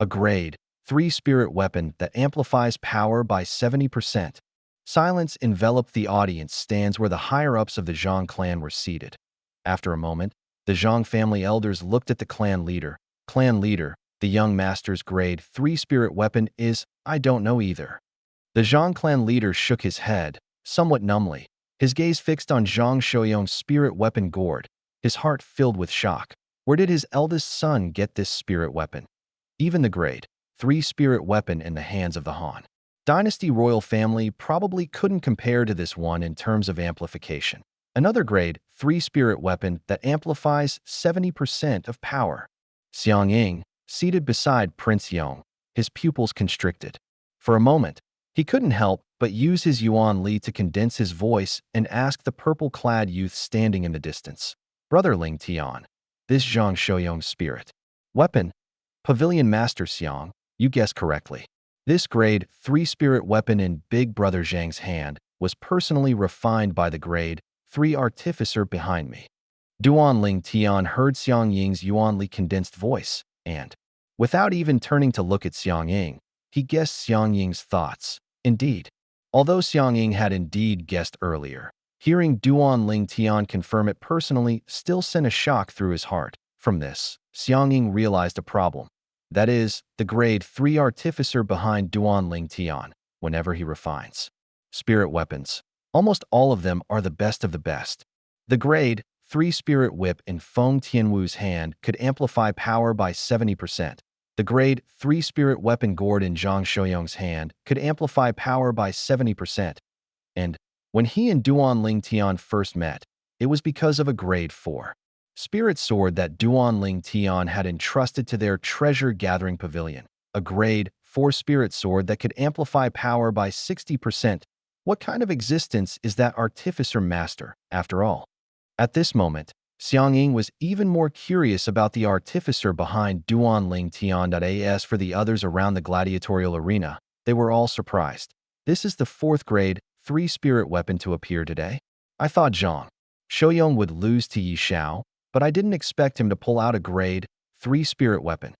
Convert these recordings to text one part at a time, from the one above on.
a grade 3 spirit weapon that amplifies power by 70%. Silence enveloped the audience stands where the higher-ups of the Zhang clan were seated. After a moment, the Zhang family elders looked at the clan leader. Clan leader, the young master's grade 3 spirit weapon is, I don't know either. The Zhang clan leader shook his head, somewhat numbly, his gaze fixed on Zhang Shouyong's spirit weapon gourd, his heart filled with shock. Where did his eldest son get this spirit weapon? Even the grade 3 spirit weapon in the hands of the Han Dynasty royal family probably couldn't compare to this one in terms of amplification. Another grade 3 spirit weapon that amplifies 70% of power. Xiang Ying, seated beside Prince Yong, his pupils constricted. For a moment, he couldn't help but use his Yuan Li to condense his voice and ask the purple-clad youth standing in the distance. Brother Ling Tian, this Zhang Shouyong's spirit weapon? Pavilion Master Xiang, you guessed correctly. This grade 3 spirit weapon in Big Brother Zhang's hand was personally refined by the grade 3 artificer behind me. Duan Ling Tian heard Xiang Ying's Yuan Li condensed voice, and, without even turning to look at Xiang Ying, he guessed Xiang Ying's thoughts. Indeed, although Xiang Ying had indeed guessed earlier, hearing Duan Ling Tian confirm it personally still sent a shock through his heart. From this, Xiang Ying realized a problem. That is, the grade 3 artificer behind Duan Ling Tian, whenever he refines spirit weapons. Almost all of them are the best of the best. The grade 3 spirit whip in Feng Tianwu's hand could amplify power by 70%. The grade 3 spirit weapon gourd in Zhang Shouyong's hand could amplify power by 70%. And when he and Duan Ling Tian first met, it was because of a grade 4 spirit sword that Duan Ling Tian had entrusted to their treasure-gathering pavilion. A grade 4 spirit sword that could amplify power by 60%. What kind of existence is that artificer master, after all? At this moment, Xiang Ying was even more curious about the artificer behind Duan Ling Tian. As for the others around the gladiatorial arena, they were all surprised. This is the 4th grade 3 spirit weapon to appear today. I thought Zhang Shouyong would lose to Yi Xiao, but I didn't expect him to pull out a grade 3 spirit weapon.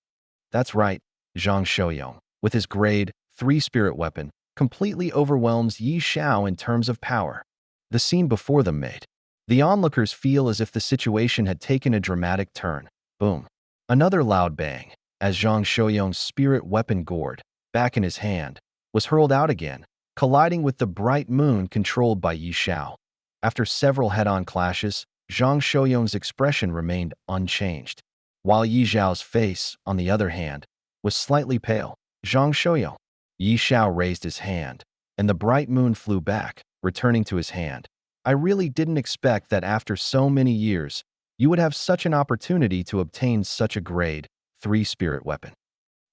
That's right, Zhang Shouyong, with his grade 3 spirit weapon, completely overwhelms Yi Xiao in terms of power. The scene before them made the onlookers feel as if the situation had taken a dramatic turn. Boom. Another loud bang, as Zhang Shouyong's spirit weapon gourd, back in his hand, was hurled out again, colliding with the bright moon controlled by Yi Xiao. After several head-on clashes, Zhang Shouyong's expression remained unchanged, while Yi Xiao's face, on the other hand, was slightly pale. Zhang Shouyong. Yi Xiao raised his hand, and the bright moon flew back, returning to his hand. I really didn't expect that after so many years, you would have such an opportunity to obtain such a grade 3 spirit weapon.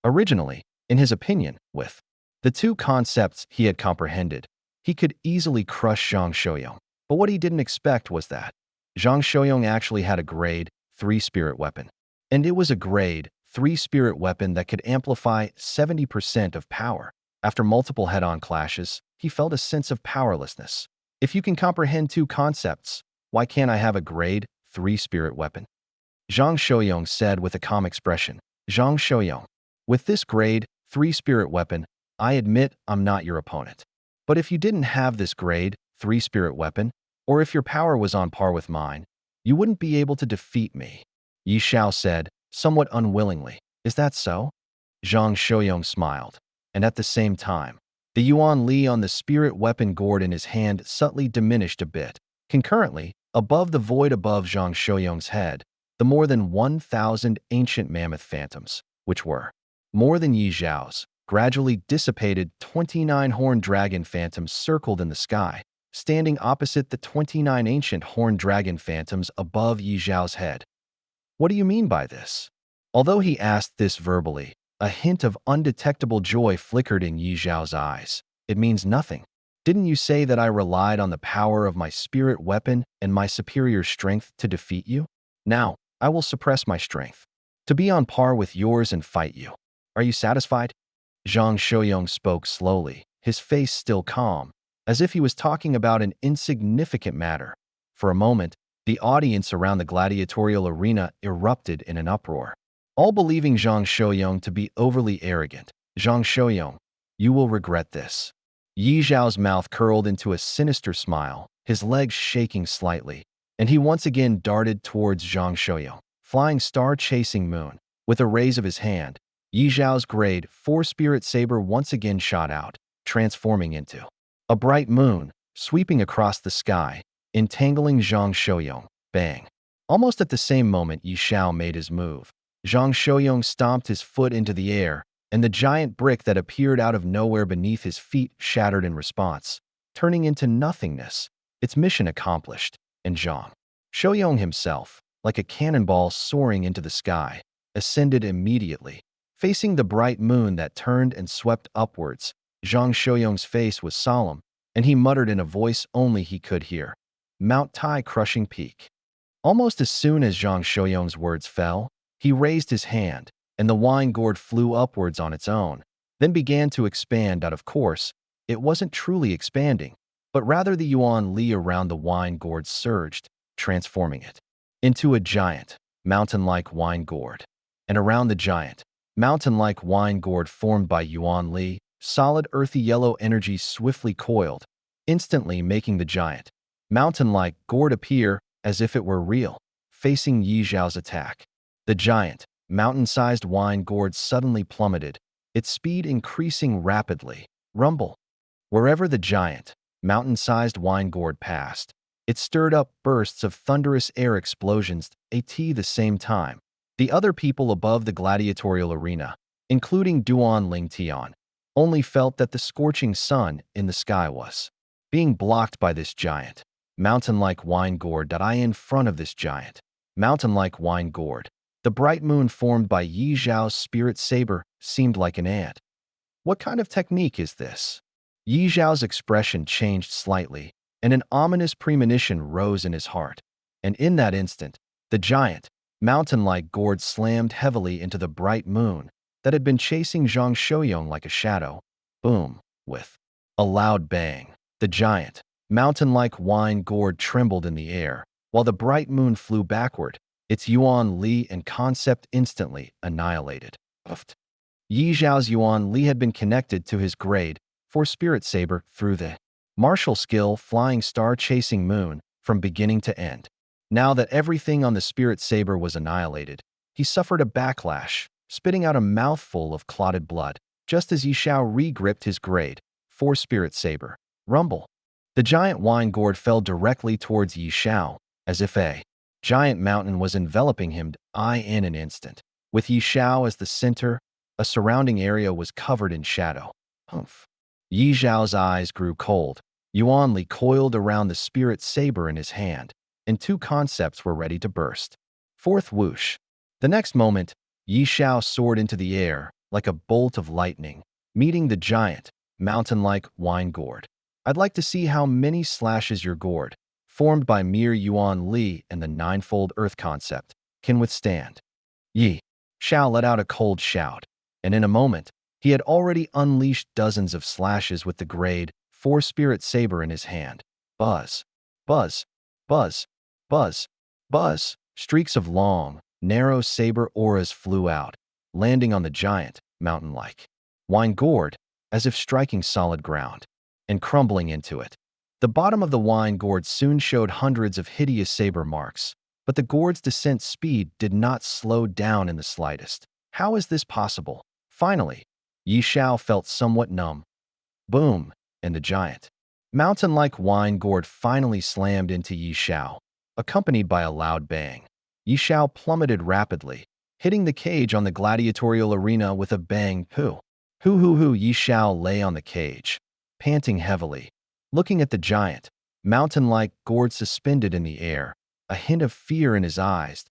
Originally, in his opinion, with the 2 concepts he had comprehended, he could easily crush Zhang Shouyong. But what he didn't expect was that Zhang Shouyong actually had a grade 3 spirit weapon. And it was a grade 3 spirit weapon that could amplify 70% of power. After multiple head-on clashes, he felt a sense of powerlessness. If you can comprehend 2 concepts, why can't I have a grade 3 spirit weapon? Zhang Shouyong said with a calm expression. Zhang Shouyong, with this grade 3 spirit weapon, I admit I'm not your opponent. But if you didn't have this grade 3 spirit weapon, or if your power was on par with mine, you wouldn't be able to defeat me. Yi Xiao said, somewhat unwillingly. Is that so? Zhang Shouyong smiled, and at the same time, the Yuan Li on the spirit weapon gourd in his hand subtly diminished a bit. Concurrently, above the void above Zhang Shouyong's head, the more than 1,000 ancient mammoth phantoms, which were more than Yi Xiao's, gradually dissipated. 29 horned dragon phantoms circled in the sky, standing opposite the 29 ancient horned dragon phantoms above Yi Xiao's head. What do you mean by this? Although he asked this verbally, a hint of undetectable joy flickered in Yi Xiao's eyes. It means nothing. Didn't you say that I relied on the power of my spirit weapon and my superior strength to defeat you? Now, I will suppress my strength, to be on par with yours and fight you. Are you satisfied? Zhang Shouyong spoke slowly, his face still calm, as if he was talking about an insignificant matter. For a moment, the audience around the gladiatorial arena erupted in an uproar. all believing Zhang Shouyong to be overly arrogant. Zhang Shouyong, you will regret this. Yi Zhao's mouth curled into a sinister smile, his legs shaking slightly, and he once again darted towards Zhang Shouyong, flying star-chasing moon. With a raise of his hand, Yi Zhao's grade 4 spirit saber once again shot out, transforming into a bright moon, sweeping across the sky, entangling Zhang Shouyong. Bang! Almost at the same moment Yi Zhao made his move, Zhang Shouyong stomped his foot into the air, and the giant brick that appeared out of nowhere beneath his feet shattered in response, turning into nothingness. Its mission accomplished, and Zhang Shouyong himself, like a cannonball soaring into the sky, ascended immediately. Facing the bright moon that turned and swept upwards, Zhang Shouyong's face was solemn, and he muttered in a voice only he could hear, "Mount Tai crushing peak." Almost as soon as Zhang Shouyong's words fell, he raised his hand, and the wine gourd flew upwards on its own, then began to expand out. Of course, it wasn't truly expanding, but rather the yuan li around the wine gourd surged, transforming it into a giant, mountain-like wine gourd. And around the giant, mountain-like wine gourd formed by yuan li, solid earthy yellow energy swiftly coiled, instantly making the giant, mountain-like gourd appear as if it were real, facing Yi Zhao's attack. The giant, mountain-sized wine gourd suddenly plummeted, its speed increasing rapidly. Rumble. Wherever the giant, mountain-sized wine gourd passed, it stirred up bursts of thunderous air explosions at the same time. The other people above the gladiatorial arena, including Duan Lingtian, only felt that the scorching sun in the sky was being blocked by this giant, mountain-like wine gourd. In front of this giant, mountain-like wine gourd, the bright moon formed by Yi Zhao's spirit saber seemed like an ant. What kind of technique is this? Yi Zhao's expression changed slightly, and an ominous premonition rose in his heart. And in that instant, the giant, mountain-like gourd slammed heavily into the bright moon that had been chasing Zhang Shouyong like a shadow. Boom! With a loud bang, the giant, mountain-like wine gourd trembled in the air, while the bright moon flew backward, its yuan li and concept instantly annihilated. Yi Zhao's yuan li had been connected to his grade 4 spirit saber through the martial skill Flying Star Chasing Moon from beginning to end. Now that everything on the spirit saber was annihilated, he suffered a backlash, spitting out a mouthful of clotted blood, just as Yi Zhao re-gripped his grade 4 spirit saber. Rumble. The giant wine gourd fell directly towards Yi Zhao, as if a giant mountain was enveloping him in an instant. With Yi Zhao as the center, a surrounding area was covered in shadow. Humph. Yi Zhao's eyes grew cold. Yuan Li coiled around the spirit saber in his hand, and 2 concepts were ready to burst. Fourth whoosh. The next moment, Yi Zhao soared into the air like a bolt of lightning, meeting the giant, mountain-like wine gourd. I'd like to see how many slashes your gourd, formed by mere Yuan Li and the ninefold earth concept, can withstand. Yi Zhao let out a cold shout, and in a moment, he had already unleashed dozens of slashes with the grade 4 spirit saber in his hand. Buzz, buzz, buzz, buzz, buzz. Streaks of long, narrow saber auras flew out, landing on the giant, mountain-like wine gourd, as if striking solid ground, and crumbling into it. The bottom of the wine gourd soon showed hundreds of hideous saber marks, but the gourd's descent speed did not slow down in the slightest. How is this possible? Finally, Yi Zhao felt somewhat numb. Boom! And the giant, mountain-like wine gourd finally slammed into Yi Zhao, accompanied by a loud bang. Yi Zhao plummeted rapidly, hitting the cage on the gladiatorial arena with a bang. Hoo! Hoo hoo hoo! Yi Zhao lay on the cage, panting heavily, looking at the giant, mountain-like gourd suspended in the air, a hint of fear in his eyes.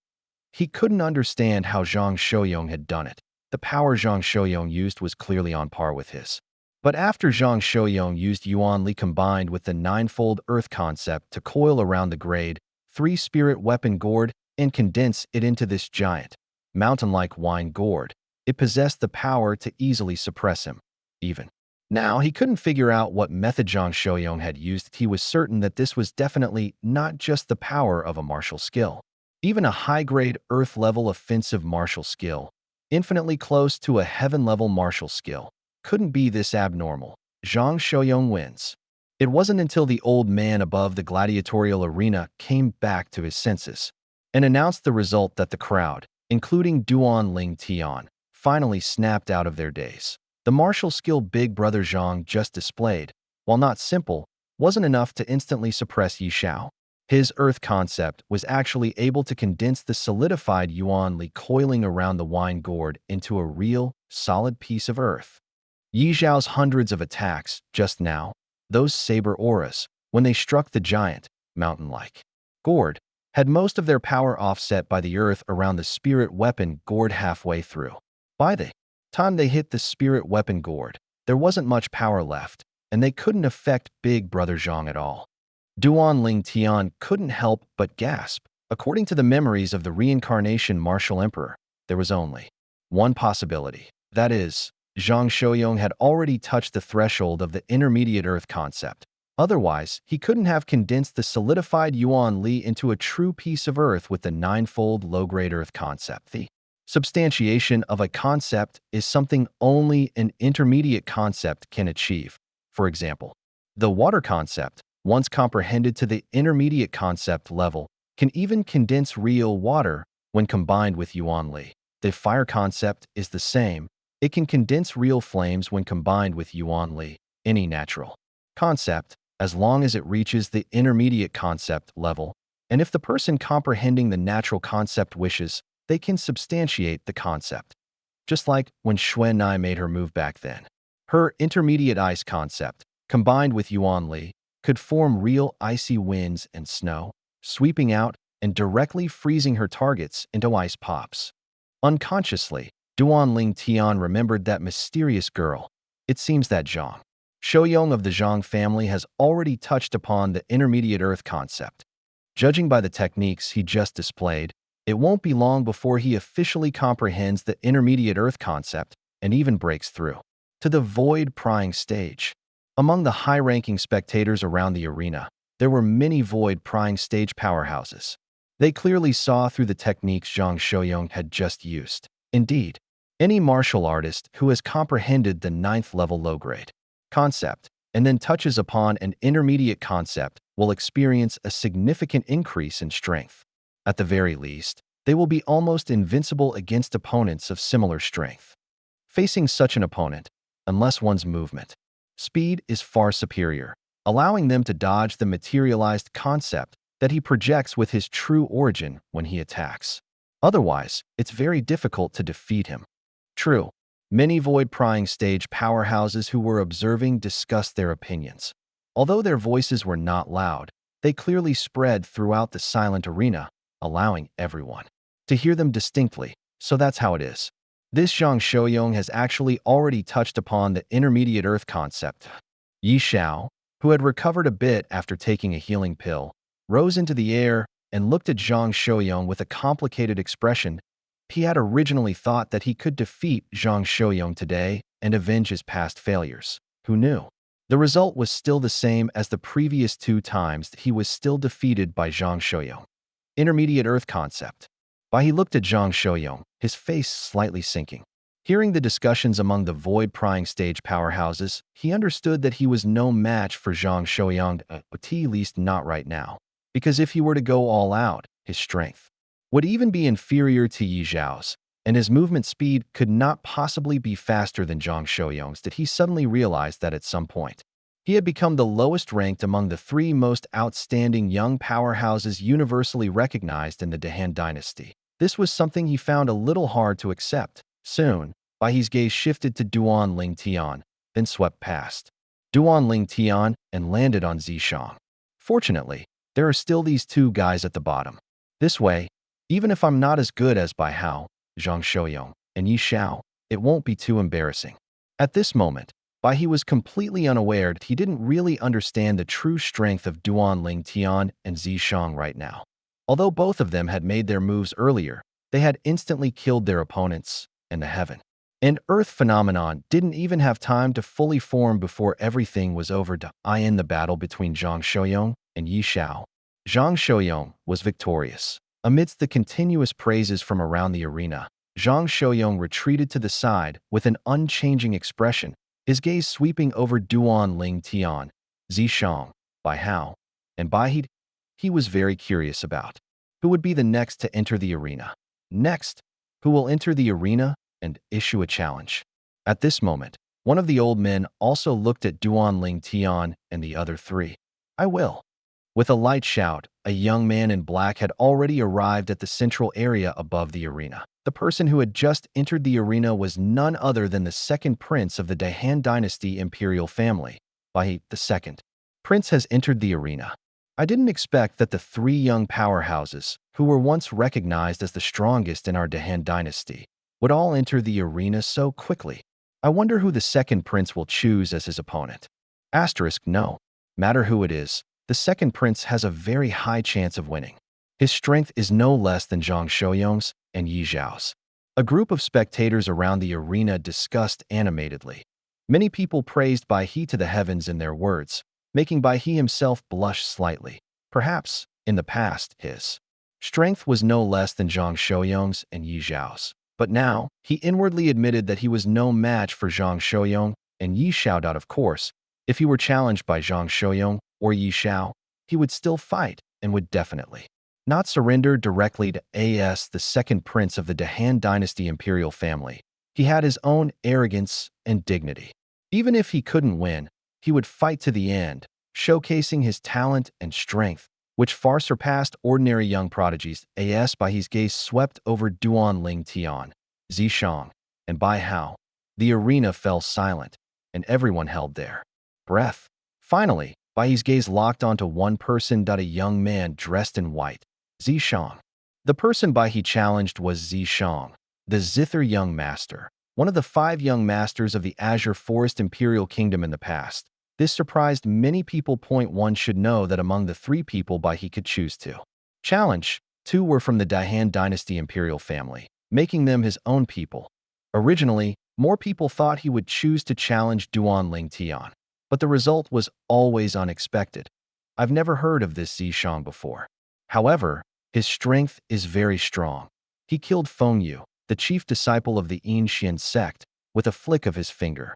He couldn't understand how Zhang Shouyong had done it. The power Zhang Shouyong used was clearly on par with his. But after Zhang Shouyong used Yuan Li combined with the ninefold earth concept to coil around the grade 3 spirit weapon gourd and condense it into this giant, mountain-like wine gourd, it possessed the power to easily suppress him. Even now, he couldn't figure out what method Zhang Shouyong had used. He was certain that this was definitely not just the power of a martial skill. Even a high-grade earth-level offensive martial skill infinitely close to a heaven-level martial skill. Couldn't be this abnormal. Zhang Shouyong wins. It wasn't until the old man above the gladiatorial arena came back to his senses and announced the result that the crowd, including Duan Ling Tian, finally snapped out of their daze. The martial skill Big Brother Zhang just displayed, while not simple, wasn't enough to instantly suppress Yi Xiao. His earth concept was actually able to condense the solidified Yuan Li coiling around the wine gourd into a real, solid piece of earth. Yi Xiao's hundreds of attacks, just now, those saber auras, when they struck the giant, mountain-like gourd, had most of their power offset by the earth around the spirit weapon gourd halfway through. By the time they hit the spirit weapon gourd, there wasn't much power left, and they couldn't affect Big Brother Zhang at all. Duan Ling Tian couldn't help but gasp. According to the memories of the reincarnation Martial Emperor, there was only one possibility. That is, Zhang Shouyong had already touched the threshold of the intermediate earth concept. Otherwise, he couldn't have condensed the solidified Yuan Li into a true piece of earth with the ninefold low-grade earth concept. The substantiation of a concept is something only an intermediate concept can achieve. For example, the water concept, once comprehended to the intermediate concept level, can even condense real water when combined with Yuan Li. The fire concept is the same. It can condense real flames when combined with Yuan Li, any natural concept, as long as it reaches the intermediate concept level. And if the person comprehending the natural concept wishes, they can substantiate the concept. Just like when Xuan Nai made her move back then. Her intermediate ice concept, combined with Yuan Li, could form real icy winds and snow, sweeping out and directly freezing her targets into ice pops. Unconsciously, Duan Ling Tian remembered that mysterious girl. It seems that Zhang Shouyong of the Zhang family has already touched upon the intermediate earth concept. Judging by the techniques he just displayed, it won't be long before he officially comprehends the intermediate earth concept and even breaks through to the void prying stage. Among the high-ranking spectators around the arena, there were many void prying stage powerhouses. They clearly saw through the techniques Zhang Shouyong had just used. Indeed, any martial artist who has comprehended the 9th level low-grade concept and then touches upon an intermediate concept will experience a significant increase in strength. At the very least, they will be almost invincible against opponents of similar strength. Facing such an opponent, unless one's movement speed is far superior, allowing them to dodge the materialized concept that he projects with his true origin when he attacks. Otherwise, it's very difficult to defeat him. True, many void-prying stage powerhouses who were observing discussed their opinions. Although their voices were not loud, they clearly spread throughout the silent arena, allowing everyone to hear them distinctly. So that's how it is. This Zhang Shouyong has actually already touched upon the intermediate earth concept. Yi Xiao, who had recovered a bit after taking a healing pill, rose into the air and looked at Zhang Shouyong with a complicated expression. He had originally thought that he could defeat Zhang Shouyong today and avenge his past failures. Who knew? The result was still the same as the previous 2 times. He was still defeated by Zhang Shouyong. Intermediate earth concept. He looked at Zhang Shouyong, his face slightly sinking. Hearing the discussions among the void-prying stage powerhouses, he understood that he was no match for Zhang Shouyong, at least not right now. Because if he were to go all out, his strength would even be inferior to Yi Xiao's, and his movement speed could not possibly be faster than Zhang Shouyong's. He suddenly realized that at some point, he had become the lowest ranked among the 3 most outstanding young powerhouses universally recognized in the Dehan dynasty. This was something he found a little hard to accept. Soon, his gaze shifted to Duan Ling Tian, then swept past Duan Ling Tian and landed on Zishang. Fortunately, there are still these 2 guys at the bottom. This way, even if I'm not as good as Bai Hao, Zhang Shouyong, and Yi Xiao, it won't be too embarrassing. At this moment, he was completely unaware that he didn't really understand the true strength of Duan Ling Tian and Zishang right now. Although both of them had made their moves earlier, they had instantly killed their opponents, and the heaven and earth phenomenon didn't even have time to fully form before everything was over. In the battle between Zhang Shouyong and Yi Xiao, Zhang Shouyong was victorious. Amidst the continuous praises from around the arena, Zhang Shouyong retreated to the side with an unchanging expression, his gaze sweeping over Duan Ling Tian, Zishang, Bai Hao, and Bai he was very curious about. Who would be the next to enter the arena? Next, who will enter the arena and issue a challenge? At this moment, one of the old men also looked at Duan Ling Tian and the other three. I will. With a light shout, a young man in black had already arrived at the central area above the arena. The person who had just entered the arena was none other than the second prince of the Dahan Dynasty imperial family, Bai the second. Prince has entered the arena. I didn't expect that the three young powerhouses, who were once recognized as the strongest in our Dahan Dynasty, would all enter the arena so quickly. I wonder who the second prince will choose as his opponent. No matter who it is, the second prince has a very high chance of winning. His strength is no less than Zhang Shouyong's and Yi Zhao's. A group of spectators around the arena discussed animatedly. Many people praised Bai He to the heavens in their words, making Bai He himself blush slightly. Perhaps, in the past, his strength was no less than Zhang Shouyong's and Yi Zhao's. But now, he inwardly admitted that he was no match for Zhang Shouyong and Yi Xiao. Of course, if he were challenged by Zhang Shouyong or Yi Xiao, he would still fight and would definitely not surrender directly to the second prince of the Dahan Dynasty imperial family. He had his own arrogance and dignity. Even if he couldn't win, he would fight to the end, showcasing his talent and strength, which far surpassed ordinary young prodigies. By his gaze swept over Duan Ling Tian, Zishang, and Bai Hao. The arena fell silent, and everyone held their breath. Finally, Bai He's gaze locked onto one person, a young man dressed in white, Zishang. The person Bai He challenged was Zishang, the Zither young master, one of the 5 young masters of the Azure Forest Imperial Kingdom in the past. This surprised many people. One should know that among the 3 people Bai He could choose to challenge, 2 were from the Dahan Dynasty imperial family, making them his own people. Originally, more people thought he would choose to challenge Duan Ling Tian, but the result was always unexpected. I've never heard of this Zishang before. However, his strength is very strong. He killed Feng Yu, the chief disciple of the Yin sect, with a flick of his finger.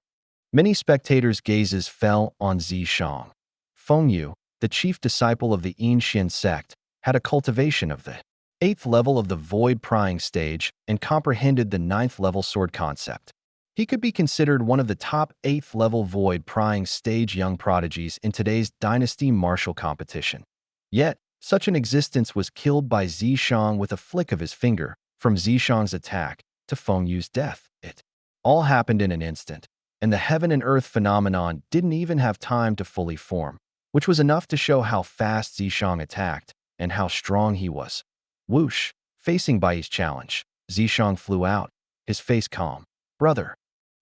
Many spectators' gazes fell on Zishang. Feng Yu, the chief disciple of the Yin sect, had a cultivation of the 8th level of the void prying stage and comprehended the 9th level sword concept. He could be considered one of the top 8th level void prying stage young prodigies in today's dynasty martial competition. Yet, such an existence was killed by Zishang with a flick of his finger, from Zishang's attack to Feng Yu's death. It all happened in an instant, and the heaven and earth phenomenon didn't even have time to fully form, which was enough to show how fast Zishang attacked and how strong he was. Whoosh! Facing Bai's challenge, Zishang flew out, his face calm. Brother.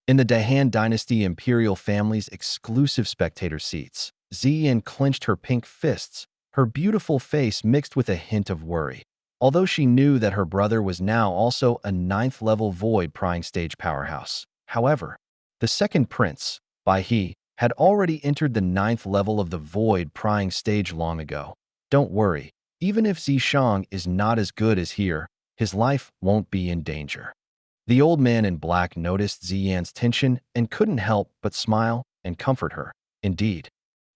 In the Dahan Dynasty imperial family's exclusive spectator seats, Ziyan clenched her pink fists, her beautiful face mixed with a hint of worry. Although she knew that her brother was now also a 9th level void prying stage powerhouse. However, the second prince, Bai He, had already entered the 9th level of the void prying stage long ago. Don't worry, even if Zishang is not as good as here, his life won't be in danger. The old man in black noticed Ziyan's tension and couldn't help but smile and comfort her. Indeed,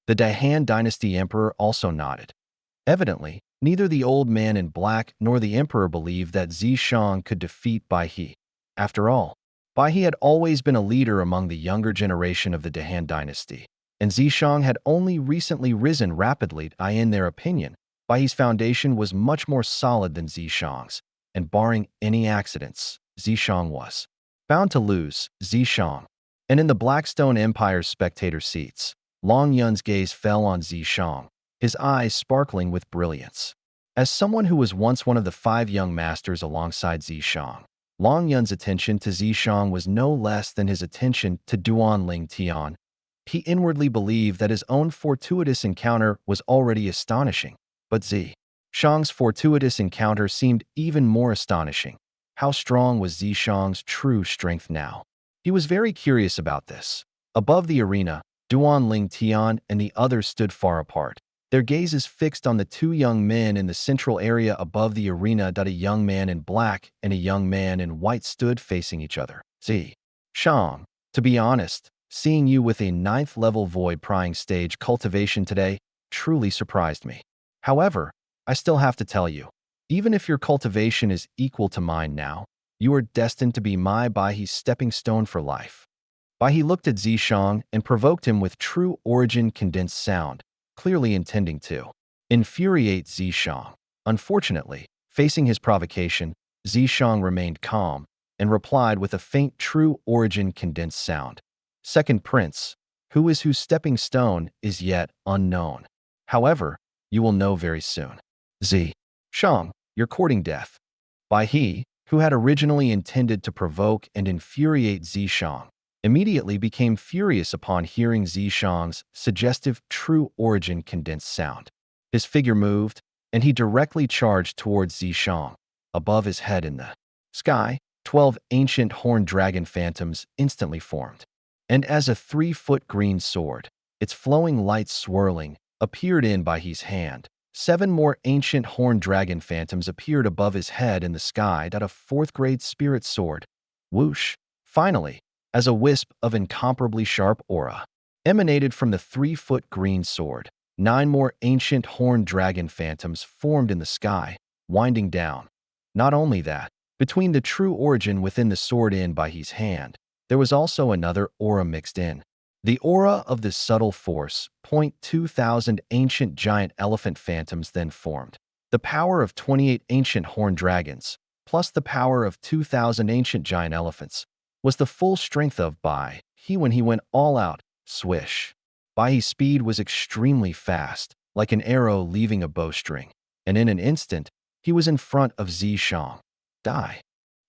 the Dahan Dynasty Emperor also nodded. Evidently, neither the old man in black nor the emperor believed that Zishang could defeat Bai He. After all, Bai He had always been a leader among the younger generation of the Dahan Dynasty, and Zishang had only recently risen rapidly. In their opinion, Bai He's foundation was much more solid than Zishang's, and barring any accidents, Zishang was bound to lose. Zishang. And in the Blackstone Empire's spectator seats, Long Yun's gaze fell on Zishang, his eyes sparkling with brilliance. As someone who was once one of the 5 young masters alongside Zishang, Long Yun's attention to Zishang was no less than his attention to Duan Ling Tian. He inwardly believed that his own fortuitous encounter was already astonishing, but Zishang's fortuitous encounter seemed even more astonishing. How strong was Zishang's true strength now? He was very curious about this. Above the arena, Duan Ling Tian and the others stood far apart. their gazes fixed on the two young men in the central area above the arena. A young man in black and a young man in white stood facing each other. Z. Shang, to be honest, seeing you with a 9th level void prying stage cultivation today truly surprised me. However, I still have to tell you, even if your cultivation is equal to mine now, you are destined to be my Baihe's stepping stone for life. Baihe looked at Zishang and provoked him with true origin condensed sound, clearly intending to infuriate Zishang. Unfortunately, facing his provocation, Zishang remained calm and replied with a faint true origin condensed sound. Second prince, whose stepping stone is yet unknown. However, you will know very soon. Z. Shang, you're courting death. Baihe, who had originally intended to provoke and infuriate Zishang, immediately became furious upon hearing Zishang's suggestive true origin condensed sound. His figure moved, and he directly charged towards Zishang. Above his head in the sky, 12 ancient horned dragon phantoms instantly formed. And as a 3-foot green sword, its flowing light swirling, appeared in Baihe's hand, 7 more ancient horned dragon phantoms appeared above his head in the sky. A 4th grade spirit sword. Whoosh! Finally, as a wisp of incomparably sharp aura emanated from the 3-foot green sword, 9 more ancient horned dragon phantoms formed in the sky, winding down. Not only that, between the true origin within the sword in Baihe's hand, there was also another aura mixed in. The aura of this subtle force, 2,000 ancient giant elephant phantoms then formed. The power of 28 ancient horned dragons, plus the power of 2,000 ancient giant elephants, was the full strength of Baihe when he went all out. Swish. Baihe's speed was extremely fast, like an arrow leaving a bowstring, and in an instant, he was in front of Zishang. Die.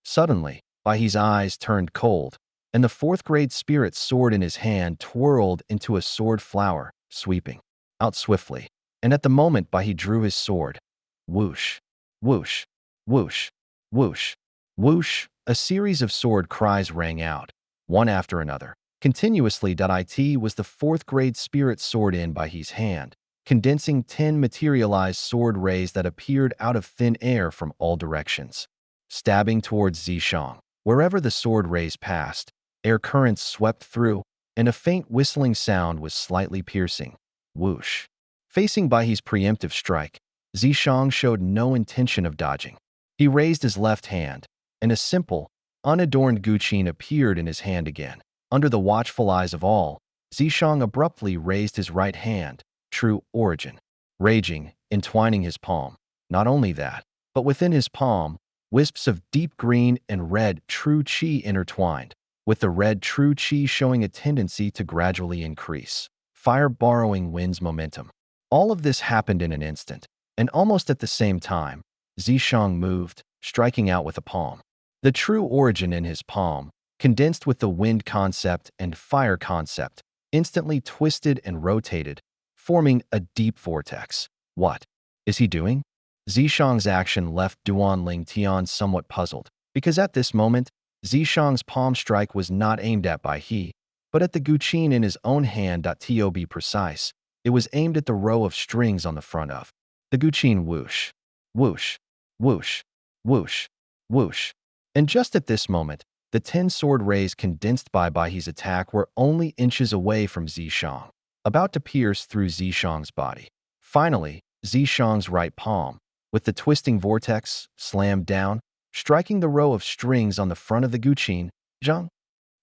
Suddenly, Baihe's eyes turned cold, and the 4th grade spirit sword in his hand twirled into a sword flower, sweeping out swiftly. And at the moment Baihe drew his sword, whoosh, whoosh, whoosh, whoosh, whoosh, a series of sword cries rang out, one after another. Continuously. It was the 4th grade spirit sword in Baihe's hand, condensing 10 materialized sword rays that appeared out of thin air from all directions, stabbing towards Zishang. Wherever the sword rays passed, air currents swept through, and a faint whistling sound was slightly piercing. Whoosh. Facing Baihe's preemptive strike, Zishang showed no intention of dodging. He raised his left hand, and a simple, unadorned guqin appeared in his hand again. Under the watchful eyes of all, Zishang abruptly raised his right hand, true origin, raging, entwining his palm. Not only that, but within his palm, wisps of deep green and red true qi intertwined, with the red true qi showing a tendency to gradually increase, fire borrowing wind's momentum. All of this happened in an instant, and almost at the same time, Zishang moved, striking out with a palm. The true origin in his palm, condensed with the wind concept and fire concept, instantly twisted and rotated, forming a deep vortex. What is he doing? Zishang's action left Duan Ling Tian somewhat puzzled, because at this moment, Zishang's palm strike was not aimed at Baihe, but at the guqin in his own hand. To be precise, it was aimed at the row of strings on the front of the guqin. Whoosh, whoosh, whoosh, whoosh, whoosh. And just at this moment, the 10 sword rays condensed by Baihe's attack were only inches away from Zishang, about to pierce through Zishang's body. Finally, Zishang's right palm, with the twisting vortex, slammed down, striking the row of strings on the front of the guqin. Zhang.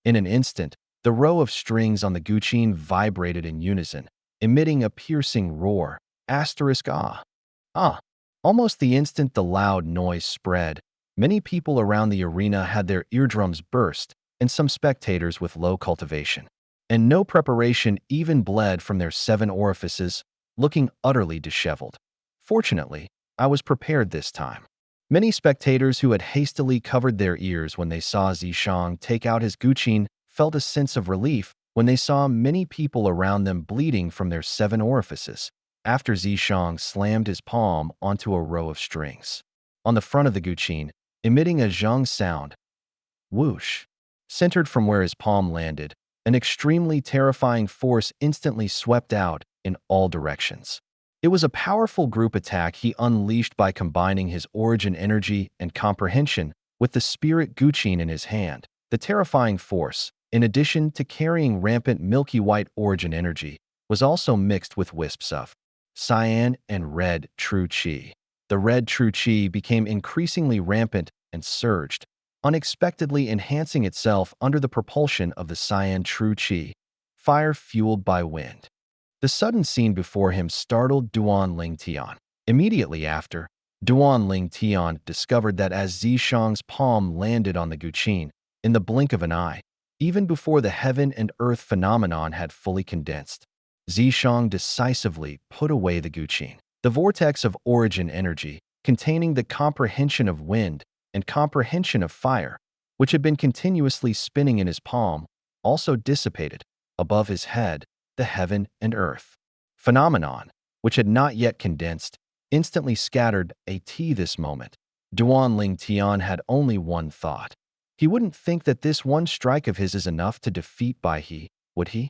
In an instant, the row of strings on the guqin vibrated in unison, emitting a piercing roar. Ah. Ah. Almost the instant the loud noise spread, many people around the arena had their eardrums burst, and some spectators with low cultivation and no preparation even bled from their 7 orifices, looking utterly disheveled. Fortunately, I was prepared this time. Many spectators who had hastily covered their ears when they saw Zishang take out his guqin felt a sense of relief when they saw many people around them bleeding from their 7 orifices, after Zishang slammed his palm onto a row of strings on the front of the guqin, emitting a zhang sound. Whoosh. Centered from where his palm landed, an extremely terrifying force instantly swept out in all directions. It was a powerful group attack he unleashed by combining his origin energy and comprehension with the spirit Guqin in his hand. The terrifying force, in addition to carrying rampant milky white origin energy, was also mixed with wisps of cyan and red true qi. The red true qi became increasingly rampant and surged, unexpectedly enhancing itself under the propulsion of the cyan true qi, fire fueled by wind. The sudden scene before him startled Duan Ling Tian. Immediately after, Duan Ling Tian discovered that as Zishang's palm landed on the Guqin, in the blink of an eye, even before the heaven and earth phenomenon had fully condensed, Zishang decisively put away the Guqin. The vortex of origin energy, containing the comprehension of wind and comprehension of fire, which had been continuously spinning in his palm, also dissipated. Above his head, the heaven and earth phenomenon, which had not yet condensed, instantly scattered. This moment, Duan Ling Tian had only one thought. He wouldn't think that this one strike of his is enough to defeat Bai He, would he?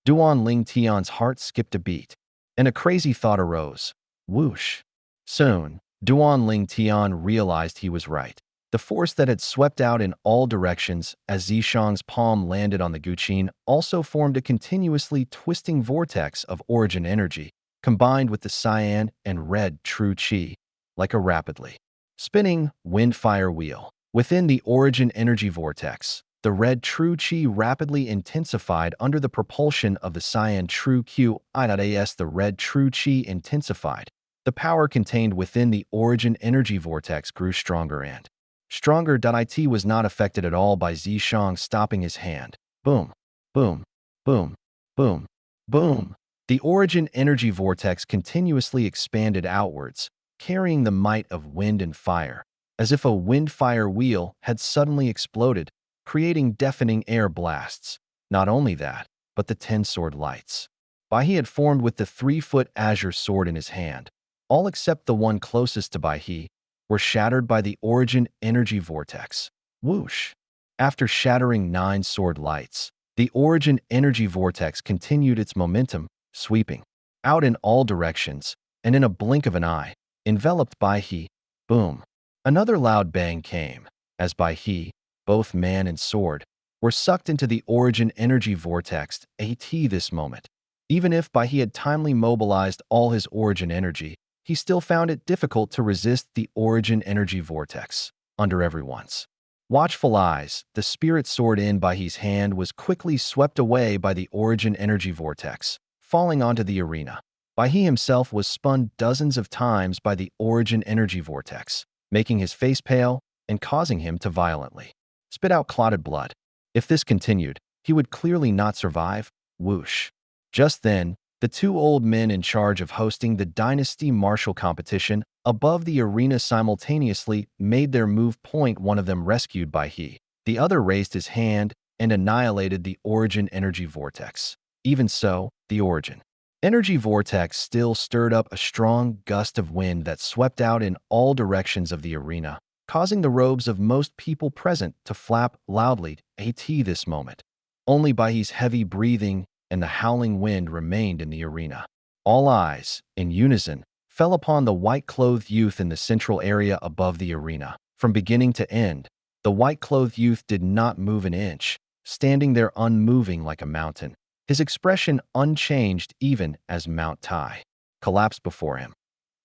Duan Ling Tian's heart skipped a beat, and a crazy thought arose. Whoosh! Soon, Duan Ling Tian realized he was right. The force that had swept out in all directions as Zishang's palm landed on the Guqin also formed a continuously twisting vortex of origin energy, combined with the cyan and red true qi, like a rapidly spinning wind-fire wheel. Within the origin energy vortex, the red true qi rapidly intensified under the propulsion of the cyan true qi. As the red true qi intensified, the power contained within the origin energy vortex grew stronger and stronger. It was not affected at all by Zishang stopping his hand. Boom, boom, boom, boom, boom. The origin energy vortex continuously expanded outwards, carrying the might of wind and fire, as if a wind-fire wheel had suddenly exploded, creating deafening air blasts. Not only that, but the 10-sword lights Bai He had formed with the 3-foot azure sword in his hand, all except the one closest to Bai He, were shattered by the origin energy vortex. Whoosh! After shattering 9 sword lights, the origin energy vortex continued its momentum, sweeping out in all directions, and in a blink of an eye, enveloped Bai He. Boom! Another loud bang came, as Bai He, both man and sword, were sucked into the origin energy vortex. This moment, even if Bai He had timely mobilized all his origin energy, he still found it difficult to resist the origin energy vortex. Under everyone's watchful eyes, the spirit sword in Bai He's hand was quickly swept away by the origin energy vortex, falling onto the arena. Bai He himself was spun dozens of times by the origin energy vortex, making his face pale and causing him to violently spit out clotted blood. If this continued, he would clearly not survive. Whoosh! Just then, the 2 old men in charge of hosting the dynasty martial competition above the arena simultaneously made their move. One of them rescued Bai He. The other raised his hand and annihilated the origin energy vortex. Even so, the origin energy vortex still stirred up a strong gust of wind that swept out in all directions of the arena, causing the robes of most people present to flap loudly. This moment, only Bai He's heavy breathing and the howling wind remained in the arena. All eyes, in unison, fell upon the white-clothed youth in the central area above the arena. From beginning to end, the white-clothed youth did not move an inch, standing there unmoving like a mountain, his expression unchanged even as Mount Tai collapsed before him.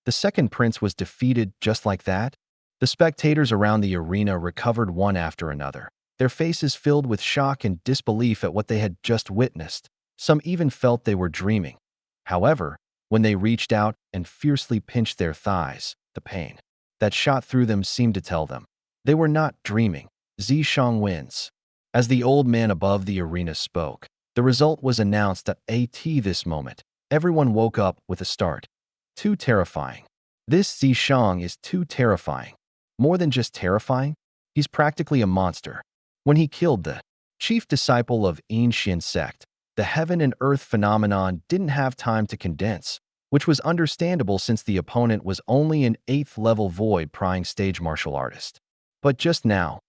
The second prince was defeated just like that. The spectators around the arena recovered one after another, their faces filled with shock and disbelief at what they had just witnessed. Some even felt they were dreaming. However, when they reached out and fiercely pinched their thighs, the pain that shot through them seemed to tell them they were not dreaming. Zishang wins. As the old man above the arena spoke, the result was announced at this moment. Everyone woke up with a start. Too terrifying. This Zishang is too terrifying. More than just terrifying, he's practically a monster. When he killed the chief disciple of Yin sect, the heaven and earth phenomenon didn't have time to condense, which was understandable since the opponent was only an 8th-level void prying stage martial artist. But just now,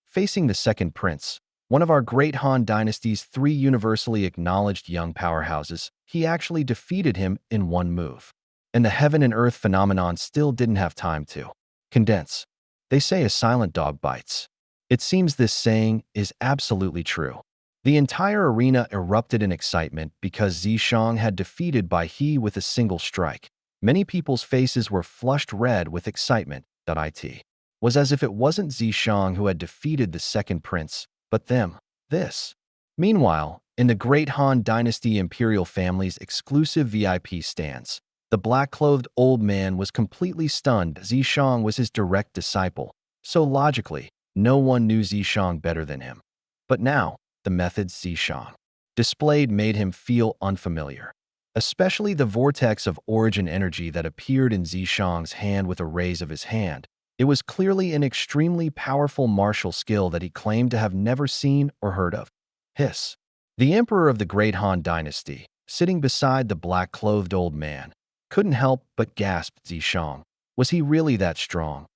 facing the second prince, one of our great Han Dynasty's 3 universally acknowledged young powerhouses, he actually defeated him in one move. And the heaven and earth phenomenon still didn't have time to condense. They say a silent dog bites. It seems this saying is absolutely true. The entire arena erupted in excitement because Zishang had defeated Bai He with a single strike. Many people's faces were flushed red with excitement. It was as if it wasn't Zishang who had defeated the second prince, but them. This. Meanwhile, in the Great Han Dynasty Imperial family's exclusive VIP stands, the black-clothed old man was completely stunned. Zishang was his direct disciple, so logically, no one knew Zishang better than him. But now, the methods Zishang displayed made him feel unfamiliar, especially the vortex of origin energy that appeared in Zishang's hand with a raise of his hand. It was clearly an extremely powerful martial skill that he claimed to have never seen or heard of. Hiss. The emperor of the Great Han Dynasty, sitting beside the black-clothed old man, couldn't help but gasp. Zishang. Was he really that strong?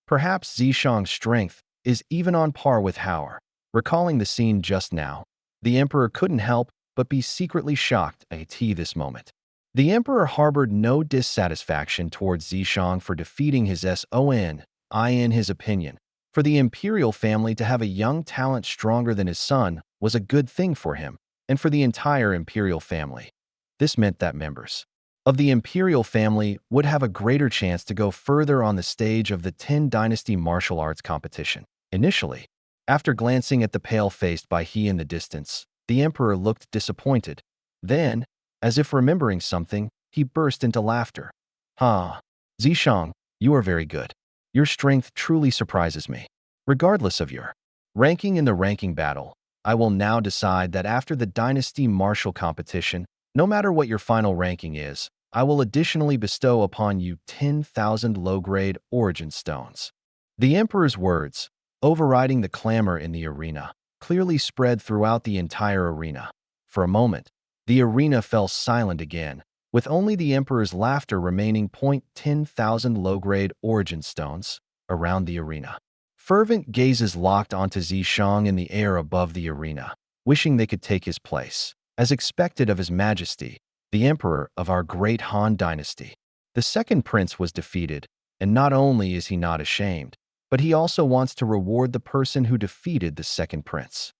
Perhaps Zishang's strength is even on par with Howard. Recalling the scene just now, the emperor couldn't help but be secretly shocked at this moment. The emperor harbored no dissatisfaction towards Zishang for defeating his son. In his opinion, for the imperial family to have a young talent stronger than his son was a good thing for him and for the entire imperial family. This meant that members of the imperial family would have a greater chance to go further on the stage of the 10 Dynasty martial arts competition. Initially, after glancing at the pale-faced Bai He in the distance, the emperor looked disappointed. Then, as if remembering something, he burst into laughter. Zishang, you are very good. Your strength truly surprises me. Regardless of your ranking in the ranking battle, I will now decide that after the Dynasty Martial Competition, no matter what your final ranking is, I will additionally bestow upon you 10,000 low-grade origin stones. The emperor's words, overriding the clamor in the arena, clearly spread throughout the entire arena. For a moment, the arena fell silent again, with only the emperor's laughter remaining. 10,000 low-grade origin stones around the arena. Fervent gazes locked onto Zishang in the air above the arena, wishing they could take his place, as expected of His Majesty, the Emperor of our great Han Dynasty. The second prince was defeated, and not only is he not ashamed, but he also wants to reward the person who defeated the second prince.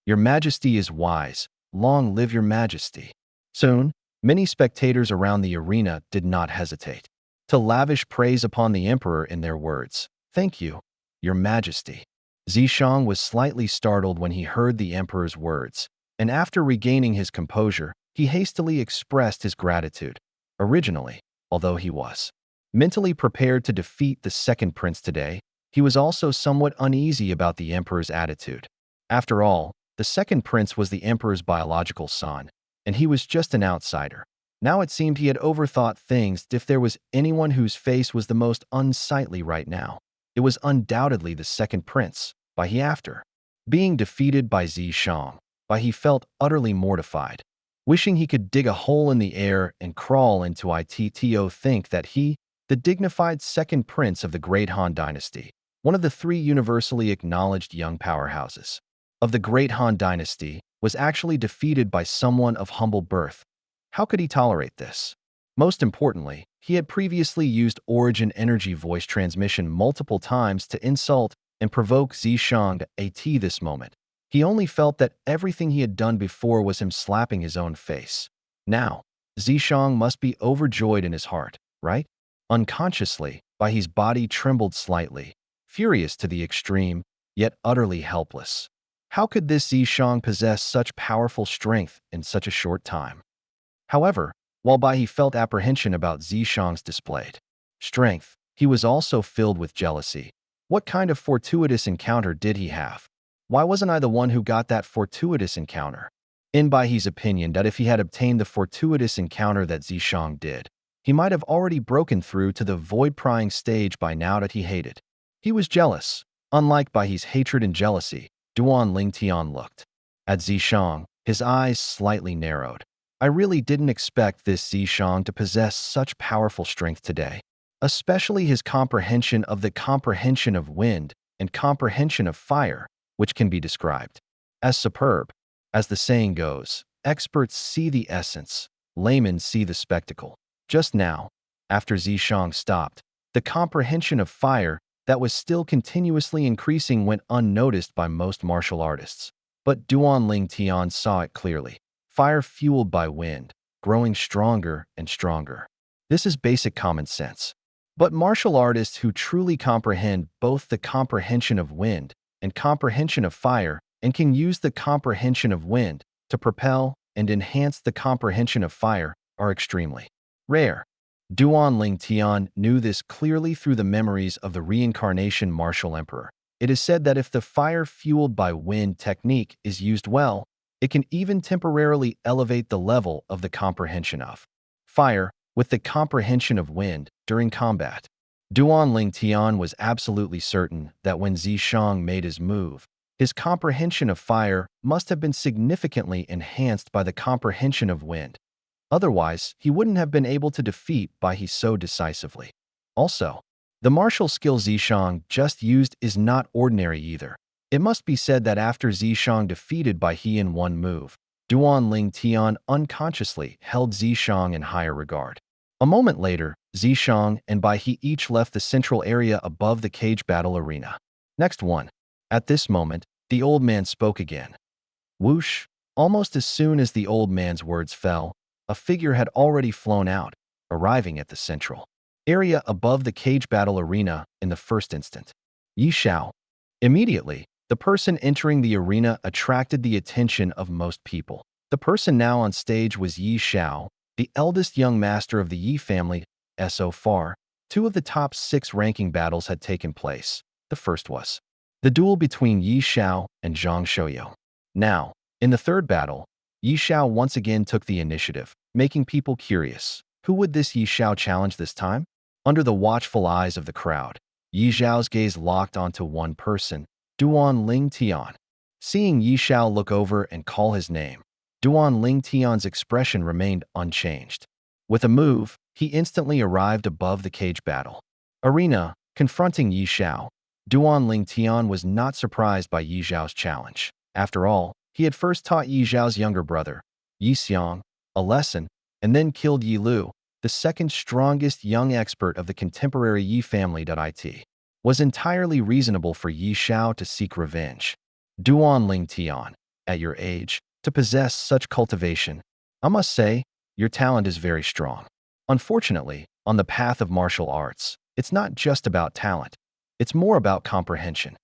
Your Majesty is wise. Long live your Majesty. Soon, many spectators around the arena did not hesitate to lavish praise upon the emperor in their words. Thank you, your Majesty. Zishang was slightly startled when he heard the emperor's words, and after regaining his composure, he hastily expressed his gratitude. Originally, although he was mentally prepared to defeat the second prince today, he was also somewhat uneasy about the emperor's attitude. After all, the second prince was the emperor's biological son, and he was just an outsider. Now it seemed he had overthought things. If there was anyone whose face was the most unsightly right now, it was undoubtedly the second prince. Bai He, after being defeated by Zishang, Bai He felt utterly mortified, wishing he could dig a hole in the air and crawl into it. To think that he, the dignified second prince of the Great Han Dynasty, one of the 3 universally acknowledged young powerhouses of the Great Han Dynasty, was actually defeated by someone of humble birth. How could he tolerate this? Most importantly, he had previously used origin energy voice transmission multiple times to insult and provoke Zishang. At this moment, he only felt that everything he had done before was him slapping his own face. Now, Zishang must be overjoyed in his heart, right? Unconsciously, Bai He's body trembled slightly, furious to the extreme, yet utterly helpless. How could this Zishang possess such powerful strength in such a short time? However, while Bai He felt apprehension about Zishang's displayed strength, he was also filled with jealousy. What kind of fortuitous encounter did he have? Why wasn't I the one who got that fortuitous encounter? In Bai He's opinion, that if he had obtained the fortuitous encounter that Zishang did, he might have already broken through to the void-prying stage by now that he hated. He was jealous. Unlike Bai He's hatred and jealousy, Duan Lingtian looked at Zishang, his eyes slightly narrowed. I really didn't expect this Zishang to possess such powerful strength today, especially his comprehension of the comprehension of wind and comprehension of fire, which can be described as superb. As the saying goes, experts see the essence, laymen see the spectacle. Just now, after Zishang stopped, the comprehension of fire that was still continuously increasing went unnoticed by most martial artists. But Duan Ling Tian saw it clearly. Fire fueled by wind, growing stronger and stronger. This is basic common sense. But martial artists who truly comprehend both the comprehension of wind and comprehension of fire and can use the comprehension of wind to propel and enhance the comprehension of fire are extremely rare. Duan Ling Tian knew this clearly through the memories of the reincarnation martial emperor. It is said that if the fire fueled by wind technique is used well, it can even temporarily elevate the level of the comprehension of fire with the comprehension of wind during combat. Duan Ling Tian was absolutely certain that when Zishang made his move, his comprehension of fire must have been significantly enhanced by the comprehension of wind. Otherwise, he wouldn't have been able to defeat Bai He so decisively. Also, the martial skill Zishang just used is not ordinary either. It must be said that after Zishang defeated Bai He in one move, Duan Ling Tian unconsciously held Zishang in higher regard. A moment later, Zishang and Bai He each left the central area above the cage battle arena. Next one. At this moment, the old man spoke again. Whoosh! Almost as soon as the old man's words fell, a figure had already flown out, arriving at the central area above the cage battle arena in the first instant. Yi Xiao. Immediately, the person entering the arena attracted the attention of most people. The person now on stage was Yi Xiao, the eldest young master of the Yi family. So far, 2 of the top 6 ranking battles had taken place. The first was the duel between Yi Xiao and Zhang Shouyo. Now, in the third battle, Yi Xiao once again took the initiative, making people curious. Who would this Yi Xiao challenge this time? Under the watchful eyes of the crowd, Yi Xiao's gaze locked onto one person, Duan Ling Tian. Seeing Yi Xiao look over and call his name, Duan Ling Tian's expression remained unchanged. With a move, he instantly arrived above the cage battle arena, confronting Yi Xiao. Duan Ling Tian was not surprised by Yi Xiao's challenge. After all, he had first taught Yi Xiao's younger brother, Yi Xiang, a lesson, and then killed Yi Lu, the second strongest young expert of the contemporary Yi family. It was entirely reasonable for Yi Xiao to seek revenge. Duan Ling Tian, at your age, to possess such cultivation, I must say, your talent is very strong. Unfortunately, on the path of martial arts, it's not just about talent. It's more about comprehension.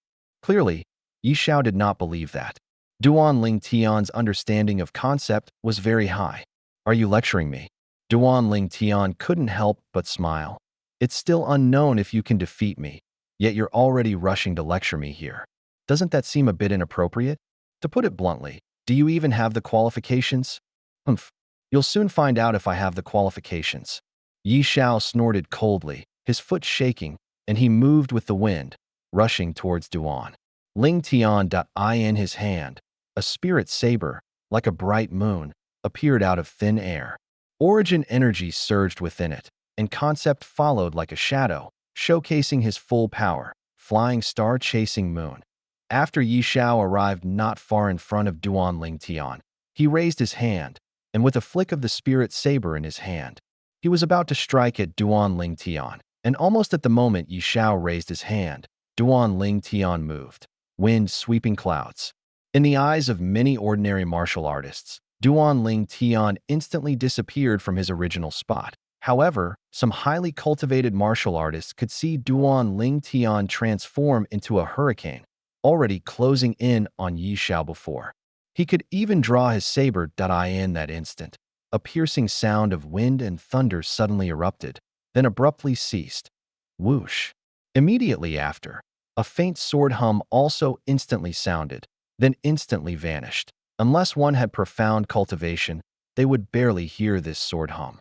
Clearly, Yi Xiao did not believe that. Duan Ling Tian's understanding of concept was very high. Are you lecturing me? Duan Ling Tian couldn't help but smile. It's still unknown if you can defeat me, yet you're already rushing to lecture me here. Doesn't that seem a bit inappropriate? To put it bluntly, do you even have the qualifications? Humph. You'll soon find out if I have the qualifications. Yi Xiao snorted coldly, his foot shaking, and he moved with the wind, rushing towards Duan Ling Tian. In his hand, a spirit saber, like a bright moon, appeared out of thin air. Origin energy surged within it, and concept followed like a shadow, showcasing his full power, flying star chasing moon. After Yi Xiao arrived not far in front of Duan Ling Tian, he raised his hand, and with a flick of the spirit saber in his hand, he was about to strike at Duan Ling Tian, and almost at the moment Yi Xiao raised his hand, Duan Ling Tian moved. Wind sweeping clouds. In the eyes of many ordinary martial artists, Duan Ling Tian instantly disappeared from his original spot. However, some highly cultivated martial artists could see Duan Ling Tian transform into a hurricane, already closing in on Yi Xiao before he could even draw his saber. In that instant, a piercing sound of wind and thunder suddenly erupted, then abruptly ceased. Whoosh! Immediately after, a faint sword hum also instantly sounded, then instantly vanished. Unless one had profound cultivation, they would barely hear this sword hum.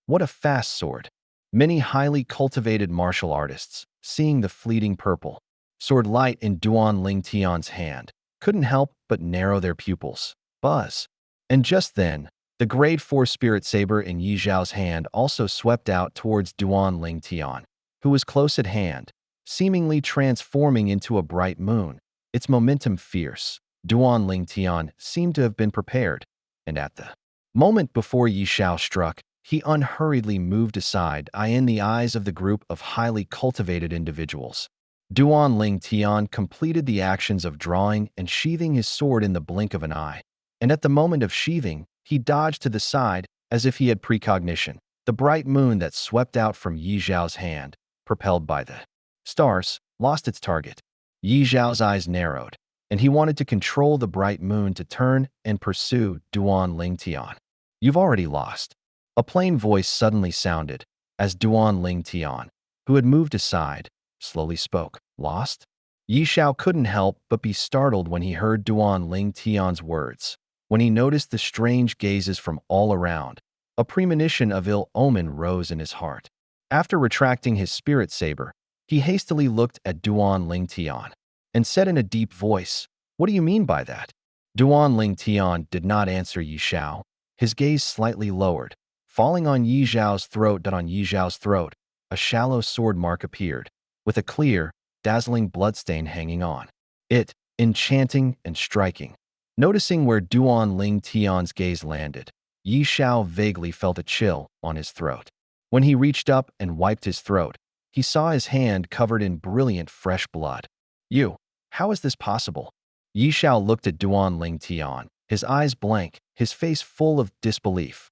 What a fast sword! Many highly cultivated martial artists, seeing the fleeting purple sword light in Duan Ling Tian's hand, couldn't help but narrow their pupils. Buzz! And just then, the grade 4 spirit saber in Yi Xiao's hand also swept out towards Duan Ling Tian, who was close at hand, seemingly transforming into a bright moon, its momentum fierce. Duan Ling Tian seemed to have been prepared, and at the moment before Yi Xiao struck, he unhurriedly moved aside, in the eyes of the group of highly cultivated individuals. Duan Ling Tian completed the actions of drawing and sheathing his sword in the blink of an eye, and at the moment of sheathing, he dodged to the side as if he had precognition. The bright moon that swept out from Yi Xiao's hand, propelled by the stars, lost its target. Yi Xiao's eyes narrowed, and he wanted to control the bright moon to turn and pursue Duan Ling Tian. "You've already lost." A plain voice suddenly sounded, as Duan Ling Tian, who had moved aside, slowly spoke. "Lost?" Yi Xiao couldn't help but be startled when he heard Duan Ling Tian's words. When he noticed the strange gazes from all around, a premonition of ill omen rose in his heart. After retracting his spirit saber, he hastily looked at Duan Ling Tian and said in a deep voice, "What do you mean by that?" Duan Ling Tian did not answer Yi Xiao. His gaze slightly lowered, falling on Yi Xiao's throat. On Yi Xiao's throat, a shallow sword mark appeared, with a clear, dazzling bloodstain hanging on it, enchanting and striking. Noticing where Duan Ling Tian's gaze landed, Yi Xiao vaguely felt a chill on his throat. When he reached up and wiped his throat, he saw his hand covered in brilliant fresh blood. "You, how is this possible?" Yi Xiao looked at Duan Ling Tian, his eyes blank, his face full of disbelief.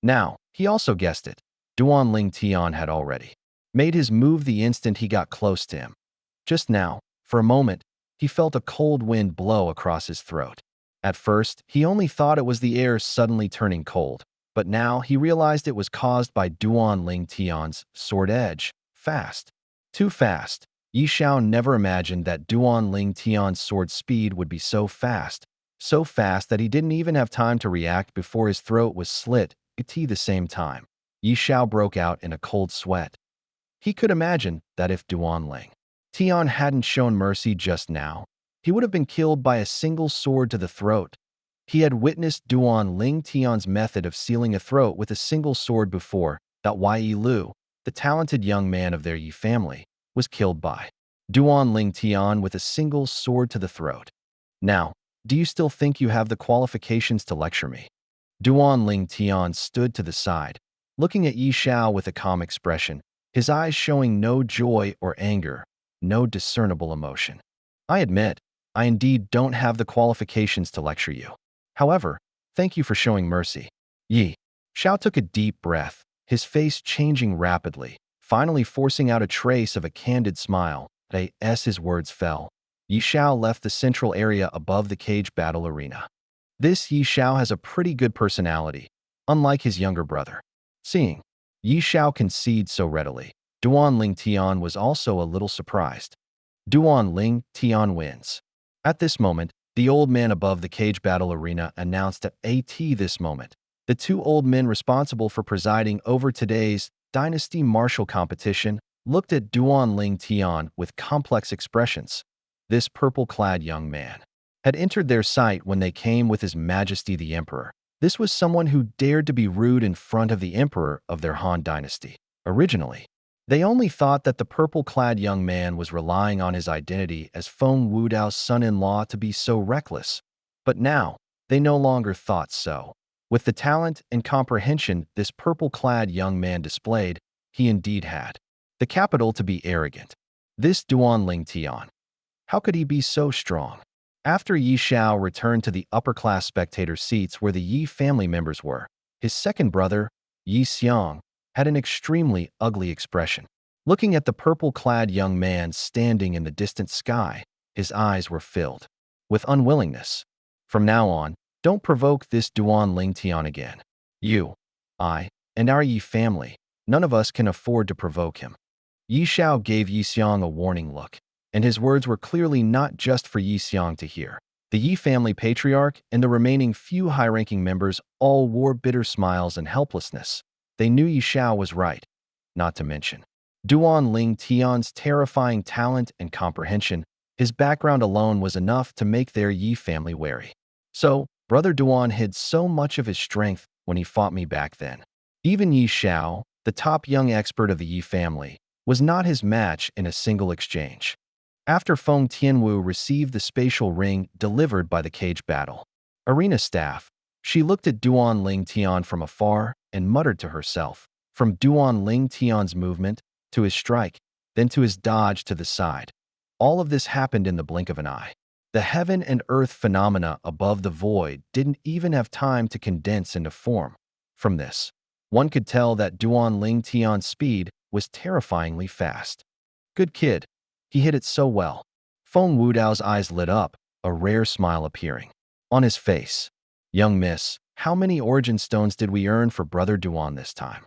Now, he also guessed it. Duan Ling Tian had already made his move the instant he got close to him. Just now, for a moment, he felt a cold wind blow across his throat. At first, he only thought it was the air suddenly turning cold, but now he realized it was caused by Duan Ling Tian's sword edge. Fast. Too fast. Yi Xiao never imagined that Duan Ling Tian's sword speed would be so fast that he didn't even have time to react before his throat was slit at the same time. Yi Xiao broke out in a cold sweat. He could imagine that if Duan Ling Tian hadn't shown mercy just now, he would have been killed by a single sword to the throat. He had witnessed Duan Ling Tian's method of sealing a throat with a single sword before. That Yi Lu, the talented young man of their Yi family, was killed by Duan Ling Tian with a single sword to the throat. "Now, do you still think you have the qualifications to lecture me?" Duan Ling Tian stood to the side, looking at Yi Xiao with a calm expression, his eyes showing no joy or anger, no discernible emotion. "I admit, I indeed don't have the qualifications to lecture you. However, thank you for showing mercy." Yi Xiao took a deep breath, his face changing rapidly, finally forcing out a trace of a candid smile. As his words fell, Yi Xiao left the central area above the cage battle arena. This Yi Xiao has a pretty good personality, unlike his younger brother. Seeing Yi Xiao concede so readily, Duan Ling Tian was also a little surprised. Duan Ling Tian wins. At this moment, the old man above the cage battle arena announced this moment. The two old men responsible for presiding over today's dynasty martial competition looked at Duan Ling Tian with complex expressions. This purple-clad young man had entered their sight when they came with His Majesty the Emperor. This was someone who dared to be rude in front of the emperor of their Han dynasty. Originally, they only thought that the purple-clad young man was relying on his identity as Feng Wudao's son-in-law to be so reckless. But now, they no longer thought so. With the talent and comprehension this purple-clad young man displayed, he indeed had the capital to be arrogant. This Duan Ling Tian, how could he be so strong? After Yi Xiao returned to the upper-class spectator seats where the Yi family members were, his second brother, Yi Xiang, had an extremely ugly expression. Looking at the purple-clad young man standing in the distant sky, his eyes were filled with unwillingness. "From now on, don't provoke this Duan Ling Tian again. You, I, and our Yi family, none of us can afford to provoke him." Yi Xiao gave Yi Xiang a warning look, and his words were clearly not just for Yi Xiang to hear. The Yi family patriarch and the remaining few high-ranking members all wore bitter smiles and helplessness. They knew Yi Xiao was right, not to mention Duan Ling Tian's terrifying talent and comprehension. His background alone was enough to make their Yi family wary. "So, Brother Duan hid so much of his strength when he fought me back then. Even Yi Xiao, the top young expert of the Yi family, was not his match in a single exchange." After Feng Tianwu received the spatial ring delivered by the cage battle arena staff, she looked at Duan Ling Tian from afar and muttered to herself. From Duan Ling Tian's movement, to his strike, then to his dodge to the side. All of this happened in the blink of an eye. The heaven and earth phenomena above the void didn't even have time to condense into form. From this, one could tell that Duan Ling Tian's speed was terrifyingly fast. Good kid. He hit it so well. Feng Wudao's eyes lit up, a rare smile appearing on his face. Young miss, how many origin stones did we earn for Brother Duan this time?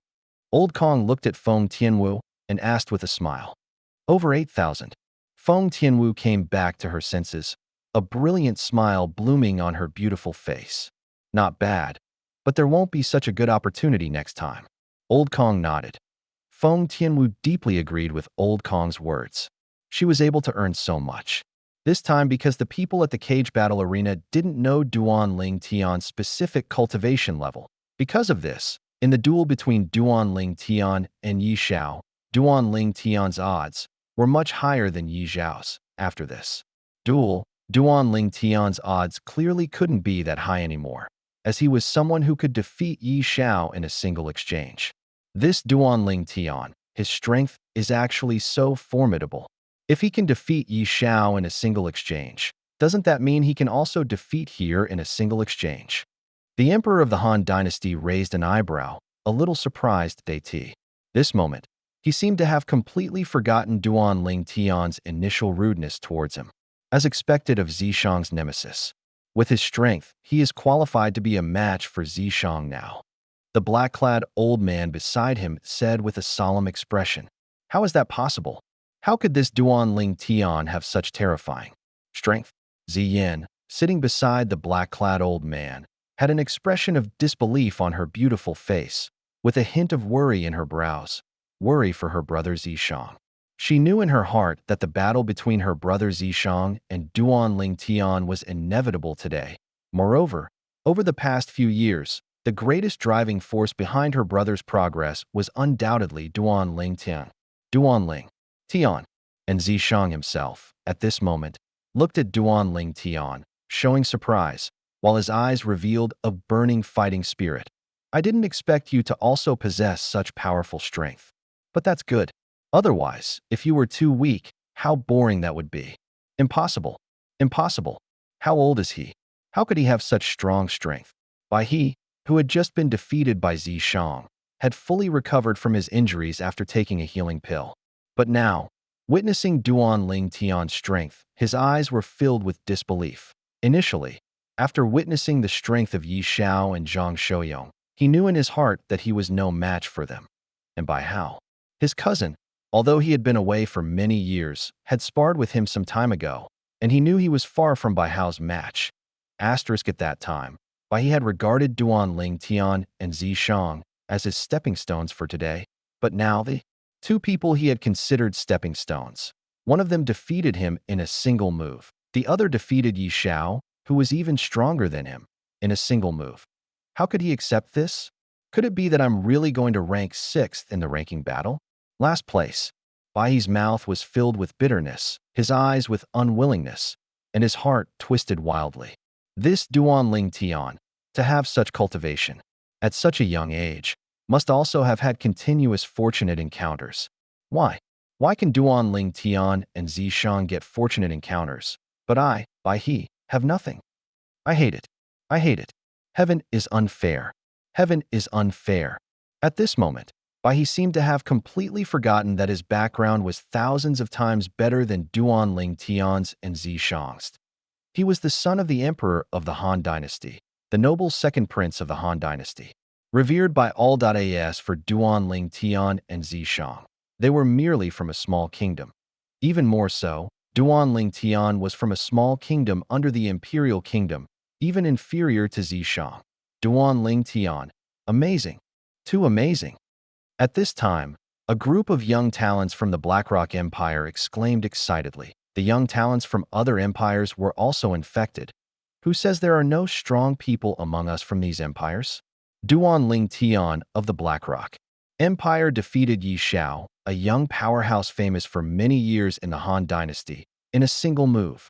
Old Kong looked at Feng Tianwu and asked with a smile. Over 8,000. Feng Tianwu came back to her senses, a brilliant smile blooming on her beautiful face. Not bad, but there won't be such a good opportunity next time. Old Kong nodded. Feng Tianwu deeply agreed with Old Kong's words. She was able to earn so much. This time because the people at the cage battle arena didn't know Duan Ling Tian's specific cultivation level. Because of this, in the duel between Duan Ling Tian and Yi Xiao, Duan Ling Tian's odds were much higher than Yi Xiao's. After this duel, Duan Ling Tian's odds clearly couldn't be that high anymore, as he was someone who could defeat Yi Xiao in a single exchange. This Duan Ling Tian, his strength is actually so formidable. If he can defeat Yi Xiao in a single exchange, doesn't that mean he can also defeat here in a single exchange? The Emperor of the Han Dynasty raised an eyebrow, a little surprised at this moment. He seemed to have completely forgotten Duan Ling Tian's initial rudeness towards him, as expected of Zishang's nemesis. With his strength, he is qualified to be a match for Zishang now. The black-clad old man beside him said with a solemn expression, "How is that possible? How could this Duan Ling Tian have such terrifying strength?" Ziyin, sitting beside the black-clad old man, had an expression of disbelief on her beautiful face, with a hint of worry in her brows, worry for her brother Zishang. She knew in her heart that the battle between her brother Zishang and Duan Ling Tian was inevitable today. Moreover, over the past few years, the greatest driving force behind her brother's progress was undoubtedly Duan Ling Tian. Duan Ling Tian and Zishang himself, at this moment, looked at Duan Ling Tian, showing surprise, while his eyes revealed a burning fighting spirit. "I didn't expect you to also possess such powerful strength. But that's good. Otherwise, if you were too weak, how boring that would be. Impossible. Impossible. How old is he? How could he have such strong strength?" Bai He, who had just been defeated by Zishang, had fully recovered from his injuries after taking a healing pill. But now, witnessing Duan Ling Tian's strength, his eyes were filled with disbelief. Initially, after witnessing the strength of Yi Xiao and Zhang Shouyong, he knew in his heart that he was no match for them. And Bai Hao, his cousin, although he had been away for many years, had sparred with him some time ago, and he knew he was far from Bai Hao's match. Asterisk at that time, Bai He had regarded Duan Ling Tian and Zishang as his stepping stones for today, but now the two people he had considered stepping stones. One of them defeated him in a single move. The other defeated Yi Xiao, who was even stronger than him, in a single move. How could he accept this? Could it be that I'm really going to rank 6th in the ranking battle? Last place. Bai He's mouth was filled with bitterness, his eyes with unwillingness, and his heart twisted wildly. This Duan Ling Tian, to have such cultivation, at such a young age, must also have had continuous fortunate encounters. Why? Why can Duan Ling Tian and Zishang get fortunate encounters, but I, Bai He, have nothing? I hate it. I hate it. Heaven is unfair. Heaven is unfair. At this moment, Bai He seemed to have completely forgotten that his background was thousands of times better than Duan Ling Tian's and Zishang's. He was the son of the Emperor of the Han Dynasty, the noble second prince of the Han Dynasty, revered by all. As for Duan Ling Tian and Zishang, they were merely from a small kingdom. Even more so, Duan Ling Tian was from a small kingdom under the imperial kingdom, even inferior to Zishang. Duan Ling Tian, amazing. Too amazing. At this time, a group of young talents from the Blackrock Empire exclaimed excitedly. The young talents from other empires were also infected. Who says there are no strong people among us from these empires? Duan Ling Tian of the Blackrock Empire defeated Yi Xiao, a young powerhouse famous for many years in the Han Dynasty, in a single move.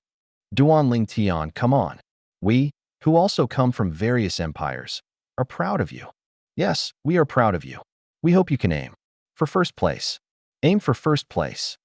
Duan Ling Tian, come on. We, who also come from various empires, are proud of you. Yes, we are proud of you. We hope you can aim for first place. Aim for first place.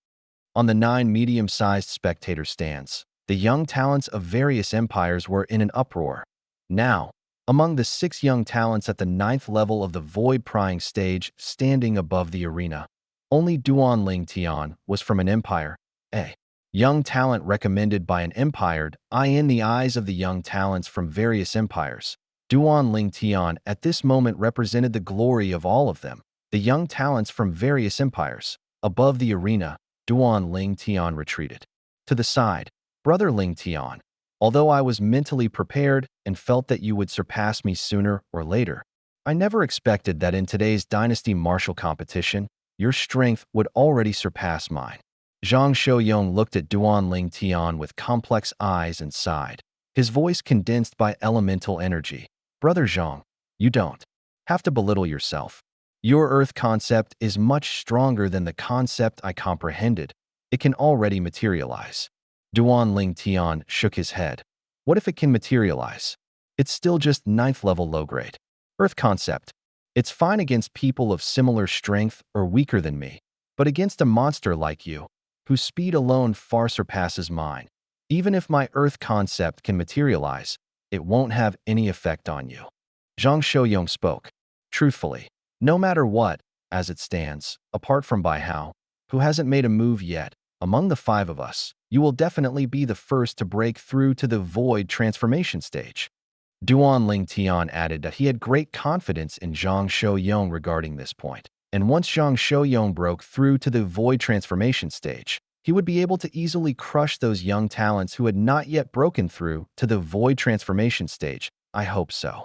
On the 9 medium-sized spectator stands, the young talents of various empires were in an uproar. Now, among the 6 young talents at the 9th level of the void-prying stage standing above the arena, only Duan Ling Tian was from an empire, a young talent recommended by an empire. In the eyes of the young talents from various empires, Duan Ling Tian at this moment represented the glory of all of them. The young talents from various empires. Above the arena, Duan Ling Tian retreated. To the side, Brother Ling Tian, although I was mentally prepared and felt that you would surpass me sooner or later, I never expected that in today's dynasty martial competition, your strength would already surpass mine. Zhang Shouyong looked at Duan Ling Tian with complex eyes and sighed, his voice condensed by elemental energy. Brother Zhang, you don't have to belittle yourself. Your earth concept is much stronger than the concept I comprehended. It can already materialize. Duan Ling Tian shook his head. What if it can materialize? It's still just 9th level low grade. Earth concept. It's fine against people of similar strength or weaker than me, but against a monster like you, whose speed alone far surpasses mine. Even if my earth concept can materialize, it won't have any effect on you. Zhang Shouyong spoke. Truthfully, no matter what, as it stands, apart from Bai Hao, who hasn't made a move yet, among the 5 of us, you will definitely be the first to break through to the void transformation stage. Duan Ling Tian added that he had great confidence in Zhang Shouyong regarding this point, and once Zhang Shouyong broke through to the void transformation stage, he would be able to easily crush those young talents who had not yet broken through to the void transformation stage. I hope so.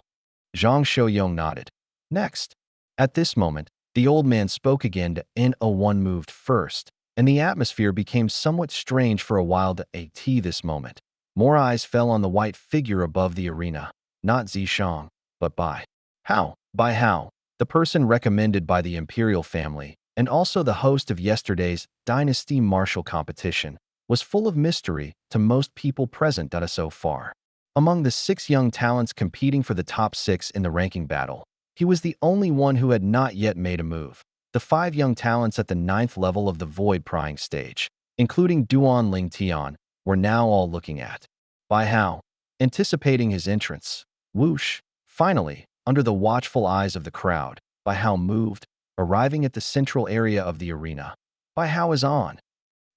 Zhang Shouyong nodded. Next. At this moment, the old man spoke again to N01 moved first, and the atmosphere became somewhat strange for a while. This moment, more eyes fell on the white figure above the arena, not Zishang, but Bai Hao. Bai Hao, the person recommended by the imperial family, and also the host of yesterday's dynasty martial competition, was full of mystery to most people present so far. Among the 6 young talents competing for the top 6 in the ranking battle, he was the only one who had not yet made a move. The 5 young talents at the 9th level of the void-prying stage, including Duan Ling Tian, were now all looking at Bai Hao, anticipating his entrance. Whoosh! Finally, under the watchful eyes of the crowd, Bai Hao moved, arriving at the central area of the arena. Bai Hao is on.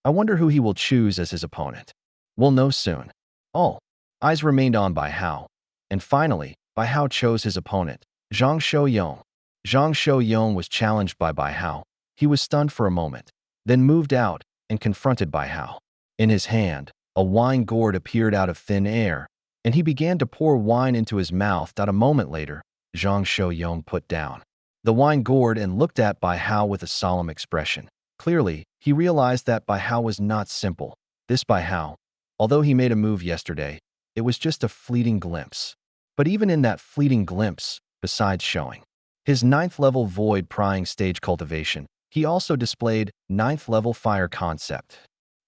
I wonder who he will choose as his opponent. We'll know soon. All eyes remained on Bai Hao, and finally, Bai Hao chose his opponent. Zhang Shouyong. Zhang Shouyong was challenged by Bai Hao. He was stunned for a moment, then moved out and confronted Bai Hao. In his hand, a wine gourd appeared out of thin air, and he began to pour wine into his mouth. A moment later, Zhang Shouyong put down the wine gourd and looked at Bai Hao with a solemn expression. Clearly, he realized that Bai Hao was not simple. This Bai Hao, although he made a move yesterday, it was just a fleeting glimpse. But even in that fleeting glimpse, besides showing his 9th level void prying stage cultivation, he also displayed 9th level fire concept.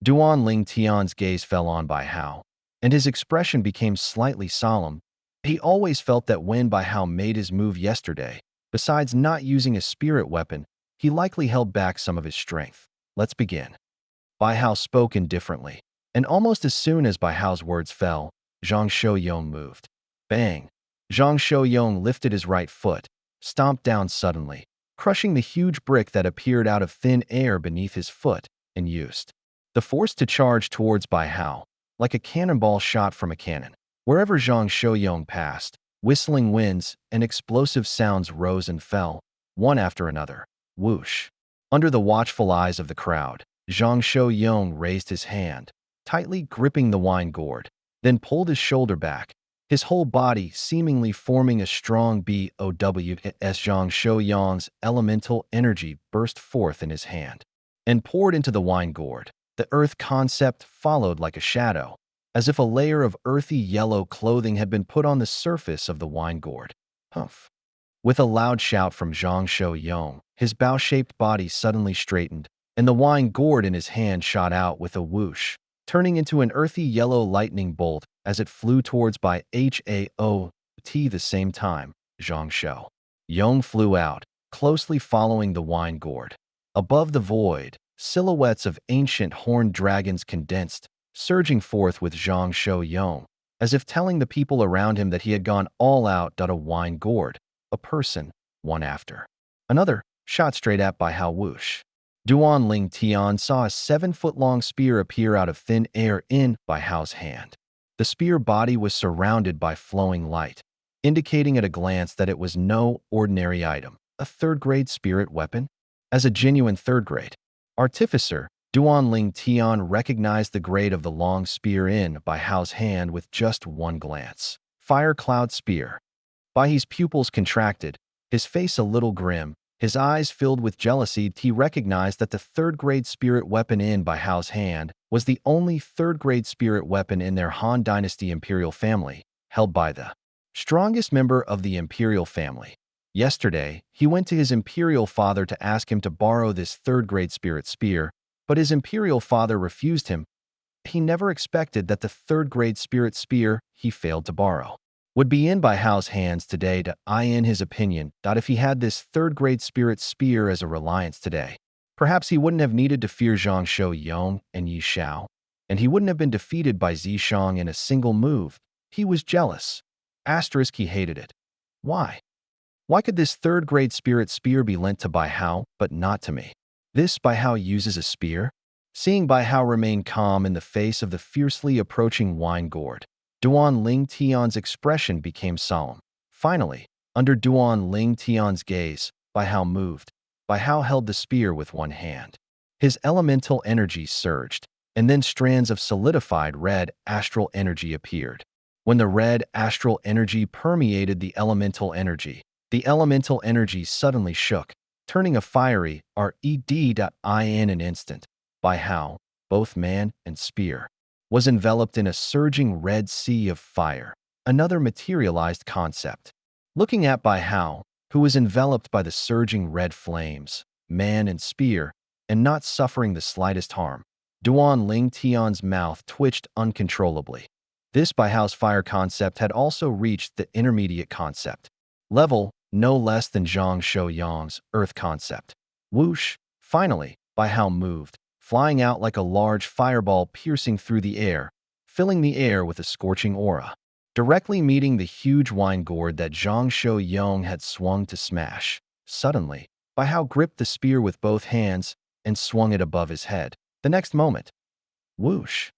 Duan Ling Tian's gaze fell on Bai Hao, and his expression became slightly solemn. He always felt that when Bai Hao made his move yesterday, besides not using a spirit weapon, he likely held back some of his strength. Let's begin. Bai Hao spoke indifferently, and almost as soon as Bai Hao's words fell, Zhang Shouyong moved. Bang! Zhang Shouyong lifted his right foot, stomped down suddenly, crushing the huge brick that appeared out of thin air beneath his foot, and used the force to charge towards Bai Hao, like a cannonball shot from a cannon. Wherever Zhang Shouyong passed, whistling winds and explosive sounds rose and fell, one after another. Whoosh! Under the watchful eyes of the crowd, Zhang Shouyong raised his hand, tightly gripping the wine gourd, then pulled his shoulder back, his whole body seemingly forming a strong BOW. As Zhang Shouyong's elemental energy burst forth in his hand and poured into the wine gourd. The earth concept followed like a shadow, as if a layer of earthy yellow clothing had been put on the surface of the wine gourd. Humph! With a loud shout from Zhang Shouyong, his bow-shaped body suddenly straightened, and the wine gourd in his hand shot out with a whoosh, turning into an earthy yellow lightning bolt as it flew towards Bai Hao. The same time, Zhang Shou Yong flew out, closely following the wine gourd. Above the void, silhouettes of ancient horned dragons condensed, surging forth with Zhang Shou Yong, as if telling the people around him that he had gone all out. A wine gourd, a person, one after another, shot straight at Bai Hao whoosh. Duan Ling Tian saw a 7-foot-long spear appear out of thin air in Bai Hao's hand. The spear body was surrounded by flowing light, indicating at a glance that it was no ordinary item, a third-grade spirit weapon. As a genuine third-grade artificer, Duan Ling Tian recognized the grade of the long spear in Bai Hao's hand with just one glance. Fire Cloud Spear. Bai He's pupils contracted, his face a little grim, his eyes filled with jealousy. He recognized that the third-grade spirit weapon in Bai Hao's hand was the only third-grade spirit weapon in their Han Dynasty imperial family, held by the strongest member of the imperial family. Yesterday, he went to his imperial father to ask him to borrow this third-grade spirit spear, but his imperial father refused him. He never expected that the third-grade spirit spear he failed to borrow would be in Bai Hao's hands today. In his opinion, that if he had this third-grade spirit spear as a reliance today, perhaps he wouldn't have needed to fear Zhang Shou Yong and Yi Xiao, and he wouldn't have been defeated by Zishang in a single move. He was jealous. He hated it. Why? Why could this third-grade spirit spear be lent to Bai Hao, but not to me? This Bai Hao uses a spear? Seeing Bai Hao remain calm in the face of the fiercely approaching wine gourd, Duan Ling Tian's expression became solemn. Finally, under Duan Ling Tian's gaze, Bai Hao moved. Bai Hao held the spear with one hand. His elemental energy surged, and then strands of solidified red astral energy appeared. When the red astral energy permeated the elemental energy suddenly shook, turning a fiery red in an instant. Bai Hao, both man and spear, was enveloped in a surging red sea of fire, another materialized concept. Looking at Bai Hao, who was enveloped by the surging red flames, man and spear, and not suffering the slightest harm, Duan Ling Tian's mouth twitched uncontrollably. This Bai Hao's fire concept had also reached the intermediate concept level, no less than Zhang Shou Yong's earth concept. Whoosh! Finally, Bai Hao moved, flying out like a large fireball piercing through the air, filling the air with a scorching aura, directly meeting the huge wine gourd that Zhang Shou Yong had swung to smash. Suddenly, Bai Hao gripped the spear with both hands and swung it above his head. The next moment, whoosh!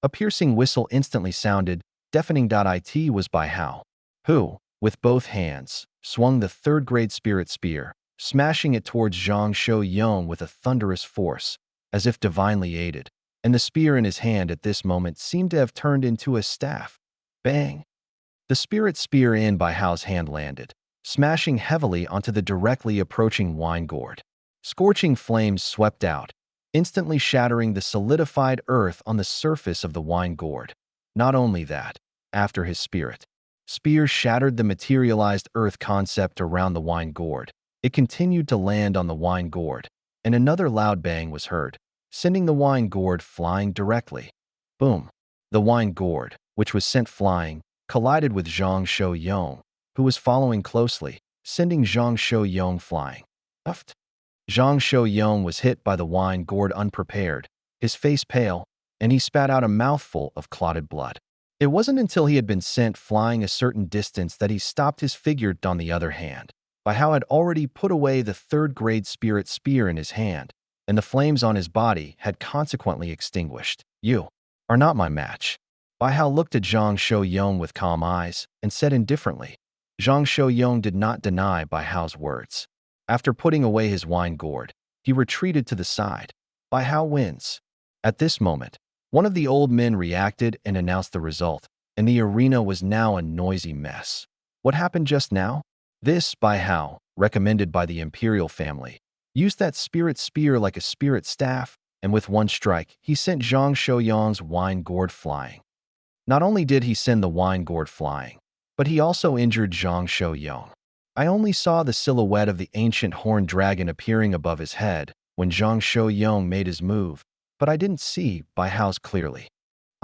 A piercing whistle instantly sounded, deafening. It was Bai Hao, who, with both hands, swung the third-grade spirit spear, smashing it towards Zhang Shou Yong with a thunderous force, as if divinely aided, and the spear in his hand at this moment seemed to have turned into a staff. Bang! The spirit spear in Bai Hao's hand landed, smashing heavily onto the directly approaching wine gourd. Scorching flames swept out, instantly shattering the solidified earth on the surface of the wine gourd. Not only that, after his spear shattered the materialized earth concept around the wine gourd, it continued to land on the wine gourd, and another loud bang was heard, sending the wine gourd flying directly. Boom! The wine gourd, which was sent flying, collided with Zhang Shou Yong, who was following closely, sending Zhang Shou Yong flying. Uffed! Zhang Shou Yong was hit by the wine gourd unprepared, his face pale, and he spat out a mouthful of clotted blood. It wasn't until he had been sent flying a certain distance that he stopped his figure. On the other hand, Bai Hao had already put away the third-grade spirit spear in his hand, and the flames on his body had consequently extinguished. You are not my match. Bai Hao looked at Zhang Shou Yong with calm eyes and said indifferently. Zhang Shou Yong did not deny Bai Hao's words. After putting away his wine gourd, he retreated to the side. Bai Hao wins. At this moment, one of the old men reacted and announced the result, and the arena was now a noisy mess. What happened just now? This Bai Hao, recommended by the imperial family, used that spirit spear like a spirit staff, and with one strike, he sent Zhang Shou Yong's wine gourd flying. Not only did he send the wine gourd flying, but he also injured Zhang Shou Yong. I only saw the silhouette of the ancient horned dragon appearing above his head when Zhang Shou Yong made his move, but I didn't see Bai Hao's clearly.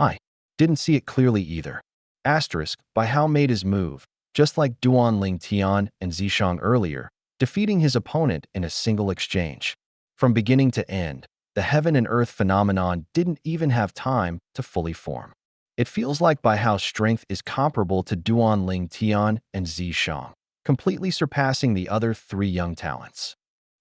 I didn't see it clearly either. Asterisk, Bai Hao made his move, just like Duan Ling Tian and Zishang earlier, defeating his opponent in a single exchange. From beginning to end, the heaven and earth phenomenon didn't even have time to fully form. It feels like Bai Hao's strength is comparable to Duan Ling Tian and Zishang, completely surpassing the other three young talents.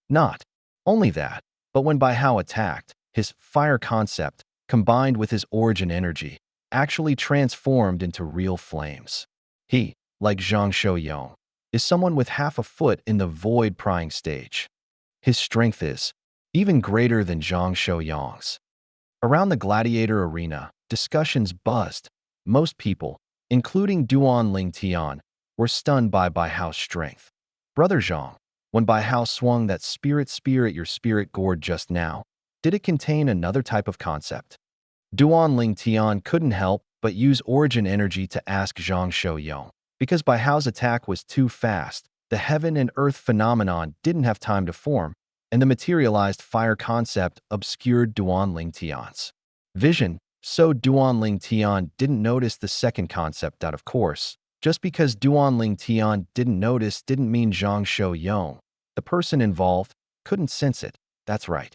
Not only that, but when Bai Hao attacked, his fire concept, combined with his origin energy, actually transformed into real flames. He, like Zhang Shouyong, is someone with half a foot in the void prying stage. His strength is even greater than Zhang Shouyong's. Around the gladiator arena, discussions buzzed. Most people, including Duan Ling Tian, were stunned by Bai Hao's strength. Brother Zhang, when Bai Hao swung that spirit spear at your spirit gourd just now, did it contain another type of concept? Duan Ling Tian couldn't help but use origin energy to ask Zhang Shouyong. Because Bai Hao's attack was too fast, the heaven and earth phenomenon didn't have time to form, and the materialized fire concept obscured Duan Ling Tian's vision. So Duan Ling Tian didn't notice the second concept out of course. Just because Duan Ling Tian didn't notice didn't mean Zhang Shouyong, the person involved, couldn't sense it. That's right.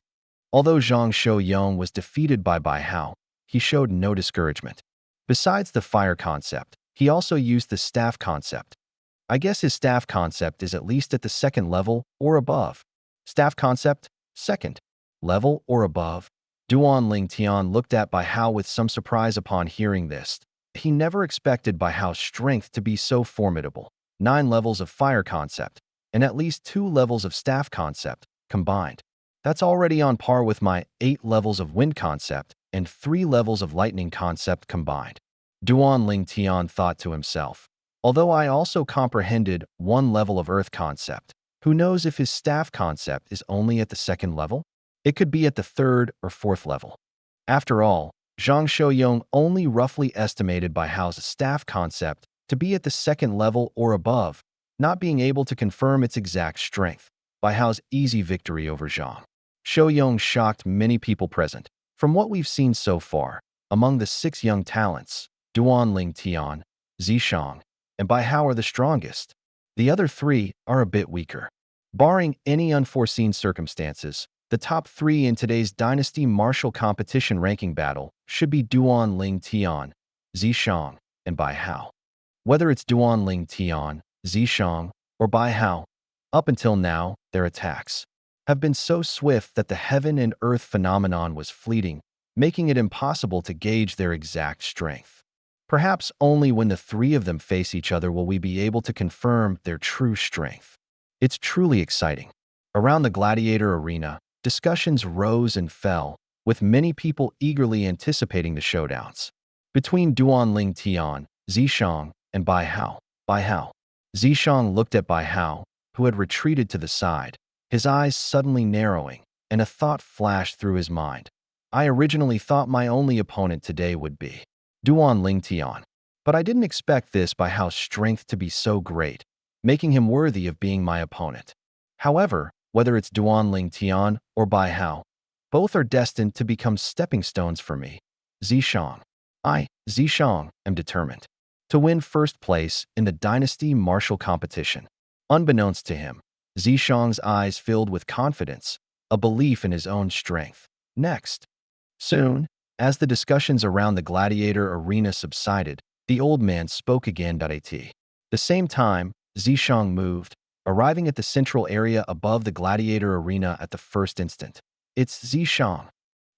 Although Zhang Shouyong was defeated by Bai Hao, he showed no discouragement. Besides the fire concept, he also used the staff concept. I guess his staff concept is at least at the second level or above. Staff concept, second level or above. Duan Ling Tian looked at Bai Hao with some surprise upon hearing this. He never expected Bai Hao's strength to be so formidable. 9 levels of fire concept, and at least 2 levels of staff concept combined. That's already on par with my 8 levels of wind concept and 3 levels of lightning concept combined. Duan Ling Tian thought to himself. Although I also comprehended 1 level of earth concept, who knows if his staff concept is only at the 2nd level? It could be at the 3rd or 4th level. After all, Zhang Shouyong only roughly estimated Bai Hao's staff concept to be at the 2nd level or above, not being able to confirm its exact strength. Bai Hao's easy victory over Zhang Shouyong shocked many people present. From what we've seen so far, among the 6 young talents, Duan Ling Tian, Zishang, and Bai Hao are the strongest. The other 3 are a bit weaker. Barring any unforeseen circumstances, the top 3 in today's Dynasty Martial Competition ranking battle should be Duan Ling Tian, Zishang, and Bai Hao. Whether it's Duan Ling Tian, Zishang, or Bai Hao, up until now, their attacks have been so swift that the heaven and earth phenomenon was fleeting, making it impossible to gauge their exact strength. Perhaps only when the 3 of them face each other will we be able to confirm their true strength. It's truly exciting. Around the gladiator arena, discussions rose and fell, with many people eagerly anticipating the showdowns between Duan Ling Tian, Zishang, and Bai Hao. Zishang looked at Bai Hao, who had retreated to the side, his eyes suddenly narrowing, and a thought flashed through his mind. I originally thought my only opponent today would be Duan Ling Tian, but I didn't expect this Bai Hao's strength to be so great, making him worthy of being my opponent. However, whether it's Duan Ling Tian or Bai Hao, both are destined to become stepping stones for me. Zishang, am determined to win first place in the Dynasty Martial Competition. Unbeknownst to him, Zishang's eyes filled with confidence, a belief in his own strength. Next. Soon, as the discussions around the gladiator arena subsided, the old man spoke again. At the same time, Zishang moved, arriving at the central area above the gladiator arena at the first instant. It's Zishang.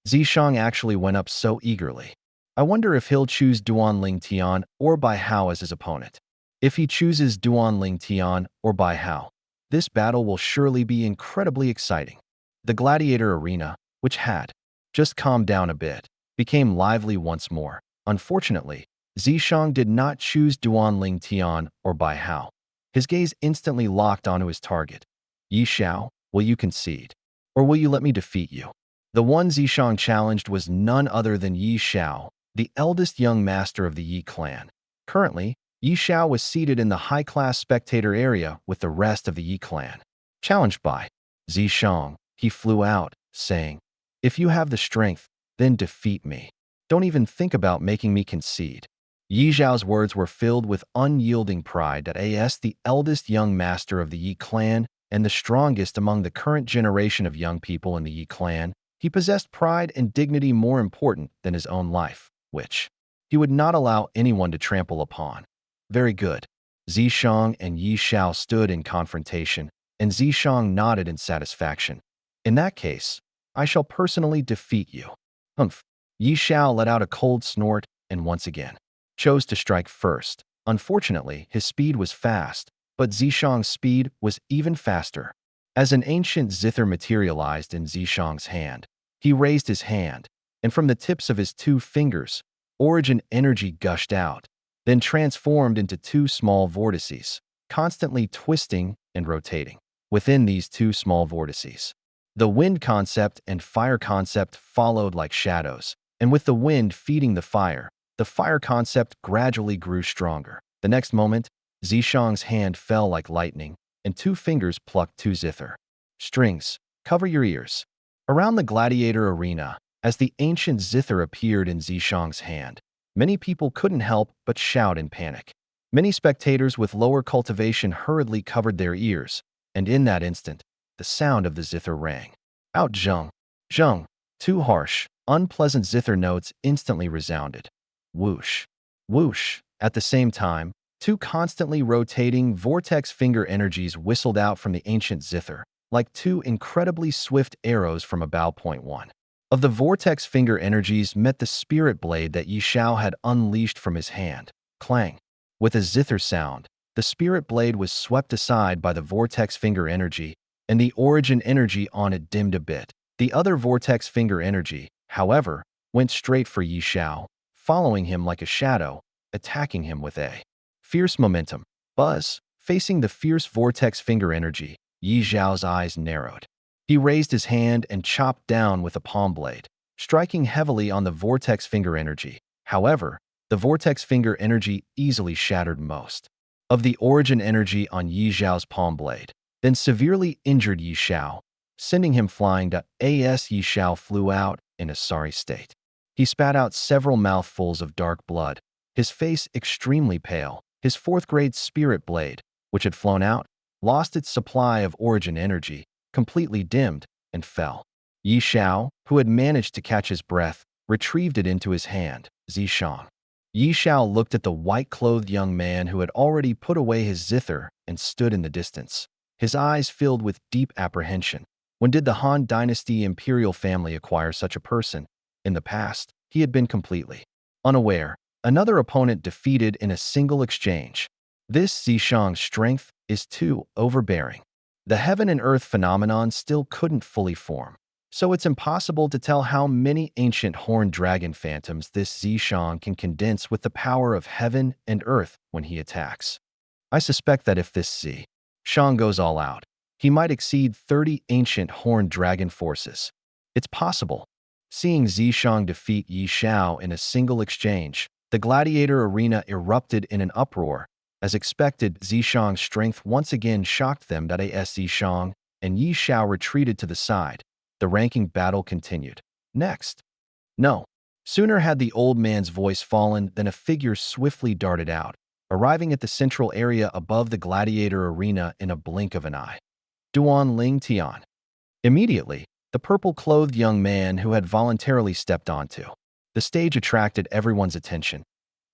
Zishang actually went up so eagerly. I wonder if he'll choose Duan Ling Tian or Bai Hao as his opponent. If he chooses Duan Ling Tian or Bai Hao, this battle will surely be incredibly exciting. The gladiator arena, which had just calmed down a bit, became lively once more. Unfortunately, Zishang did not choose Duan Ling Tian or Bai Hao. His gaze instantly locked onto his target. Yi Xiao, will you concede? Or will you let me defeat you? The one Zishang challenged was none other than Yi Xiao, the eldest young master of the Yi clan. Currently, Yi Xiao was seated in the high-class spectator area with the rest of the Yi clan. Challenged by Zishang, he flew out, saying, "If you have the strength, then defeat me." Don't even think about making me concede. Yi Zhao's words were filled with unyielding pride that as the eldest young master of the Yi clan and the strongest among the current generation of young people in the Yi clan, he possessed pride and dignity more important than his own life, which he would not allow anyone to trample upon. Very good. Zishang and Yi Xiao stood in confrontation, and Zishang nodded in satisfaction. In that case, I shall personally defeat you. Humph. Yi Xiao let out a cold snort and once again chose to strike first. Unfortunately, his speed was fast, but Zishang's speed was even faster. As an ancient zither materialized in Zishang's hand, he raised his hand, and from the tips of his 2 fingers, origin energy gushed out, then transformed into 2 small vortices, constantly twisting and rotating. Within these 2 small vortices, the wind concept and fire concept followed like shadows, and with the wind feeding the fire concept gradually grew stronger. The next moment, Zishang's hand fell like lightning, and 2 fingers plucked 2 zither strings. Cover your ears. Around the gladiator arena, as the ancient zither appeared in Zishang's hand, many people couldn't help but shout in panic. Many spectators with lower cultivation hurriedly covered their ears, and in that instant, the sound of the zither rang. Out zheng. Zheng. 2 harsh, unpleasant zither notes instantly resounded. Whoosh. Whoosh. At the same time, 2 constantly rotating vortex finger energies whistled out from the ancient zither, like 2 incredibly swift arrows from a bow. Point 1 of the vortex finger energies met the spirit blade that Yi Xiao had unleashed from his hand. Clang. With a zither sound, the spirit blade was swept aside by the vortex finger energy, and the origin energy on it dimmed a bit. The other vortex finger energy, however, went straight for Yi Xiao, following him like a shadow, attacking him with a fierce momentum. Buzz. Facing the fierce vortex finger energy, Yi Xiao's eyes narrowed. He raised his hand and chopped down with a palm blade, striking heavily on the vortex finger energy. However, the vortex finger energy easily shattered most of the origin energy on Yi Xiao's palm blade, then severely injured Yi Xiao, sending him flying. As Yi Xiao flew out in a sorry state. He spat out several mouthfuls of dark blood, his face extremely pale. His 4th-grade spirit blade, which had flown out, lost its supply of origin energy, completely dimmed, and fell. Yi Xiao, who had managed to catch his breath, retrieved it into his hand. Zishang. Yi Xiao looked at the white-clothed young man who had already put away his zither and stood in the distance. His eyes filled with deep apprehension. When did the Han Dynasty imperial family acquire such a person? In the past, he had been completely unaware. Another opponent defeated in a single exchange. This Zishang's strength is too overbearing. The heaven and earth phenomenon still couldn't fully form, so it's impossible to tell how many ancient horned dragon phantoms this Zishang can condense with the power of heaven and earth when he attacks. I suspect that if this Zishang goes all out, he might exceed 30 ancient horned dragon forces. It's possible. Seeing Zishang defeat Yi Xiao in a single exchange, the gladiator arena erupted in an uproar. As expected, Zishang's strength once again shocked them. As Zishang and Yi Xiao retreated to the side, the ranking battle continued. Next. No. Sooner had the old man's voice fallen than a figure swiftly darted out, arriving at the central area above the gladiator arena in a blink of an eye. Duan Ling Tian. Immediately, the purple-clothed young man who had voluntarily stepped onto the stage attracted everyone's attention.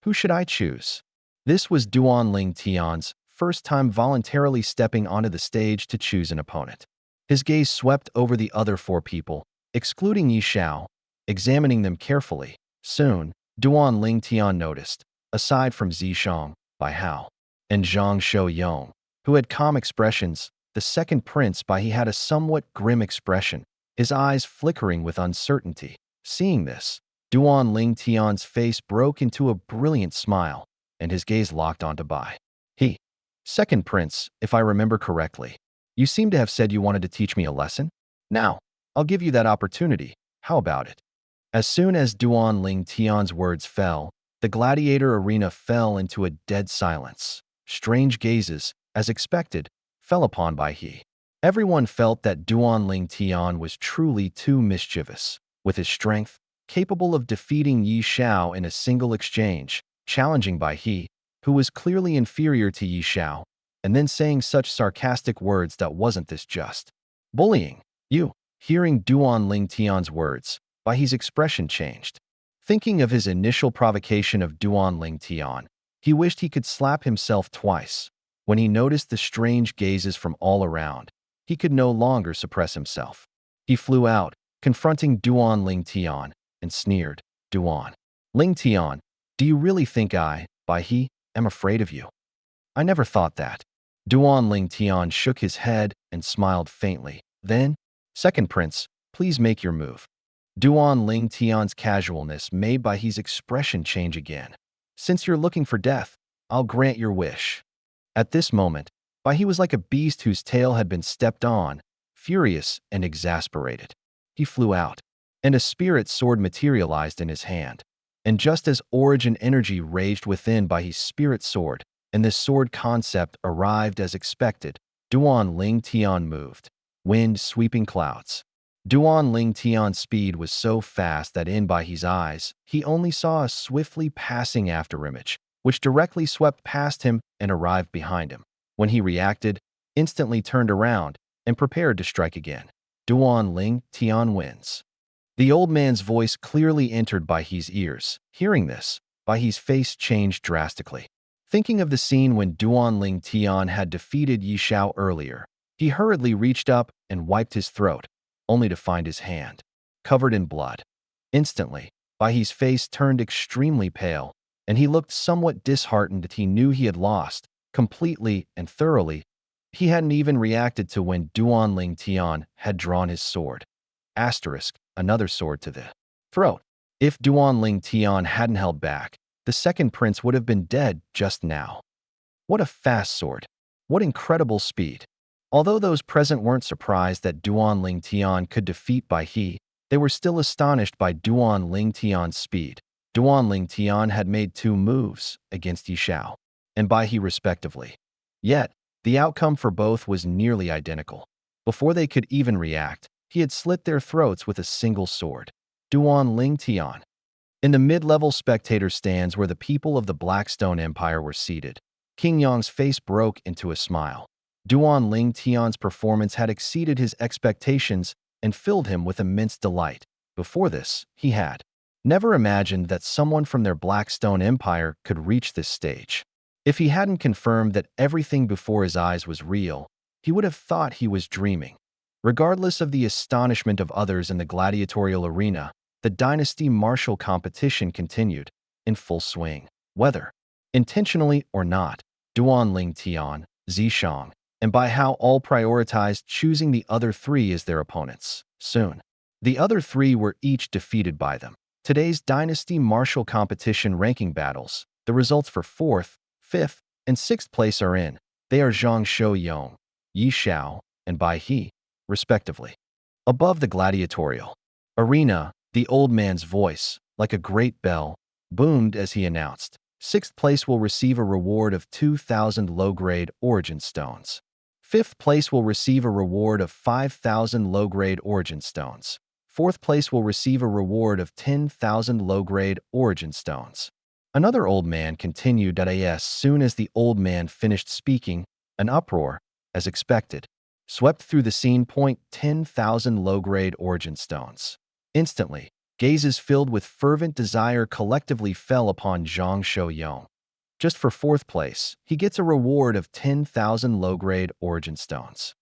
Who should I choose? This was Duan Ling Tian's first time voluntarily stepping onto the stage to choose an opponent. His gaze swept over the other 4 people, excluding Yi Xiao, examining them carefully. Soon, Duan Ling Tian noticed, aside from Zishang, Bai Hao, and Zhang Shouyong, who had calm expressions, the second prince Bai He had a somewhat grim expression, his eyes flickering with uncertainty. Seeing this, Duan Ling Tian's face broke into a brilliant smile, and his gaze locked onto Bai He. Second prince, if I remember correctly, you seem to have said you wanted to teach me a lesson? Now, I'll give you that opportunity. How about it? As soon as Duan Ling Tian's words fell, the gladiator arena fell into a dead silence. Strange gazes, as expected, fell upon Bai He. Everyone felt that Duan Ling Tian was truly too mischievous. With his strength, capable of defeating Yi Xiao in a single exchange, challenging Bai He, who was clearly inferior to Yi Xiao, and then saying such sarcastic words that wasn't this just bullying. You, hearing Duan Ling Tian's words, Bai He's expression changed. Thinking of his initial provocation of Duan Ling Tian, he wished he could slap himself twice. When he noticed the strange gazes from all around, he could no longer suppress himself. He flew out, confronting Duan Ling Tian, and sneered, "Duan Ling Tian, do you really think I, Bai He, am afraid of you? I never thought that." Duan Ling Tian shook his head and smiled faintly. Then, "Second prince, please make your move." Duan Ling Tian's casualness made Bai He's expression change again. "Since you're looking for death, I'll grant your wish." At this moment, Bai He was like a beast whose tail had been stepped on, furious and exasperated. He flew out, and a spirit sword materialized in his hand. And just as origin energy raged within Bai He's spirit sword, and this sword concept arrived as expected, Duan Ling Tian moved. Wind sweeping clouds. Duan Ling Tian's speed was so fast that in Bai He's eyes, he only saw a swiftly passing afterimage, which directly swept past him and arrived behind him. When he reacted, instantly turned around and prepared to strike again. Duan Ling Tian wins. The old man's voice clearly entered Bai He's ears. Hearing this, Bai He's face changed drastically. Thinking of the scene when Duan Ling Tian had defeated Yi Xiao earlier, he hurriedly reached up and wiped his throat, only to find his hand covered in blood. Instantly, Bai He's face turned extremely pale, and he looked somewhat disheartened that he knew he had lost, completely and thoroughly. He hadn't even reacted to when Duan Ling Tian had drawn his sword. Asterisk, another sword to the throat. If Duan Ling Tian hadn't held back, the second prince would have been dead just now. What a fast sword! What incredible speed! Although those present weren't surprised that Duan Ling Tian could defeat Bai He, they were still astonished by Duan Ling Tian's speed. Duan Ling Tian had made 2 moves against Yi Xiao and Bai He respectively. Yet, the outcome for both was nearly identical. Before they could even react, he had slit their throats with a single sword. Duan Ling Tian. In the mid-level spectator stands where the people of the Blackstone Empire were seated, King Yang's face broke into a smile. Duan Ling Tian's performance had exceeded his expectations and filled him with immense delight. Before this, he had never imagined that someone from their Blackstone Empire could reach this stage. If he hadn't confirmed that everything before his eyes was real, he would have thought he was dreaming. Regardless of the astonishment of others in the gladiatorial arena, the dynasty martial competition continued, in full swing. Whether intentionally or not, Duan Ling Tian, Zishang, and Bai Hao all prioritized choosing the other 3 as their opponents. Soon, the other 3 were each defeated by them. Today's dynasty martial competition ranking battles, the results for 4th, 5th, and 6th place are in. They are Zhang Shouyong, Yi Xiao, and Bai He, respectively. Above the gladiatorial arena, the old man's voice, like a great bell, boomed as he announced, 6th place will receive a reward of 2,000 low-grade origin stones. 5th place will receive a reward of 5,000 low-grade origin stones. 4th place will receive a reward of 10,000 low-grade origin stones. Another old man continued that as soon as the old man finished speaking, an uproar, as expected, swept through the scene. 10,000 low-grade origin stones. Instantly, gazes filled with fervent desire collectively fell upon Zhang Shouyong. Just for 4th place, he gets a reward of 10,000 low-grade origin stones.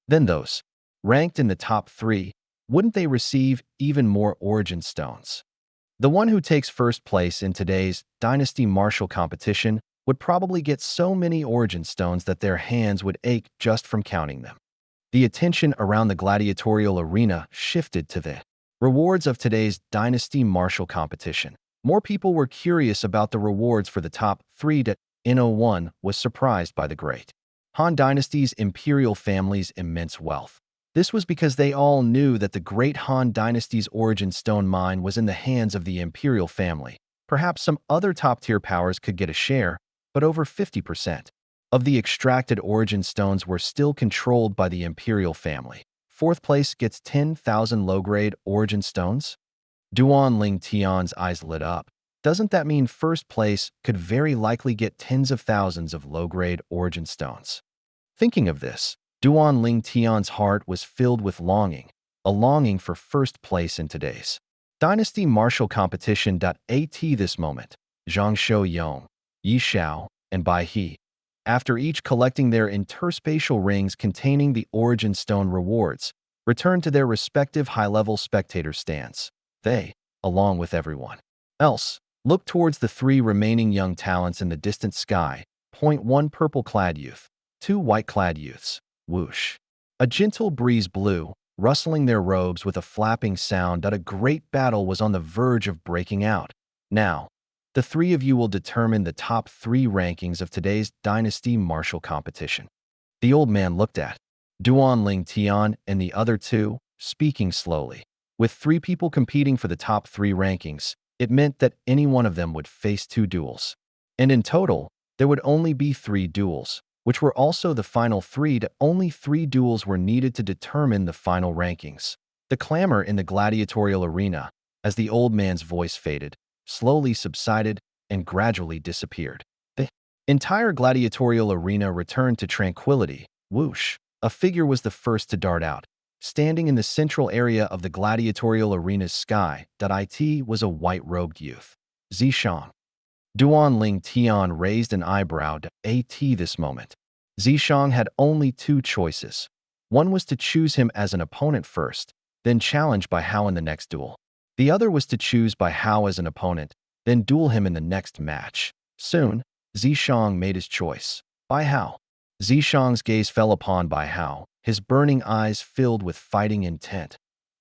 Then those, ranked in the top 3, wouldn't they receive even more origin stones? The one who takes 1st place in today's dynasty martial competition would probably get so many origin stones that their hands would ache just from counting them. The attention around the gladiatorial arena shifted to the rewards of today's dynasty martial competition. More people were curious about the rewards for the top 3. In01 was surprised by the great Han Dynasty's imperial family's immense wealth. This was because they all knew that the great Han Dynasty's origin stone mine was in the hands of the imperial family. Perhaps some other top-tier powers could get a share, but over 50% of the extracted origin stones were still controlled by the imperial family. 4th place gets 10,000 low-grade origin stones. Duan Ling Tian's eyes lit up. Doesn't that mean first place could very likely get tens of thousands of low-grade origin stones? Thinking of this, Duan Ling Tian's heart was filled with longing, a longing for first place in today's Dynasty Martial Competition. At this moment, Zhang Shou-yong, Yi Xiao, and Bai He, after each collecting their interspatial rings containing the origin stone rewards, returned to their respective high-level spectator stands. They, along with everyone else, looked towards the three remaining young talents in the distant sky. One purple-clad youth, two white-clad youths. Whoosh. A gentle breeze blew, rustling their robes with a flapping sound that a great battle was on the verge of breaking out. Now, the three of you will determine the top three rankings of today's Dynasty Martial Competition. The old man looked at Duan Ling Tian and the other two, speaking slowly. With three people competing for the top three rankings, it meant that any one of them would face two duels. And in total, there would only be 3 duels, which were also the final 3. Only 3 duels were needed to determine the final rankings. The clamor in the gladiatorial arena, as the old man's voice faded, slowly subsided and gradually disappeared. The entire gladiatorial arena returned to tranquility. Whoosh! A figure was the first to dart out. Standing in the central area of the gladiatorial arena's sky. It was a white-robed youth. Zishang. Duan Ling Tian raised an eyebrow. At this moment, Zishang had only 2 choices. One was to choose him as an opponent first, then challenge Bai Hao in the next duel. The other was to choose Bai Hao as an opponent, then duel him in the next match. Soon, Zishang made his choice. Bai Hao. Zishang's gaze fell upon Bai Hao, his burning eyes filled with fighting intent.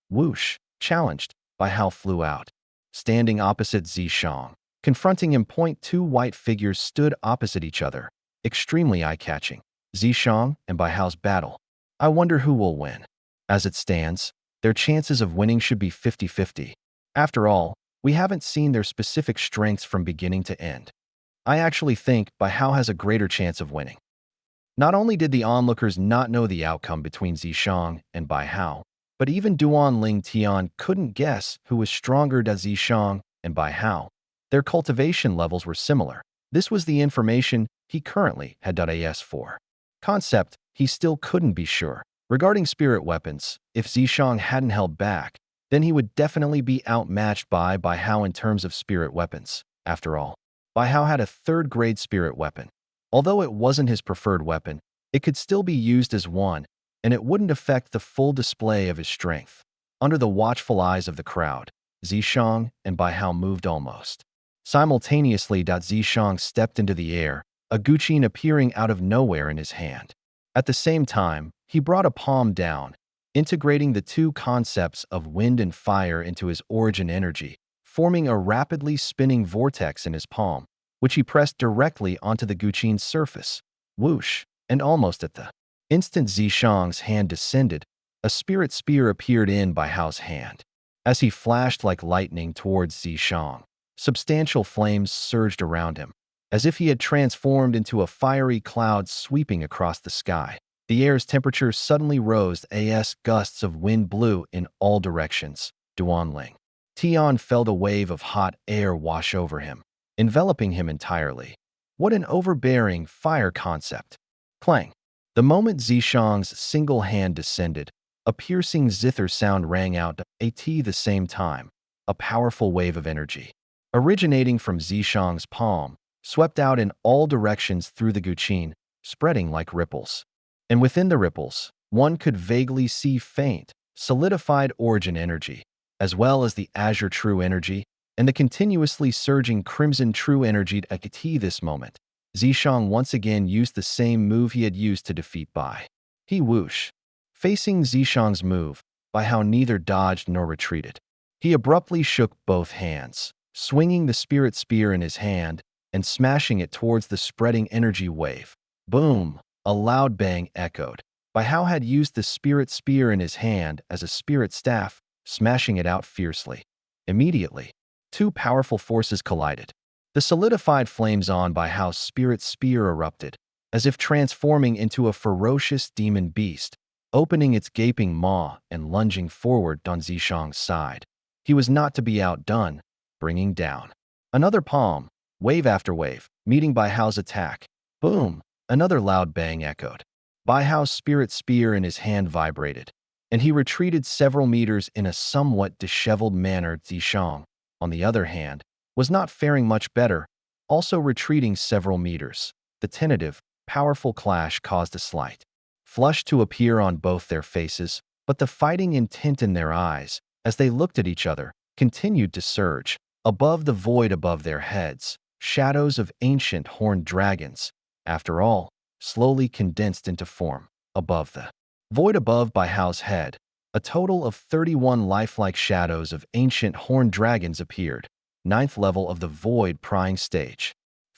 Whoosh! Challenged, Bai Hao flew out. Standing opposite Zishang, confronting him. 2 white figures stood opposite each other, extremely eye-catching. Zishang and Bai Hao's battle. I wonder who will win. As it stands, their chances of winning should be 50-50. After all, we haven't seen their specific strengths from beginning to end. I actually think Bai Hao has a greater chance of winning. Not only did the onlookers not know the outcome between Zishang and Bai Hao, but even Duan Ling Tian couldn't guess who was stronger than Zishang and Bai Hao. Their cultivation levels were similar. This was the information he currently had. As for concept, he still couldn't be sure. Regarding spirit weapons, if Zishang hadn't held back, then he would definitely be outmatched by Bai Hao in terms of spirit weapons. After all, Bai Hao had a 3rd-grade spirit weapon. Although it wasn't his preferred weapon, it could still be used as one, and it wouldn't affect the full display of his strength. Under the watchful eyes of the crowd, Zishang and Bai Hao moved almost simultaneously. Zishang stepped into the air, a guqin appearing out of nowhere in his hand. At the same time, he brought a palm down, integrating the 2 concepts of wind and fire into his origin energy, forming a rapidly spinning vortex in his palm, which he pressed directly onto the guqin's surface. Whoosh! And almost at the instant Zishang's hand descended, a spirit spear appeared in Bai Hao's hand. As he flashed like lightning towards Zishang, substantial flames surged around him, as if he had transformed into a fiery cloud sweeping across the sky. The air's temperature suddenly rose as gusts of wind blew in all directions. Duan Ling Tian felt a wave of hot air wash over him, enveloping him entirely. What an overbearing fire concept! Clang! The moment Zishang's single hand descended, a piercing zither sound rang out at the same time. A powerful wave of energy, originating from Zishang's palm, swept out in all directions through the guqin, spreading like ripples. And within the ripples, one could vaguely see faint, solidified origin energy, as well as the azure true energy and the continuously surging crimson true energy. At this moment, Zishang once again used the same move he had used to defeat Bai. He whoosh. Facing Zishang's move, Bai Hao neither dodged nor retreated. He abruptly shook both hands, swinging the spirit spear in his hand and smashing it towards the spreading energy wave. Boom! A loud bang echoed. Bai Hao had used the spirit spear in his hand as a spirit staff, smashing it out fiercely. Immediately, 2 powerful forces collided. The solidified flames on Bai Hao's spirit spear erupted, as if transforming into a ferocious demon beast, opening its gaping maw and lunging forward on Zishang's side. he was not to be outdone, bringing down another palm, wave after wave, meeting Bai Hao's attack. Boom! Another loud bang echoed. Bai Hao's spirit spear in his hand vibrated, and he retreated several meters in a somewhat disheveled manner. Zishang, on the other hand, was not faring much better, also retreating several meters. The tentative, powerful clash caused a slight flush to appear on both their faces, but the fighting intent in their eyes, as they looked at each other, continued to surge. Above the void above their heads, shadows of ancient horned dragons, after all, slowly condensed into form. Above the void above Bai Hao's head, a total of 31 lifelike shadows of ancient horned dragons appeared. 9th level of the void prying stage.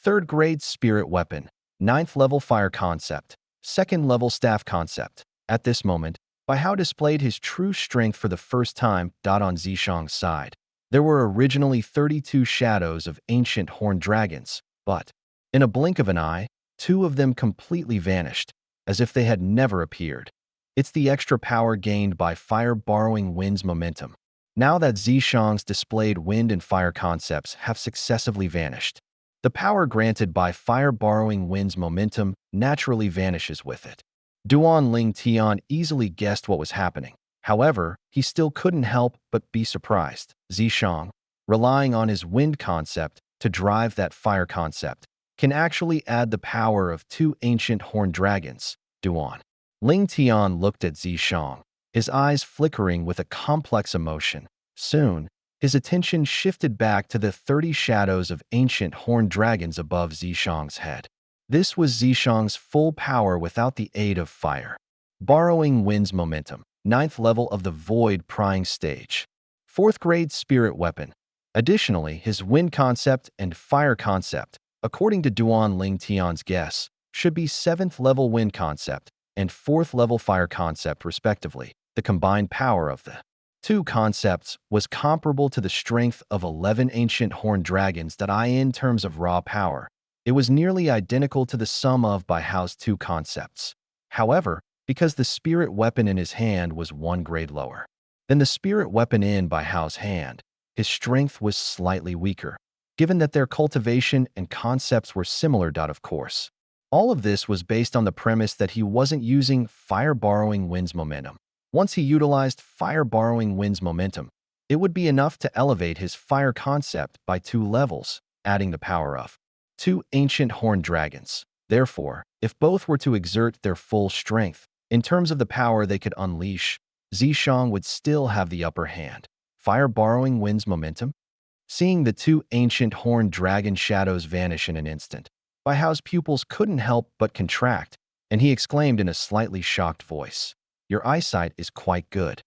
3rd grade spirit weapon. 9th level fire concept. 2nd level staff concept. At this moment, Bai Hao displayed his true strength for the first time. On Zishang's side, there were originally 32 shadows of ancient horned dragons, but in a blink of an eye, 2 of them completely vanished, as if they had never appeared. It's the extra power gained by fire borrowing wind's momentum. Now that Zishang's displayed wind and fire concepts have successively vanished, the power granted by fire borrowing wind's momentum naturally vanishes with it. Duan Ling Tian easily guessed what was happening. However, he still couldn't help but be surprised. Zishang, relying on his wind concept to drive that fire concept, can actually add the power of 2 ancient horned dragons. Duan Ling Tian looked at Zishang, his eyes flickering with a complex emotion. Soon, his attention shifted back to the 30 shadows of ancient horned dragons above Zishang's head. This was Zishang's full power without the aid of fire. Borrowing wind's momentum. 9th level of the void prying stage. 4th grade spirit weapon. Additionally, his wind concept and fire concept, according to Duan Ling Tian's guess, should be 7th level wind concept and 4th level fire concept respectively. The combined power of the 2 concepts was comparable to the strength of 11 ancient horned dragons. In terms of raw power, it was nearly identical to the sum of Bai Hao's 2 concepts. However, because the spirit weapon in his hand was 1 grade lower than the spirit weapon in Bai Hao's hand, his strength was slightly weaker, given that their cultivation and concepts were similar. Of course, all of this was based on the premise that he wasn't using fire borrowing wind's momentum. Once he utilized fire borrowing wind's momentum, it would be enough to elevate his fire concept by 2 levels, adding the power of 2 ancient horned dragons. Therefore, if both were to exert their full strength, in terms of the power they could unleash, Zishang would still have the upper hand. Fire borrowing wind's momentum? Seeing the 2 ancient horned dragon shadows vanish in an instant, Bai Hao's pupils couldn't help but contract, and he exclaimed in a slightly shocked voice, "Your eyesight is quite good."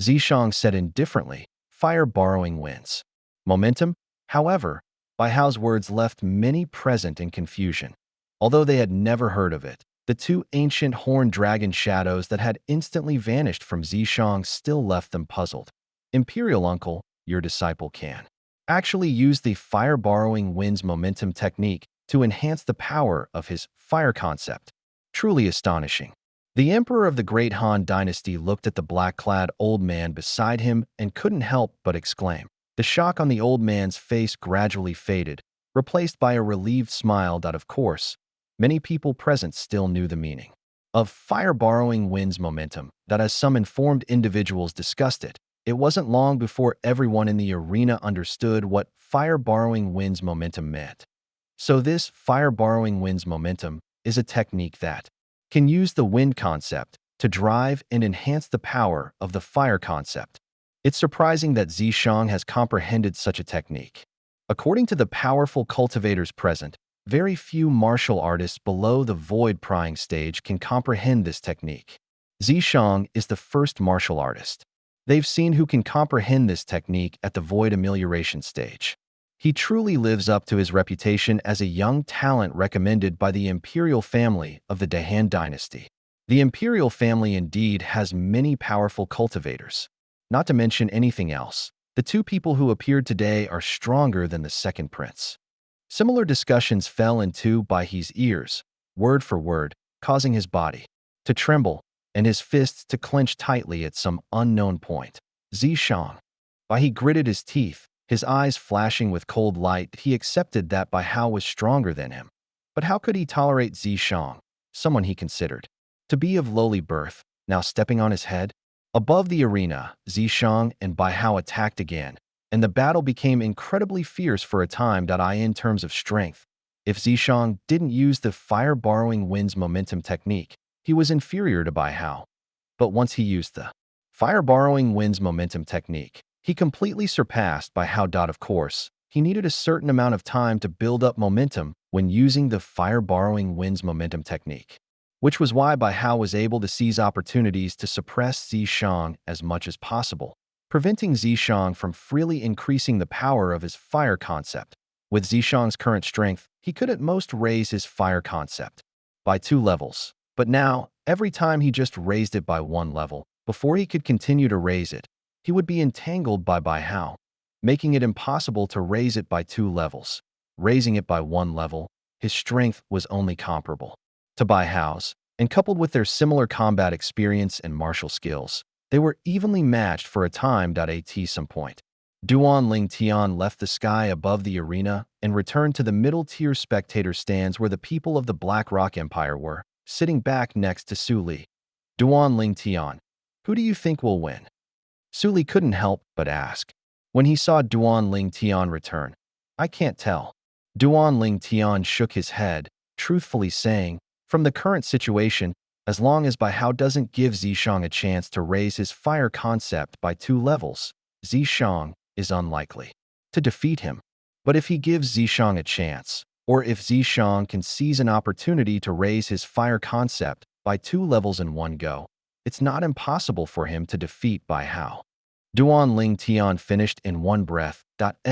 Zishang said indifferently, "Fire borrowing winds momentum." However, Bai Hao's words left many present in confusion. Although they had never heard of it, the 2 ancient horned dragon shadows that had instantly vanished from Zishang still left them puzzled. Imperial Uncle, your disciple can actually use the fire borrowing wind's momentum technique to enhance the power of his fire concept. Truly astonishing. The emperor of the Great Han Dynasty looked at the black-clad old man beside him and couldn't help but exclaim. The shock on the old man's face gradually faded, replaced by a relieved smile. Of course, many people present still knew the meaning of fire borrowing wind's momentum. As some informed individuals discussed it, it wasn't long before everyone in the arena understood what fire borrowing wind's momentum meant. So this fire borrowing wind's momentum is a technique that can use the wind concept to drive and enhance the power of the fire concept. It's surprising that Zishang has comprehended such a technique. According to the powerful cultivators present, very few martial artists below the void prying stage can comprehend this technique. Zishang is the first martial artist they've seen who can comprehend this technique at the void amelioration stage. He truly lives up to his reputation as a young talent recommended by the imperial family of the Han Dynasty. The imperial family indeed has many powerful cultivators. Not to mention anything else, the 2 people who appeared today are stronger than the second prince. Similar discussions fell into Bai He's ears, word for word, causing his body to tremble and his fists to clench tightly at some unknown point. Zishang, Bai he gritted his teeth, his eyes flashing with cold light. He accepted that Bai Hao was stronger than him. But how could he tolerate Zishang, someone he considered to be of lowly birth, now stepping on his head? Above the arena, Zishang and Bai Hao attacked again, and the battle became incredibly fierce for a time. In terms of strength, if Zishang didn't use the fire-borrowing wind's momentum technique, he was inferior to Bai Hao. But once he used the fire-borrowing wind's momentum technique, he completely surpassed Bai Hao. Of course, he needed a certain amount of time to build up momentum when using the fire-borrowing wind's momentum technique, which was why Bai Hao was able to seize opportunities to suppress Zishang as much as possible, preventing Zishang from freely increasing the power of his fire concept. With Zishang's current strength, he could at most raise his fire concept by 2 levels. But now, every time he just raised it by 1 level, before he could continue to raise it, he would be entangled by Bai Hao, making it impossible to raise it by 2 levels. Raising it by 1 level, his strength was only comparable to Bai Hao's, and coupled with their similar combat experience and martial skills, they were evenly matched for a time. At some point, Duan Ling Tian left the sky above the arena and returned to the middle-tier spectator stands where the people of the Black Rock Empire were, sitting back next to Su Li. Duan Ling Tian, who do you think will win? Su Li couldn't help but ask. When he saw Duan Ling Tian return, I can't tell. Duan Ling Tian shook his head, truthfully saying, from the current situation, as long as Bai Hao doesn't give Zishang a chance to raise his fire concept by 2 levels, Zishang is unlikely to defeat him. But if he gives Zishang a chance, or if Zishang can seize an opportunity to raise his fire concept by 2 levels in one go, it's not impossible for him to defeat Bai Hao. Duan Ling Tian finished in one breath.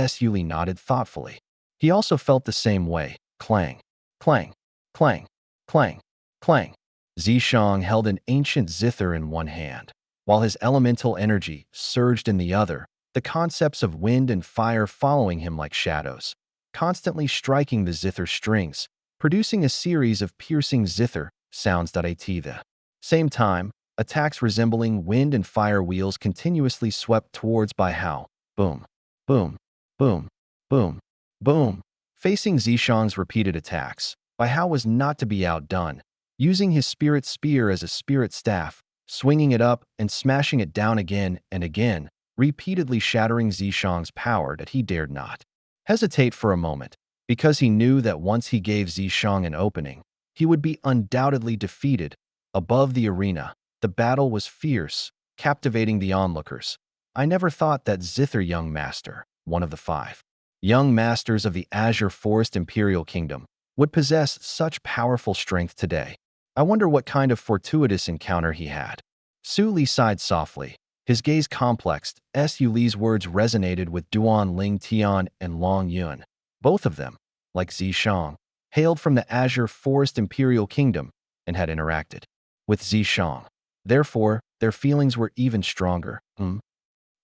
Su Li nodded thoughtfully. He also felt the same way. Clang, clang, clang, clang, clang. Zishang held an ancient zither in one hand, while his elemental energy surged in the other, the concepts of wind and fire following him like shadows, constantly striking the zither strings, producing a series of piercing zither sounds. At the same time, attacks resembling wind and fire wheels continuously swept towards Bai Hao. Boom, boom, boom, boom, boom. Facing Zishang's repeated attacks, Bai Hao was not to be outdone, using his spirit spear as a spirit staff, swinging it up and smashing it down again and again, repeatedly shattering Zishang's power. That he dared not hesitate for a moment, because he knew that once he gave Zishang an opening, he would be undoubtedly defeated. Above the arena, the battle was fierce, captivating the onlookers. I never thought that Zither Young Master, one of the 5 young masters of the Azure Forest Imperial Kingdom, would possess such powerful strength today. I wonder what kind of fortuitous encounter he had. Su Li sighed softly, his gaze complexed. Su Li's words resonated with Duan Ling Tian and Long Yun. Both of them, like Zishang, hailed from the Azure Forest Imperial Kingdom and had interacted with Zishang. Therefore, their feelings were even stronger.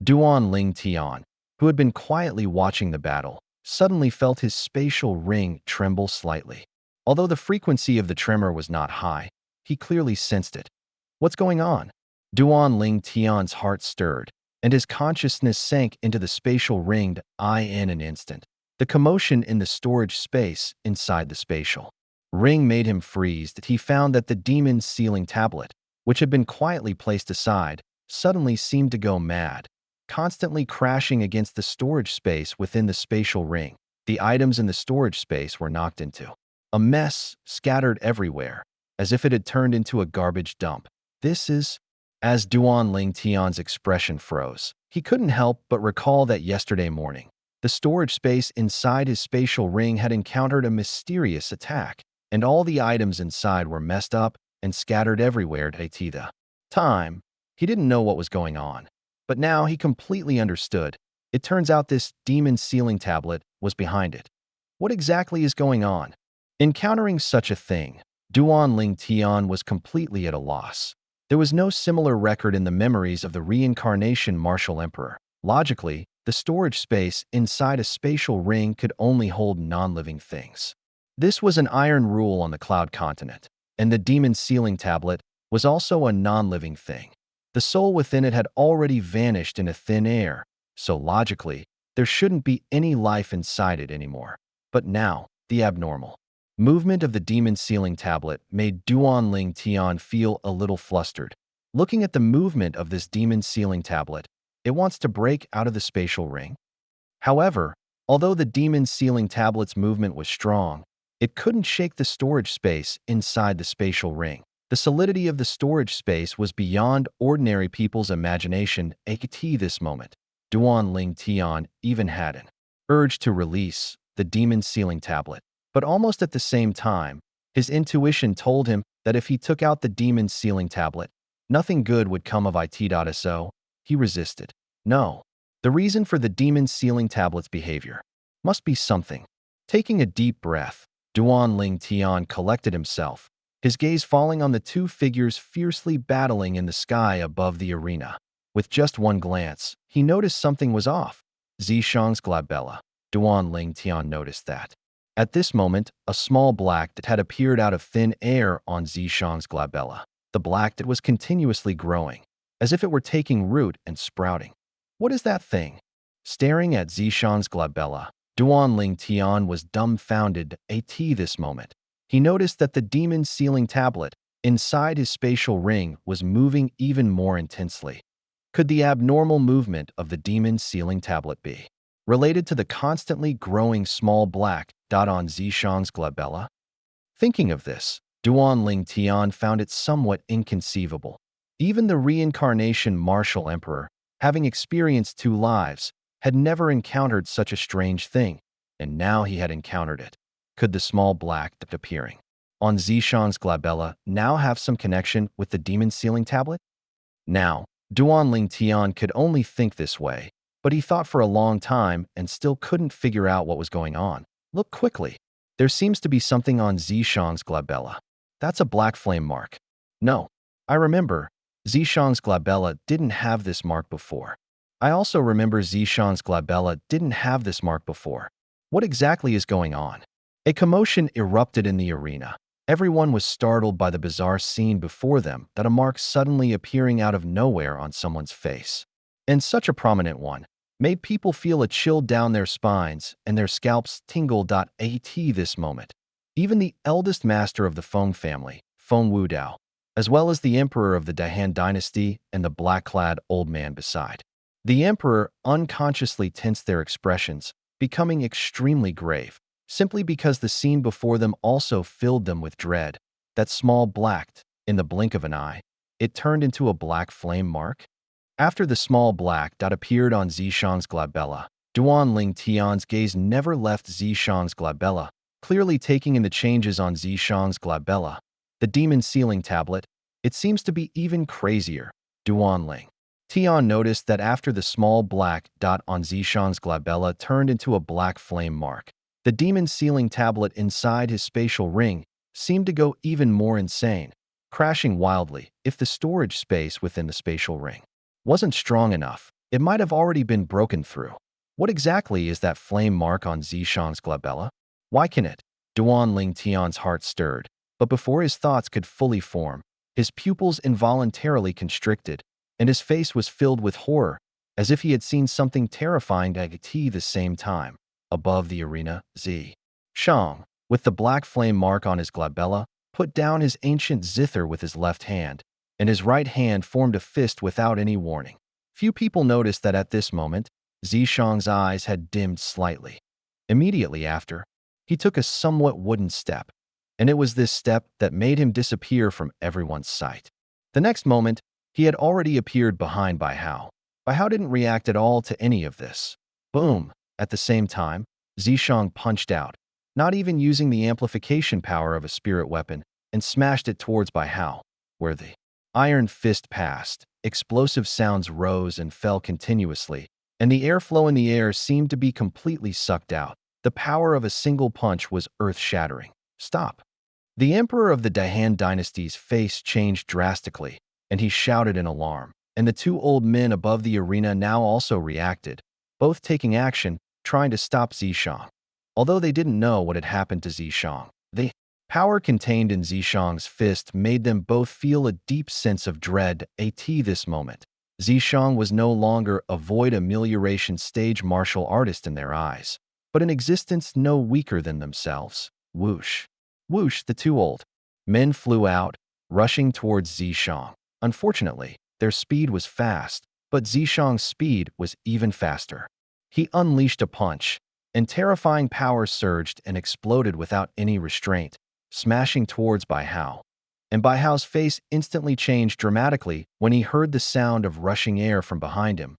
Duan Ling Tian, who had been quietly watching the battle, suddenly felt his spatial ring tremble slightly. Although the frequency of the tremor was not high, he clearly sensed it. What's going on? Duan Ling Tian's heart stirred, and his consciousness sank into the spatial ring. In an instant, the commotion in the storage space inside the spatial ring made him freeze. He found that the demon's sealing tablet, which had been quietly placed aside, suddenly seemed to go mad, constantly crashing against the storage space within the spatial ring. The items in the storage space were knocked into a mess, scattered everywhere, as if it had turned into a garbage dump. This is... As Duan Ling Tian's expression froze, he couldn't help but recall that yesterday morning, the storage space inside his spatial ring had encountered a mysterious attack, and all the items inside were messed up and scattered everywhere. At the time, he didn't know what was going on, but now he completely understood. It turns out this demon sealing tablet was behind it. What exactly is going on? Encountering such a thing, Duan Ling Tian was completely at a loss. There was no similar record in the memories of the reincarnation Martial Emperor. Logically, the storage space inside a spatial ring could only hold non-living things. This was an iron rule on the Cloud Continent, and the demon sealing tablet was also a non-living thing. The soul within it had already vanished into thin air, so logically, there shouldn't be any life inside it anymore. But now, the abnormal movement of the demon sealing tablet made Duan Ling Tian feel a little flustered. Looking at the movement of this demon sealing tablet, it wants to break out of the spatial ring. However, although the demon sealing tablet's movement was strong, it couldn't shake the storage space inside the spatial ring. The solidity of the storage space was beyond ordinary people's imagination at this moment. Duan Ling Tian even had an urge to release the demon sealing tablet. But almost at the same time, his intuition told him that if he took out the demon sealing tablet, nothing good would come of it. So he resisted. No. The reason for the demon sealing tablet's behavior must be something. Taking a deep breath, Duan Ling Tian collected himself, his gaze falling on the two figures fiercely battling in the sky above the arena. With just one glance, he noticed something was off. Zishang's glabella. Duan Ling Tian noticed that. At this moment, a small black dot had appeared out of thin air on Zishang's glabella. The black dot was continuously growing, as if it were taking root and sprouting. What is that thing? Staring at Zishang's glabella, Duan Ling Tian was dumbfounded at this moment. He noticed that the demon sealing tablet inside his spatial ring was moving even more intensely. Could the abnormal movement of the demon sealing tablet be related to the constantly growing small black dot on Zishang's glabella? Thinking of this, Duan Ling Tian found it somewhat inconceivable. Even the reincarnation Martial Emperor, having experienced 2 lives, had never encountered such a strange thing, and now he had encountered it. Could the small black dot appearing on Zishang's glabella now have some connection with the demon sealing tablet? Now, Duan Ling Tian could only think this way, but he thought for a long time and still couldn't figure out what was going on. Look quickly. There seems to be something on Zishang's glabella. That's a black flame mark. No, I remember. Zishang's glabella didn't have this mark before. I also remember Zishang's glabella didn't have this mark before. What exactly is going on? A commotion erupted in the arena. Everyone was startled by the bizarre scene before them, that a mark suddenly appearing out of nowhere on someone's face. And such a prominent one made people feel a chill down their spines and their scalps tingle. At this moment, even the eldest master of the Feng family, Feng Wudao, as well as the emperor of the Dahan dynasty and the black-clad old man beside the emperor, unconsciously tensed their expressions, becoming extremely grave, simply because the scene before them also filled them with dread. That small black, in the blink of an eye, it turned into a black flame mark. After the small black dot appeared on Zishang's glabella, Duan Ling Tian's gaze never left Zishang's glabella, clearly taking in the changes on Zishang's glabella. The demon sealing tablet, it seems to be even crazier. Duan Ling Tian noticed that after the small black dot on Zishang's glabella turned into a black flame mark, the demon sealing tablet inside his spatial ring seemed to go even more insane, crashing wildly. If the storage space within the spatial ring wasn't strong enough, it might have already been broken through. What exactly is that flame mark on Zishang's glabella? Why can it? Duan Ling Tian's heart stirred, but before his thoughts could fully form, his pupils involuntarily constricted, and his face was filled with horror, as if he had seen something terrifying at the same time. Above the arena, Shang, with the black flame mark on his glabella, put down his ancient zither with his left hand, and his right hand formed a fist without any warning. Few people noticed that at this moment, Zishang's eyes had dimmed slightly. Immediately after, he took a somewhat wooden step, and it was this step that made him disappear from everyone's sight. The next moment, he had already appeared behind Bai Hao. Bai Hao didn't react at all to any of this. Boom! At the same time, Zishang punched out, not even using the amplification power of a spirit weapon, and smashed it towards Bai Hao, where the iron fist passed. Explosive sounds rose and fell continuously, and the airflow in the air seemed to be completely sucked out. The power of a single punch was earth-shattering. Stop! The emperor of the Dahan dynasty's face changed drastically, and he shouted in alarm, and the 2 old men above the arena now also reacted, both taking action, trying to stop Zishang. Although they didn't know what had happened to Zishang, the power contained in Zishang's fist made them both feel a deep sense of dread at this moment. Zishang was no longer a void amelioration stage martial artist in their eyes, but an existence no weaker than themselves. Whoosh. Whoosh, the two old men flew out, rushing towards Zishang. Unfortunately, their speed was fast, but Zishang's speed was even faster. He unleashed a punch, and terrifying power surged and exploded without any restraint, smashing towards Bai Hao. And Bai Hao's face instantly changed dramatically when he heard the sound of rushing air from behind him.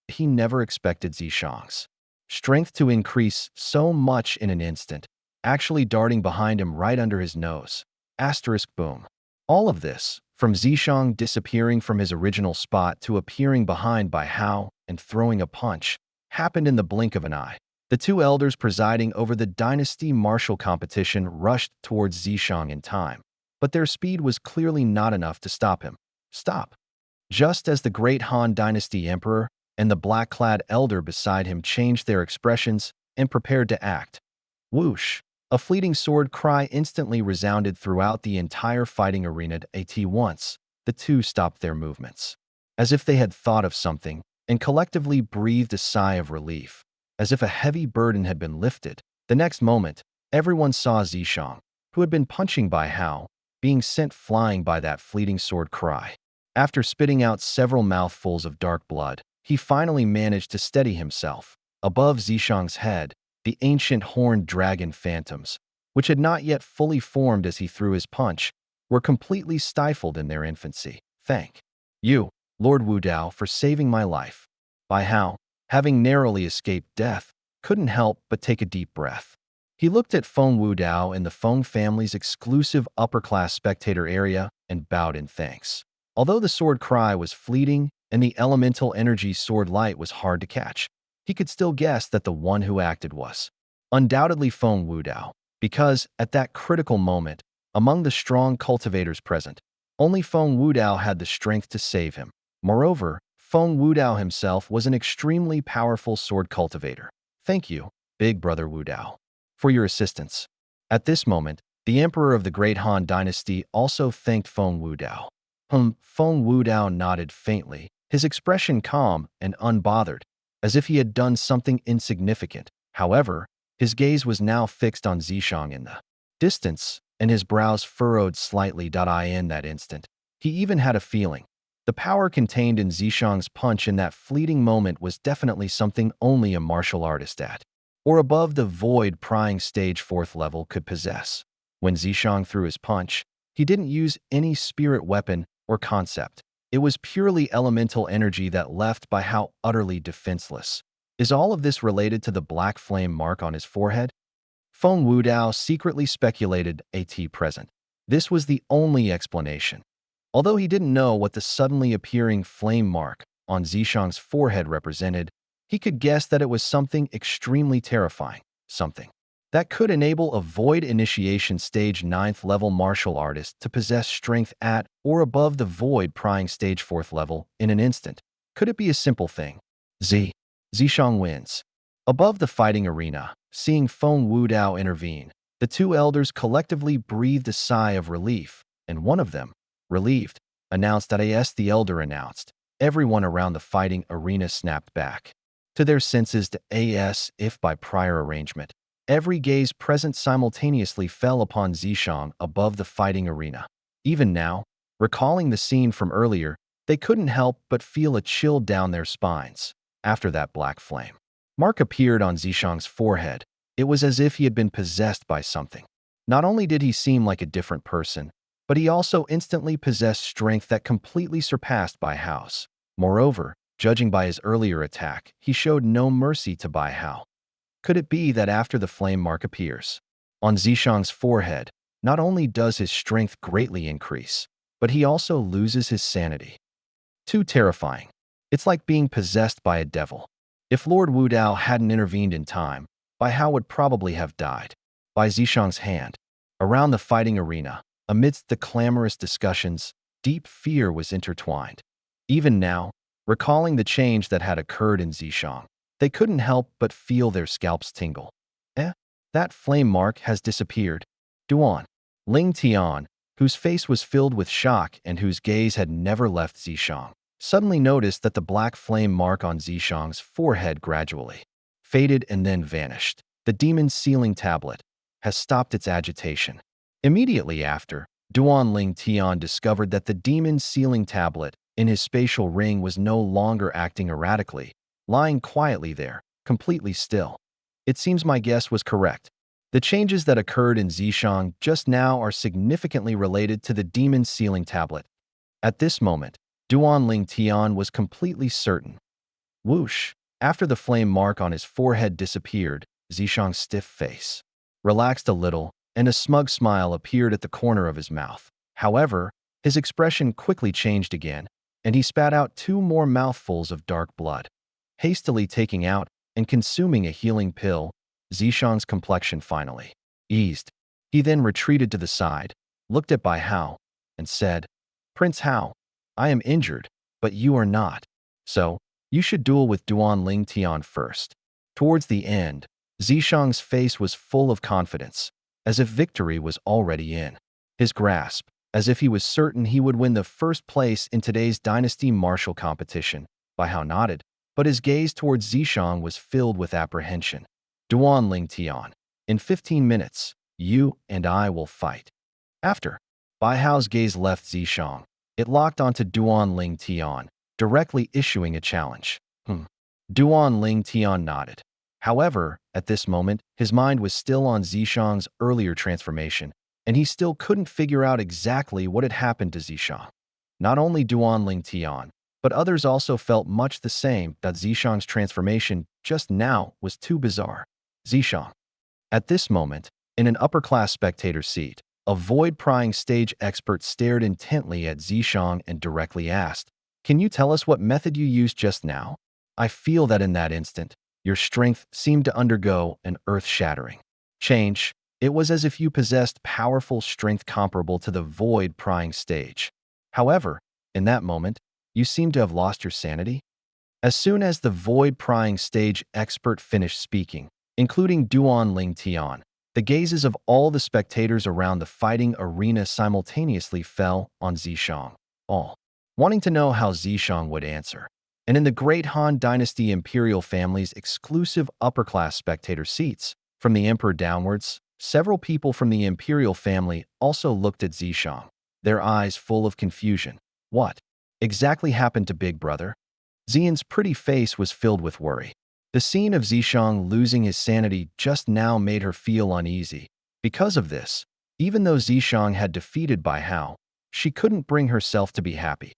He never expected Zishang's strength to increase so much in an instant, actually darting behind him right under his nose. Asterisk boom. All of this, from Zishang disappearing from his original spot to appearing behind Bai Hao and throwing a punch, happened in the blink of an eye. The two elders presiding over the dynasty martial competition rushed towards Zishang in time, but their speed was clearly not enough to stop him. Stop. Just as the great Han Dynasty Emperor and the black-clad elder beside him changed their expressions and prepared to act. Whoosh! A fleeting sword cry instantly resounded throughout the entire fighting arena at once. The two stopped their movements, as if they had thought of something, and collectively breathed a sigh of relief, as if a heavy burden had been lifted. The next moment, everyone saw Zishang, who had been punching Bai Hao, being sent flying by that fleeting sword cry. After spitting out several mouthfuls of dark blood, he finally managed to steady himself. Above Zishang's head, the ancient horned dragon phantoms, which had not yet fully formed as he threw his punch, were completely stifled in their infancy. Thank you, Lord Wu Dao, for saving my life. Bai Hao, having narrowly escaped death, couldn't help but take a deep breath. He looked at Feng Wu Dao in the Feng family's exclusive upper-class spectator area and bowed in thanks. Although the sword cry was fleeting and the elemental energy sword light was hard to catch, he could still guess that the one who acted was undoubtedly Feng Wu Dao, because at that critical moment, among the strong cultivators present, only Feng Wu Dao had the strength to save him. Moreover, Feng Wu Dao himself was an extremely powerful sword cultivator. Thank you, Big Brother Wu Dao, for your assistance. At this moment, the Emperor of the Great Han Dynasty also thanked Feng Wu Dao. Feng Wu Dao nodded faintly, his expression calm and unbothered, as if he had done something insignificant. However, his gaze was now fixed on Zishang in the distance, and his brows furrowed slightly. In that instant, he even had a feeling. The power contained in Zishang's punch in that fleeting moment was definitely something only a martial artist at, or above the void prying stage 4th level could possess. When Zishang threw his punch, he didn't use any spirit weapon or concept. It was purely elemental energy that left Bai Hao utterly defenseless. Is all of this related to the black flame mark on his forehead? Feng Wu Dao secretly speculated at present. This was the only explanation. Although he didn't know what the suddenly appearing flame mark on Zishang's forehead represented, he could guess that it was something extremely terrifying, something that could enable a void initiation stage 9th level martial artist to possess strength at or above the void prying stage 4th level in an instant. Could it be a simple thing? Zishang wins. Above the fighting arena, seeing Feng Wu Dao intervene, the two elders collectively breathed a sigh of relief, and one of them, relieved, announced that the elder announced. Everyone around the fighting arena snapped back to their senses if by prior arrangement. Every gaze present simultaneously fell upon Zishang above the fighting arena. Even now, recalling the scene from earlier, they couldn't help but feel a chill down their spines. After that black flame mark appeared on Zishang's forehead, it was as if he had been possessed by something. Not only did he seem like a different person, but he also instantly possessed strength that completely surpassed Bai Hao's. Moreover, judging by his earlier attack, he showed no mercy to Bai Hao. Could it be that after the flame mark appears on Zishang's forehead, not only does his strength greatly increase, but he also loses his sanity? Too terrifying. It's like being possessed by a devil. If Lord Wu Dao hadn't intervened in time, Bai Hao would probably have died. By Zishang's hand, around the fighting arena, amidst the clamorous discussions, deep fear was intertwined. Even now, recalling the change that had occurred in Zishang, they couldn't help but feel their scalps tingle. That flame mark has disappeared. Duan, Ling Tian, whose face was filled with shock and whose gaze had never left Zishang, suddenly noticed that the black flame mark on Zishang's forehead gradually faded and then vanished. The demon's sealing tablet has stopped its agitation. Immediately after, Duan Ling Tian discovered that the demon's sealing tablet in his spatial ring was no longer acting erratically, lying quietly there, completely still. It seems my guess was correct. The changes that occurred in Zishang just now are significantly related to the demon's sealing tablet. At this moment, Duan Ling Tian was completely certain. Whoosh! After the flame mark on his forehead disappeared, Zishang's stiff face relaxed a little, and a smug smile appeared at the corner of his mouth. However, his expression quickly changed again, and he spat out 2 more mouthfuls of dark blood. Hastily taking out and consuming a healing pill, Zishang's complexion finally eased. He then retreated to the side, looked at Bai Hao, and said, "Prince Hao, I am injured, but you are not. So, you should duel with Duan Ling Tian first." Towards the end, Zishang's face was full of confidence, as if victory was already in his grasp, as if he was certain he would win the first place in today's dynasty martial competition. Bai Hao nodded, but his gaze towards Zishang was filled with apprehension. "Duan Ling Tian, in 15 minutes, you and I will fight." After Bai Hao's gaze left Zishang, it locked onto Duan Ling Tian, directly issuing a challenge. Duan Ling Tian nodded. However, at this moment, his mind was still on Zishang's earlier transformation, and he still couldn't figure out exactly what had happened to Zishang. Not only Duan Ling Tian, but others also felt much the same, that Zishang's transformation just now was too bizarre. Zishang. At this moment, in an upper-class spectator seat, a void-prying stage expert stared intently at Zishang and directly asked, "Can you tell us what method you used just now? I feel that in that instant, your strength seemed to undergo an earth-shattering change. It was as if you possessed powerful strength comparable to the void-prying stage. However, in that moment, you seem to have lost your sanity." As soon as the void-prying stage expert finished speaking, including Duan Ling Tian, the gazes of all the spectators around the fighting arena simultaneously fell on Zishang, all wanting to know how Zishang would answer. And in the Great Han Dynasty imperial family's exclusive upper-class spectator seats, from the emperor downwards, several people from the imperial family also looked at Zishang, their eyes full of confusion. What exactly happened to Big Brother? Xian's pretty face was filled with worry. The scene of Zishang losing his sanity just now made her feel uneasy. Because of this, even though Zishang had defeated Bai Hao, she couldn't bring herself to be happy.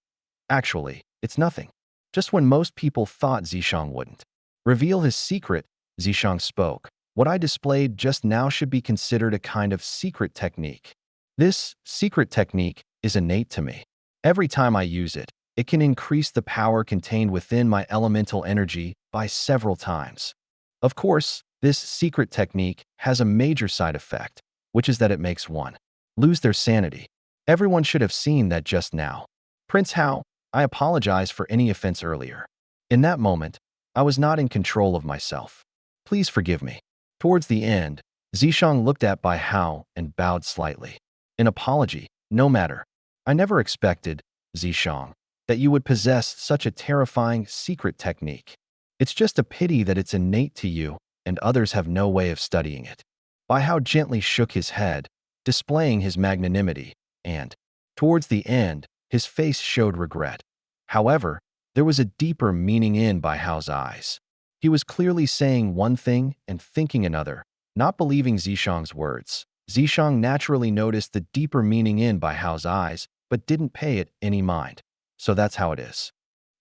Actually, it's nothing. Just when most people thought Zishang wouldn't reveal his secret, Zishang spoke. "What I displayed just now should be considered a kind of secret technique. This secret technique is innate to me. Every time I use it, it can increase the power contained within my elemental energy by several times. Of course, this secret technique has a major side effect, which is that it makes one lose their sanity. Everyone should have seen that just now. Prince Hao, I apologize for any offense earlier. In that moment, I was not in control of myself. Please forgive me." Towards the end, Zishang looked at Bai Hao and bowed slightly. "An apology, no matter. I never expected, Zishang, that you would possess such a terrifying secret technique. It's just a pity that it's innate to you and others have no way of studying it." Bai Hao gently shook his head, displaying his magnanimity, and, towards the end, his face showed regret. However, there was a deeper meaning in Bai Hao's eyes. He was clearly saying one thing and thinking another, not believing Zishang's words. Zishang naturally noticed the deeper meaning in Bai Hao's eyes, but didn't pay it any mind. So that's how it is.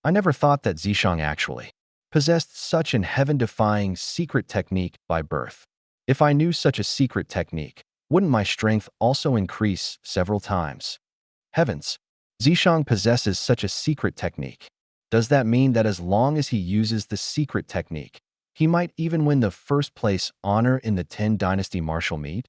I never thought that Zishang actually possessed such an heaven-defying secret technique by birth. If I knew such a secret technique, wouldn't my strength also increase several times? Heavens! Zishang possesses such a secret technique. Does that mean that as long as he uses the secret technique, he might even win the first place honor in the 10 Dynasty Martial Meet?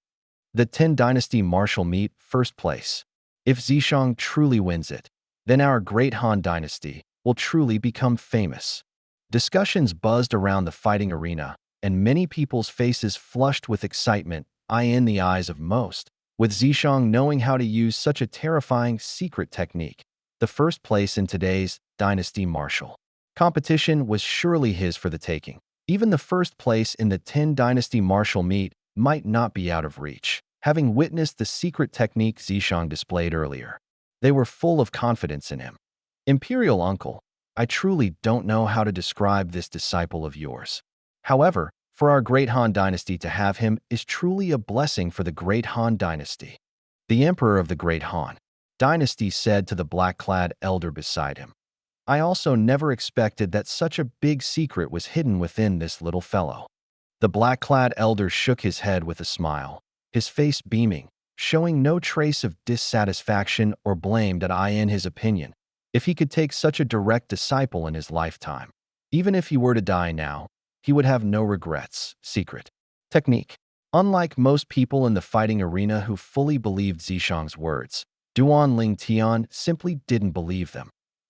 The 10 Dynasty Martial Meet first place. If Zishang truly wins it, then our Great Han Dynasty will truly become famous. Discussions buzzed around the fighting arena, and many people's faces flushed with excitement, in the eyes of most, with Zishang knowing how to use such a terrifying secret technique. The first place in today's Dynasty Martial. Competition was surely his for the taking. Even the first place in the 10 Dynasty Martial meet might not be out of reach, having witnessed the secret technique Zishang displayed earlier. They were full of confidence in him. Imperial Uncle, I truly don't know how to describe this disciple of yours. However, for our Great Han Dynasty to have him is truly a blessing for the Great Han Dynasty. The Emperor of the Great Han Dynasty said to the black-clad elder beside him. I also never expected that such a big secret was hidden within this little fellow. The black-clad elder shook his head with a smile, his face beaming, showing no trace of dissatisfaction or blame that in his opinion, if he could take such a direct disciple in his lifetime. Even if he were to die now, he would have no regrets. Secret technique. Unlike most people in the fighting arena who fully believed Zishang's words, Duan Ling Tian simply didn't believe them.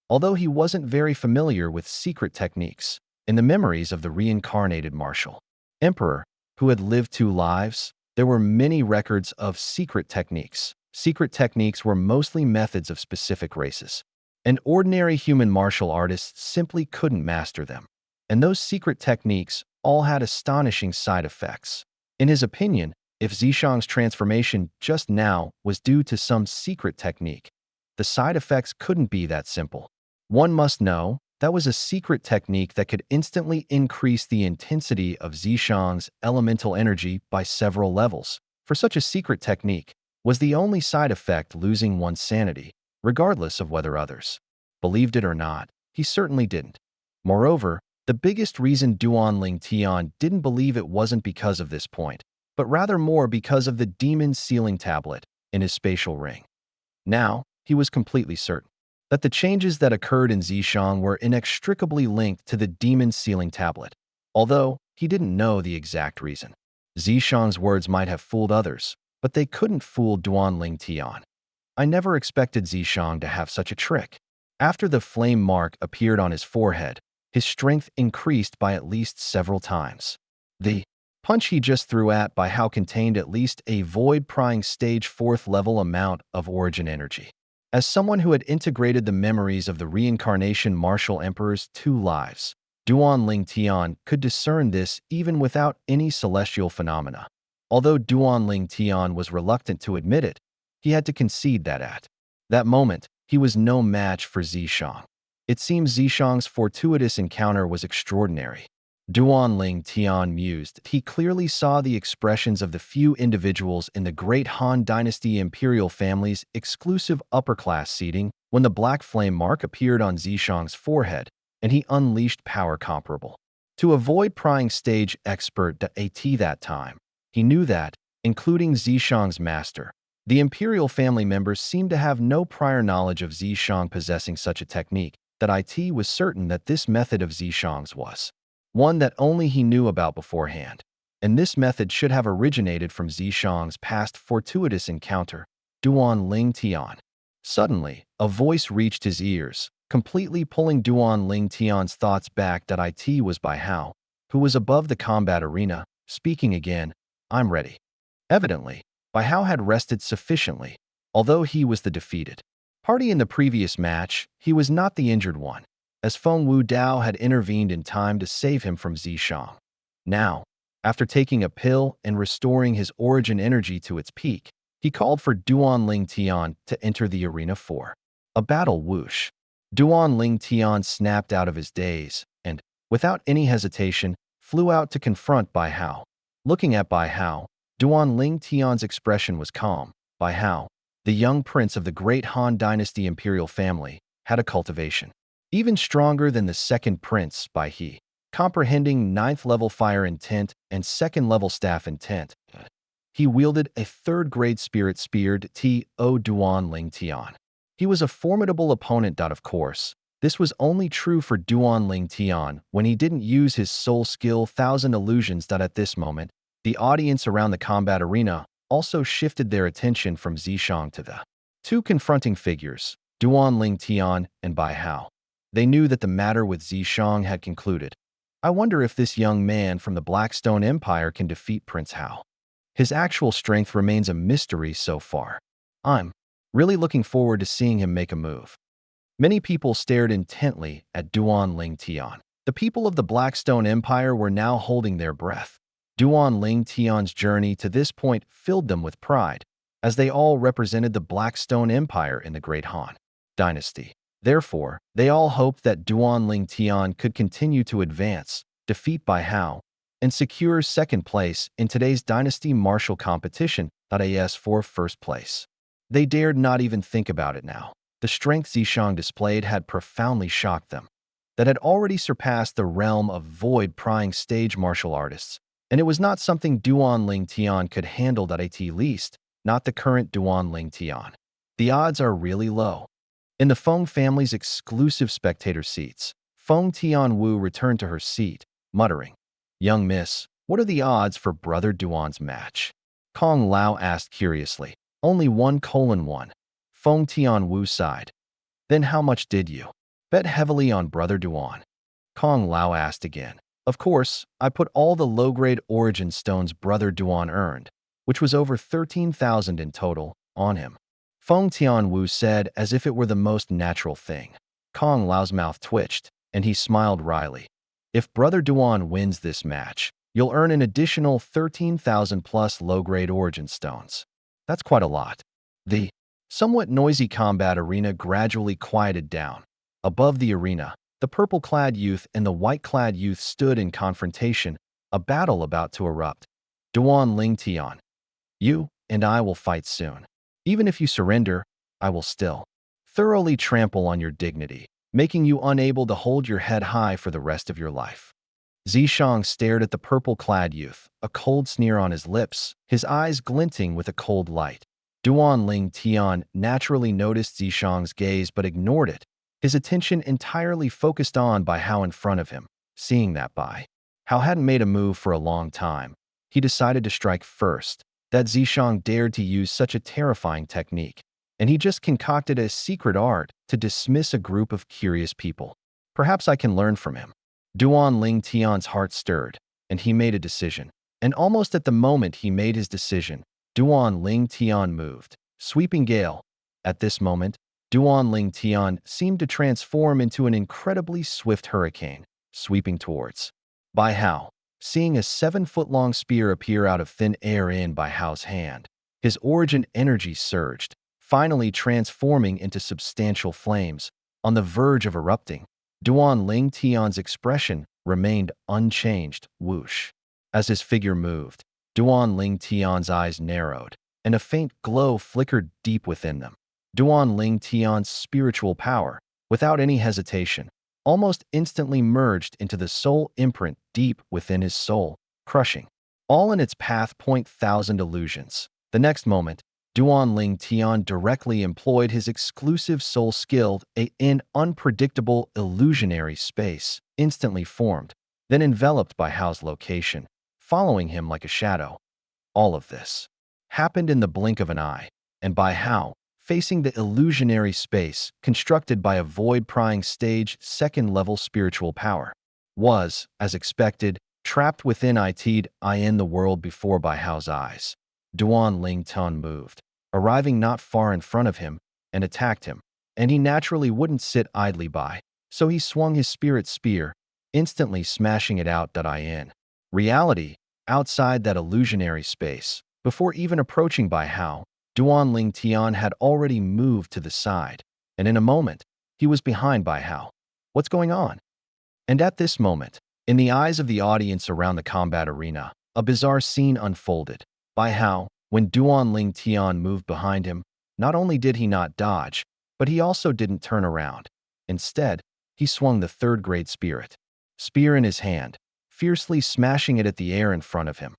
Although he wasn't very familiar with secret techniques, in the memories of the reincarnated martial emperor who had lived 2 lives, there were many records of secret techniques. Secret techniques were mostly methods of specific races. An ordinary human martial artist simply couldn't master them. And those secret techniques all had astonishing side effects. In his opinion, if Zishang's transformation just now was due to some secret technique, the side effects couldn't be that simple. One must know that was a secret technique that could instantly increase the intensity of Zishang's elemental energy by several levels. For such a secret technique, was the only side effect losing one's sanity, regardless of whether others believed it or not. He certainly didn't. Moreover, the biggest reason Duan Ling Tian didn't believe it wasn't because of this point, but rather more because of the demon's sealing tablet in his spatial ring. Now, he was completely certain that the changes that occurred in Zishang were inextricably linked to the demon's sealing tablet, although he didn't know the exact reason. Zishang's words might have fooled others, but they couldn't fool Duan Ling Tian. I never expected Zishang to have such a trick. After the flame mark appeared on his forehead, his strength increased by at least several times. The punch he just threw at Bai Hao contained at least a void-prying stage 4th level amount of origin energy. As someone who had integrated the memories of the reincarnation martial emperor's 2 lives, Duan Ling Tian could discern this even without any celestial phenomena. Although Duan Ling Tian was reluctant to admit it, he had to concede that at that moment, he was no match for Zishang. It seems Zishang's fortuitous encounter was extraordinary. Duan Ling Tian mused. He clearly saw the expressions of the few individuals in the Great Han Dynasty imperial family's exclusive upper-class seating when the black flame mark appeared on Zishang's forehead, and he unleashed power comparable to a void-prying stage expert at that time. He knew that, including Zishang's master, the imperial family members seemed to have no prior knowledge of Zishang possessing such a technique, that it was certain that this method of Zishang's was one that only he knew about beforehand, and this method should have originated from Zishang's past fortuitous encounter, Duan Ling Tian. Suddenly, a voice reached his ears, completely pulling Duan Ling Tian's thoughts back. It was Bai Hao, who was above the combat arena, speaking again. I'm ready. Evidently, Bai Hao had rested sufficiently, although he was the defeated party in the previous match. He was not the injured one, as Feng Wu Dao had intervened in time to save him from Zishang. Now, after taking a pill and restoring his origin energy to its peak, he called for Duan Ling Tian to enter the arena for a battle. Whoosh! Duan Ling Tian snapped out of his daze and, without any hesitation, flew out to confront Bai Hao. Looking at Bai Hao, Duan Ling Tian's expression was calm. Bai Hao, the young prince of the Great Han Dynasty imperial family, had a cultivation even stronger than the second prince Bai He, comprehending 9th-level fire intent and 2nd-level staff intent. He wielded a 3rd-grade spirit speared T.O. Duan Ling Tian. He was a formidable opponent. Of course, this was only true for Duan Ling Tian when he didn't use his soul skill 1,000 illusions. At this moment, the audience around the combat arena also shifted their attention from Zishang to the 2 confronting figures, Duan Ling Tian and Bai Hao. They knew that the matter with Zishang had concluded. I wonder if this young man from the Blackstone Empire can defeat Prince Hao. His actual strength remains a mystery so far. I'm really looking forward to seeing him make a move. Many people stared intently at Duan Ling Tian. The people of the Blackstone Empire were now holding their breath. Duan Ling Tian's journey to this point filled them with pride, as they all represented the Blackstone Empire in the Great Han Dynasty. Therefore, they all hoped that Duan Ling Tian could continue to advance, defeat Bai Hao, and secure second place in today's Dynasty Martial Competition .as for first place. They dared not even think about it now. The strength Zishang displayed had profoundly shocked them. That had already surpassed the realm of void-prying stage martial artists, and it was not something Duan Ling Tian could handle at least, not the current Duan Ling Tian. The odds are really low. In the Feng family's exclusive spectator seats, Feng Tianwu returned to her seat, muttering, "Young miss, what are the odds for Brother Duan's match?" Kong Lao asked curiously. "Only 1:1. Feng Tianwu sighed. "Then how much did you bet heavily on Brother Duan?" Kong Lao asked again. "Of course, I put all the low-grade origin stones Brother Duan earned, which was over 13,000 in total, on him." Feng Tianwu said as if it were the most natural thing. Kong Lao's mouth twitched, and he smiled wryly. "If Brother Duan wins this match, you'll earn an additional 13,000 plus low-grade origin stones. That's quite a lot." The somewhat noisy combat arena gradually quieted down. Above the arena, the purple-clad youth and the white-clad youth stood in confrontation, a battle about to erupt. "Duan Ling Tian, you and I will fight soon. Even if you surrender, I will still thoroughly trample on your dignity, making you unable to hold your head high for the rest of your life." Zishang stared at the purple-clad youth, a cold sneer on his lips, his eyes glinting with a cold light. Duan Ling Tian naturally noticed Zishang's gaze but ignored it, his attention entirely focused on Bai Hao in front of him. Seeing that Bai Hao hadn't made a move for a long time, he decided to strike first. That Zishang dared to use such a terrifying technique, and he just concocted a secret art to dismiss a group of curious people. Perhaps I can learn from him. Duan Ling Tian's heart stirred, and he made a decision. And almost at the moment he made his decision, Duan Ling Tian moved, sweeping gale. At this moment, Duan Ling Tian seemed to transform into an incredibly swift hurricane, sweeping towards Bai Hao. Seeing a 7-foot-long spear appear out of thin air in Bai Hao's hand, his origin energy surged, finally transforming into substantial flames. On the verge of erupting, Duan Ling Tian's expression remained unchanged, whoosh. As his figure moved, Duan Ling Tian's eyes narrowed, and a faint glow flickered deep within them. Duan Ling Tian's spiritual power, without any hesitation, almost instantly merged into the soul imprint deep within his soul, crushing all in its path. 1,000 illusions. The next moment, Duan Ling Tian directly employed his exclusive soul skill, an unpredictable illusionary space, instantly formed, then enveloped Bai Hao's location, following him like a shadow. All of this happened in the blink of an eye, and Bai Hao, facing the illusionary space constructed by a void-prying stage second-level spiritual power, was, as expected, trapped within in the world before Bai Hao's eyes. Duan Ling Tian moved, arriving not far in front of him, and attacked him, and he naturally wouldn't sit idly by, so he swung his spirit spear, instantly smashing it out. In reality, outside that illusionary space, before even approaching Bai Hao, Duan Ling Tian had already moved to the side, and in a moment, he was behind Bai Hao. What's going on? And at this moment, in the eyes of the audience around the combat arena, a bizarre scene unfolded. Bai Hao, when Duan Ling Tian moved behind him, not only did he not dodge, but he also didn't turn around. Instead, he swung the third-grade spear in his hand, fiercely smashing it at the air in front of him.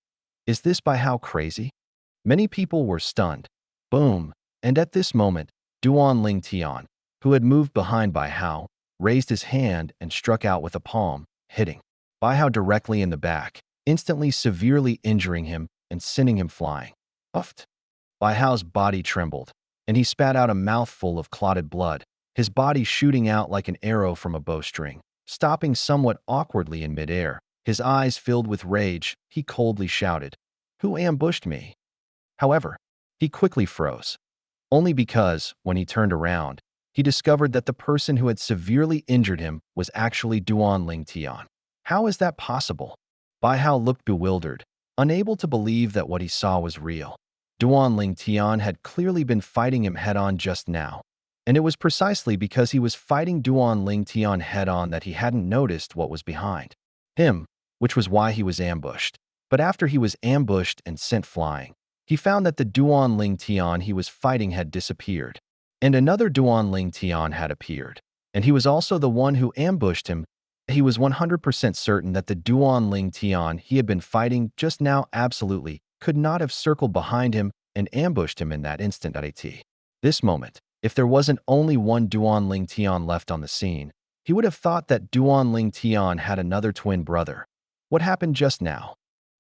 Is this Bai Hao crazy? Many people were stunned. Boom! And at this moment, Duan Ling Tian, who had moved behind Bai Hao, raised his hand and struck out with a palm, hitting Bai Hao directly in the back, instantly severely injuring him and sending him flying. Uffed! Bai Hao's body trembled, and he spat out a mouthful of clotted blood, his body shooting out like an arrow from a bowstring. Stopping somewhat awkwardly in midair, his eyes filled with rage, he coldly shouted, "Who ambushed me?" However, he quickly froze. Only because, when he turned around, he discovered that the person who had severely injured him was actually Duan Ling Tian. How is that possible? Bai Hao looked bewildered, unable to believe that what he saw was real. Duan Ling Tian had clearly been fighting him head-on just now, and it was precisely because he was fighting Duan Ling Tian head-on that he hadn't noticed what was behind him, which was why he was ambushed. But after he was ambushed and sent flying, he found that the Duan Ling Tian he was fighting had disappeared, and another Duan Ling Tian had appeared, and he was also the one who ambushed him. He was 100% certain that the Duan Ling Tian he had been fighting just now absolutely could not have circled behind him and ambushed him in that instant. At this moment, if there wasn't only one Duan Ling Tian left on the scene, he would have thought that Duan Ling Tian had another twin brother. What happened just now?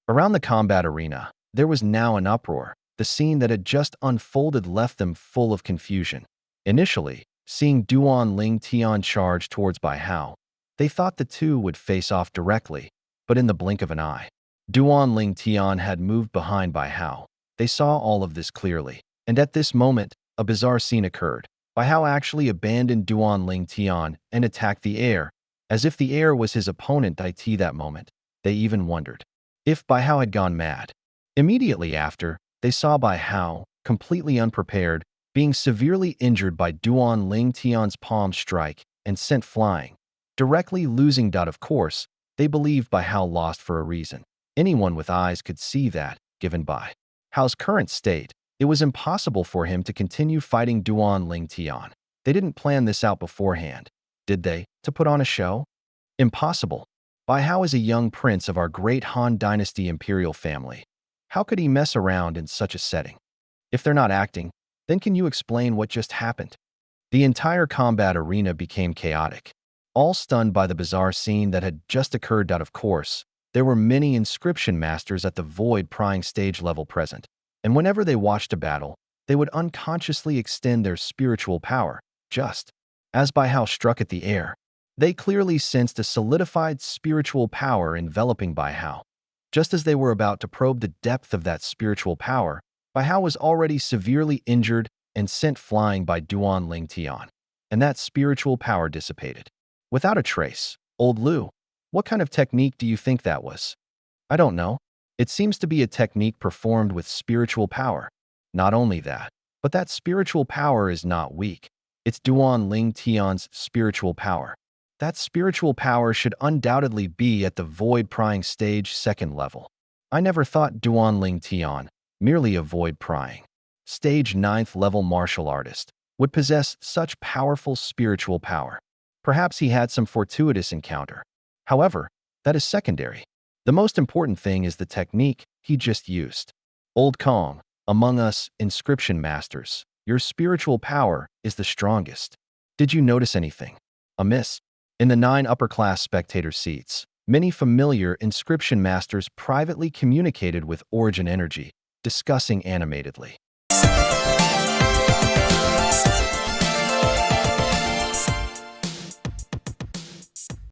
Around the combat arena, there was now an uproar. The scene that had just unfolded left them full of confusion. Initially, seeing Duan Ling Tian charge towards Bai Hao, they thought the two would face off directly, but in the blink of an eye, Duan Ling Tian had moved behind Bai Hao. They saw all of this clearly, and at this moment, a bizarre scene occurred. Bai Hao actually abandoned Duan Ling Tian and attacked the air, as if the air was his opponent. That moment, they even wondered if Bai Hao had gone mad. Immediately after, they saw Bai Hao, completely unprepared, being severely injured by Duan Ling Tian's palm strike and sent flying, directly losing. Of course, they believed Bai Hao lost for a reason. Anyone with eyes could see that, given Bai Hao's current state, it was impossible for him to continue fighting Duan Ling Tian. They didn't plan this out beforehand, did they, to put on a show? Impossible. Bai Hao is a young prince of our great Han Dynasty imperial family. How could he mess around in such a setting? If they're not acting, then can you explain what just happened? The entire combat arena became chaotic, all stunned by the bizarre scene that had just occurred. Of course, there were many inscription masters at the void prying stage level present, and whenever they watched a battle, they would unconsciously extend their spiritual power, just as Bai Hao struck at the air. They clearly sensed a solidified spiritual power enveloping Bai Hao. Just as they were about to probe the depth of that spiritual power, Bai Hao was already severely injured and sent flying by Duan Ling Tian, and that spiritual power dissipated without a trace. Old Lu, what kind of technique do you think that was? I don't know. It seems to be a technique performed with spiritual power. Not only that, but that spiritual power is not weak. It's Duan Ling Tian's spiritual power. That spiritual power should undoubtedly be at the void prying stage 2nd level. I never thought Duan Ling Tian, merely a void prying stage 9th level martial artist, would possess such powerful spiritual power. Perhaps he had some fortuitous encounter. However, that is secondary. The most important thing is the technique he just used. Old Kong, among us inscription masters, your spiritual power is the strongest. Did you notice anything amiss? In the 9 upper-class spectator seats, many familiar inscription masters privately communicated with Origin Energy, discussing animatedly.